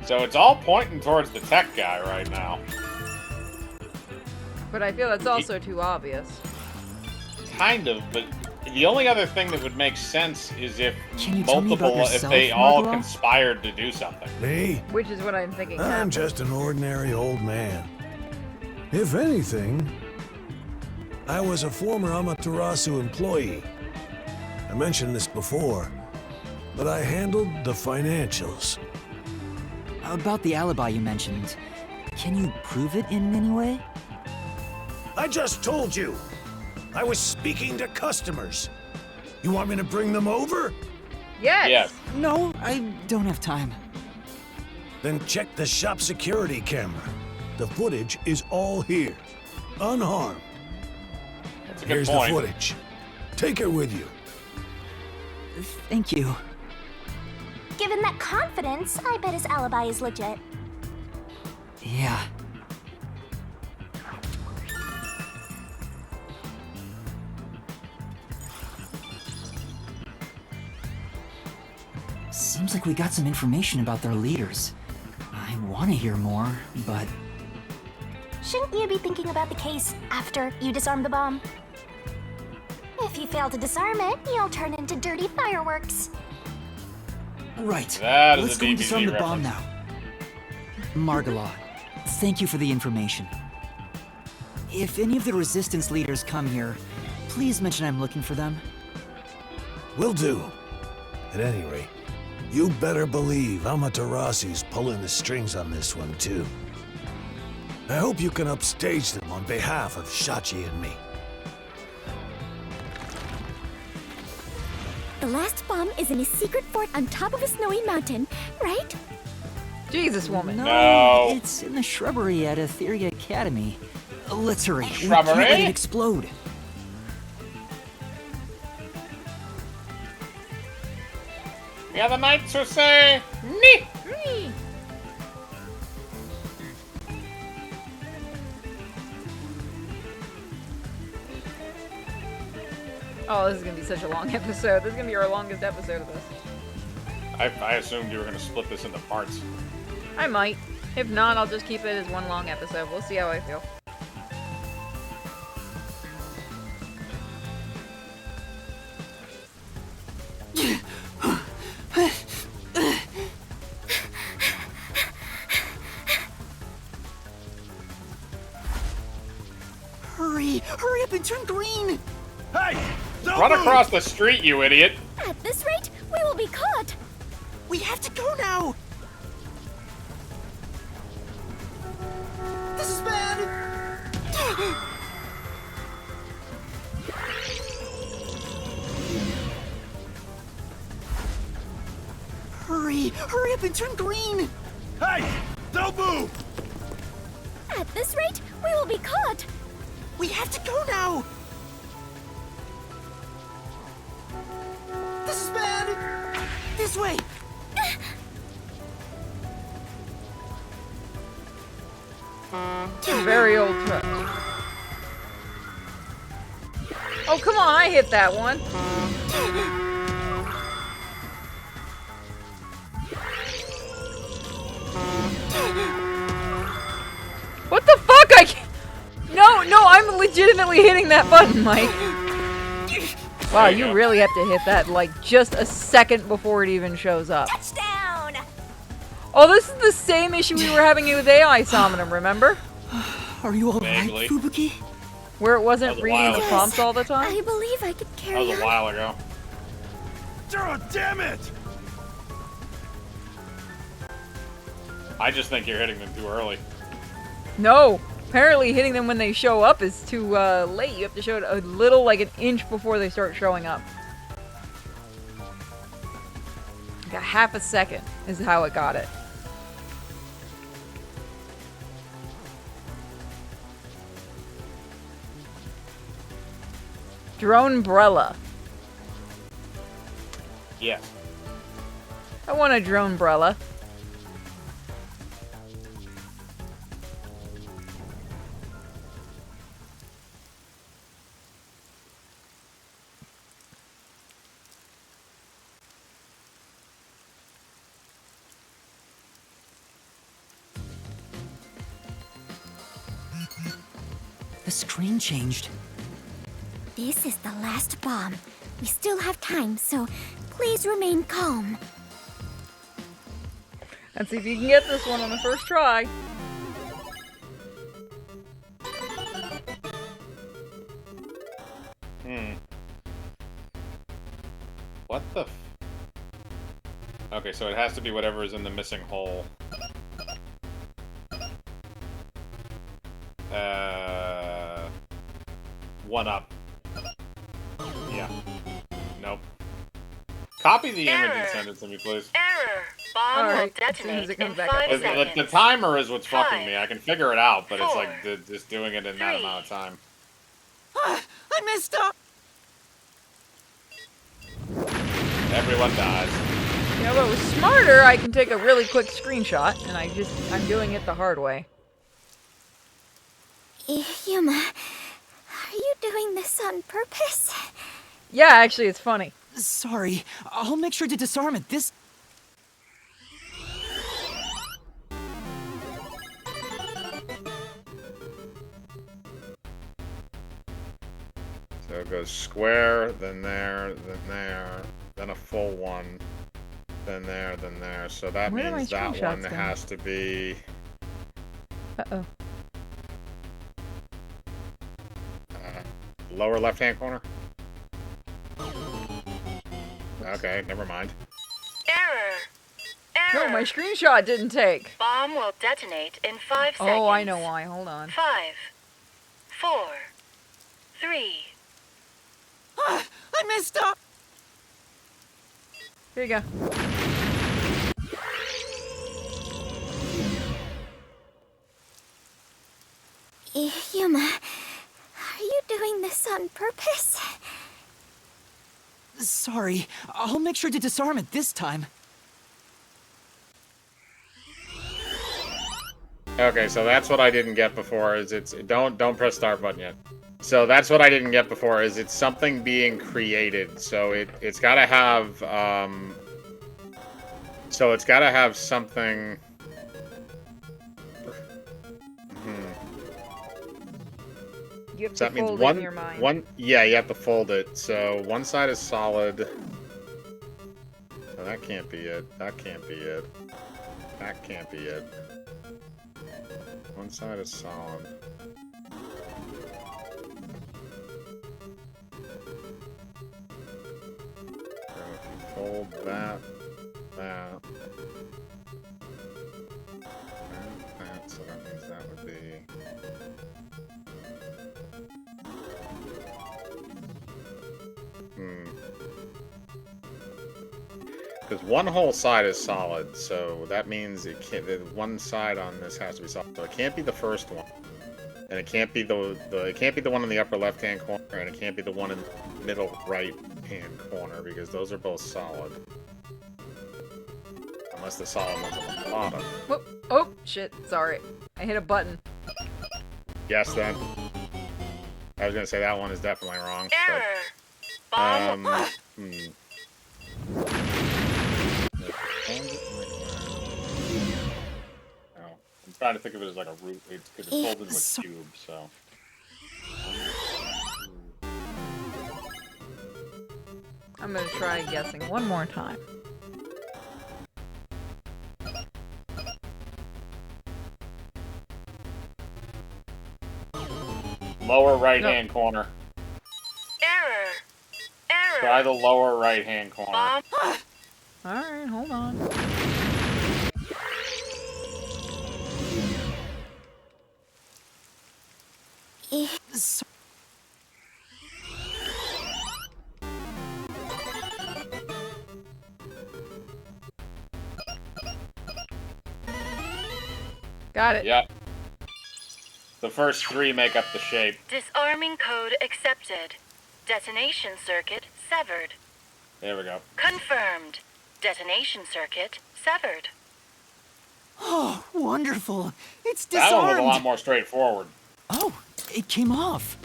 So it's all pointing towards the tech guy right now. But I feel that's also too obvious. Kind of, but the only other thing that would make sense is if Can you tell me about multiple, if yourself, they all Margalo? conspired to do something. Me? Which is what I'm thinking. I'm happened. just an ordinary old man. If anything, I was a former Amaterasu employee. I mentioned this before, but I handled the financials. About the alibi you mentioned, can you prove it in any way? I just told you! I was speaking to customers. You want me to bring them over? Yes. Yes. No, I don't have time. Then check the shop security camera. The footage is all here, unharmed. That's a good Here's point. the footage. Take it with you. Thank you. Given that confidence, I bet his alibi is legit. Yeah. Seems like we got some information about their leaders. I want to hear more, but Shouldn't you be thinking about the case after you disarm the bomb? If you fail to disarm it, you'll turn into dirty fireworks. right. That is Let's a go and DBZ disarm the bomb reference. now. Margalo, thank you for the information. If any of the Resistance leaders come here, please mention I'm looking for them. Will do. At any rate, you better believe Amaterasu's pulling the strings on this one, too. I hope you can upstage them on behalf of Shachi and me. The last bomb is in a secret fort on top of a snowy mountain, right? Jesus, woman. No. It's in the shrubbery at Etheria Academy. Let's hurry. We Shrubbery? can't let it explode. We are the knights who say, "Nee." Oh, this is gonna be such a long episode. This is gonna be our longest episode of this. I assumed you were going to split this into parts. I might. If not, I'll just keep it as one long episode. We'll see how I feel. Hurry up and turn green! Hey! Don't Run move! across the street, you idiot! At this rate, we will be caught. We have to go now! This is bad! Hurry up and turn green! Hey! Don't move! At this rate, we will be caught. We have to go now! This is bad! This way! Two very old trucks. Oh, come on, I hit that one. What the fuck? I can't... No, I'm legitimately hitting that button, Mike. Wow, you really have to hit that, like, just a second before it even shows up. Touchdown! Oh, this is the same issue we were having with AI Summoner, remember? Are you alright, Vaguely. Fubuki? Where it That wasn't was a reading while the ago. prompts all the time? I believe I could That carry was a on. while ago. Oh, damn it! I just think you're hitting them too early. No! Apparently hitting them when they show up is too late. You have to show it a little, like an inch before they start showing up. Like a half a second is how it got it. Drone-brella. Yes. I want a drone-brella. The screen changed. This is the last bomb. We still have time, so please remain calm. Let's see if you can get this one on the first try. What the Okay, so it has to be whatever is in the missing hole. One up. Yeah. Nope. Copy the image and send it to me, please. Error. Bomb will Alright, as soon as detonate it comes in back 5 up. seconds. The timer is what's fucking me. I can figure it out, but it's Four, like just doing it in that amount of time. I messed up! Everyone dies. You know, if I was smarter, I can take a really quick screenshot, and I'm doing it the hard way. Yuma, are you doing this on purpose? Yeah, actually, it's funny. Sorry, I'll make sure to disarm it this... So it goes square, then there, then a full one, then there, then there. So that Where do my means that one screenshots go? has to be Uh-oh. lower left-hand corner. Okay, never mind. Error. No, Error. my screenshot didn't take. Bomb will detonate in 5 seconds. Oh, I know why. Hold on. 5, 4, 3. I messed up! Here you go. Yuma, are you doing this on purpose? Sorry, I'll make sure to disarm it this time. Okay, so that's what I didn't get before. Is don't press start button yet. So that's what I didn't get before. Is it's something being created. So it's got to have So it's got to have something. You have So to that means fold it in your mind. yeah, you have to fold it. So one side is solid. So that can't be it. That can't be it. That can't be it. One side is solid. So if you fold that, so that means that would be. Because one whole side is solid, so that means it can't. The one side on this has to be solid. So it can't be the first one, and it can't be it can't be the one in the upper left-hand corner, and it can't be the one in the middle right-hand corner because those are both solid. Unless the solid one's on the bottom. Whoop. Oh, shit. Sorry. I hit a button. Yes, then. I was gonna say that one is definitely wrong. Error. But, Bomb. I'm trying to think of it as like a root. It's because it's folded into a cube, so. I'm gonna try guessing one more time. Lower right-hand corner. Error. Error. Try the lower right-hand corner. Bomb. Alright, hold on. Got it. Yep. The first 3 make up the shape. Disarming code accepted. Detonation circuit severed. There we go. Confirmed. Detonation circuit severed. Oh, wonderful. It's That one was a disarmed. lot more straightforward. Oh, it came off.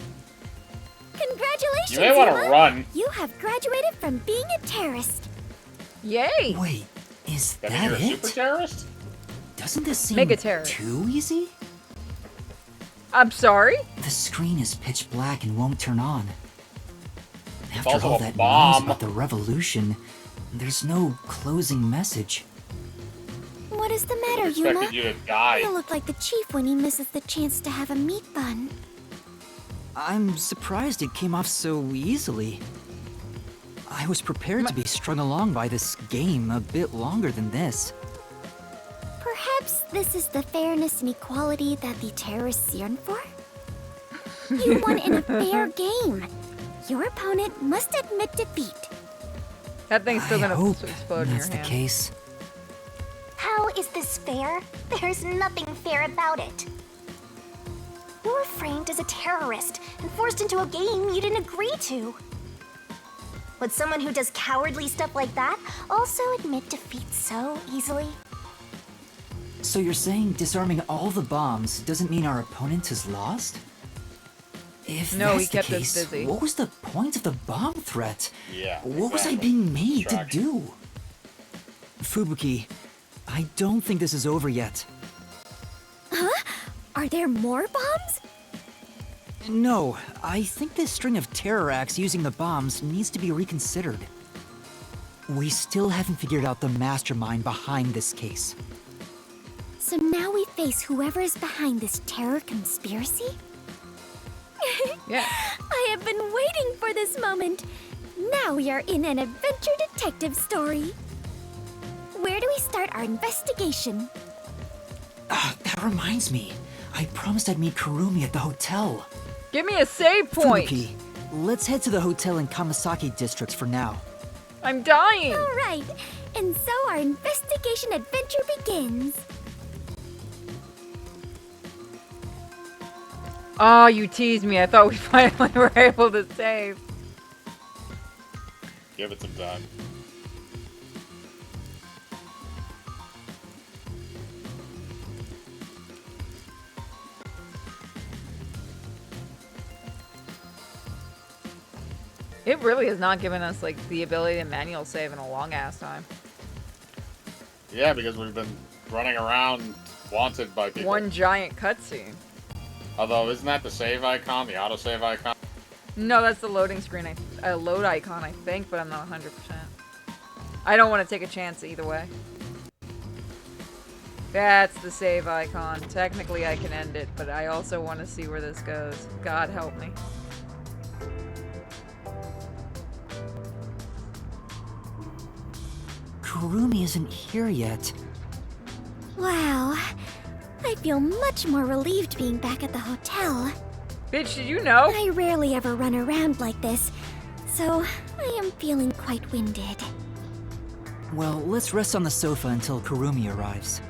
Congratulations, You may want to Yuma. run. You have graduated from being a terrorist. Yay! Wait, is That mean that you're a it? super terrorist? Doesn't this seem Mega terrorist. too easy? I'm sorry? The screen is pitch black and won't turn on. After also all a that noise bomb. about the revolution, there's no closing message. What is the matter, I Yuma? expected you to die. You look like the chief when he misses the chance to have a meat bun. I'm surprised it came off so easily. I was prepared to be strung along by this game a bit longer than this. Perhaps this is the fairness and equality that the terrorists yearn for? You won in a fair game. Your opponent must admit defeat. That thing's still I gonna hope explode in your that's the hand. case. How is this fair? There's nothing fair about it. You were framed as a terrorist and forced into a game you didn't agree to. Would someone who does cowardly stuff like that also admit defeat so easily? So you're saying disarming all the bombs doesn't mean our opponent is lost? If No, that's he kept the us case, busy. what was the point of the bomb threat? Yeah. What was I exactly. being made to Distraction. do? Fubuki, I don't think this is over yet. Huh? Are there more bombs? No, I think this string of terror acts using the bombs needs to be reconsidered. We still haven't figured out the mastermind behind this case. So now we face whoever is behind this terror conspiracy? Yeah. I have been waiting for this moment. Now we are in an adventure detective story. Where do we start our investigation? That reminds me. I promised I'd meet Kurumi at the hotel. Give me a save point! Fubuki, let's head to the hotel in Kamasaki districts for now. I'm dying! All right, and so our investigation adventure begins. Oh, you teased me. I thought we finally were able to save. Give it some time. It really has not given us like the ability to manual save in a long ass time. Yeah, because we've been running around wanted by people. One giant cutscene. Although, isn't that the save icon, the autosave icon? No, that's the loading screen. Load icon, I think, but I'm not 100%. I don't want to take a chance either way. That's the save icon. Technically, I can end it, but I also want to see where this goes. God help me. Kurumi isn't here yet. Wow, I feel much more relieved being back at the hotel. Bitch, did you know? I rarely ever run around like this, so I am feeling quite winded. Well, let's rest on the sofa until Kurumi arrives.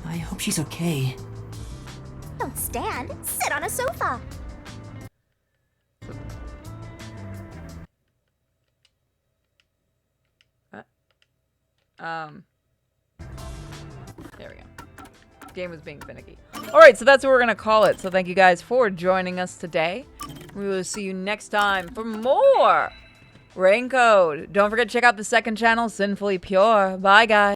I hope she's okay. Don't stand, sit on a sofa. There we go. Game was being finicky. Alright, so that's what we're gonna call it. So thank you guys for joining us today. We will see you next time for more Rain Code. Don't forget to check out the second channel, Sinfully Pure. Bye, guys.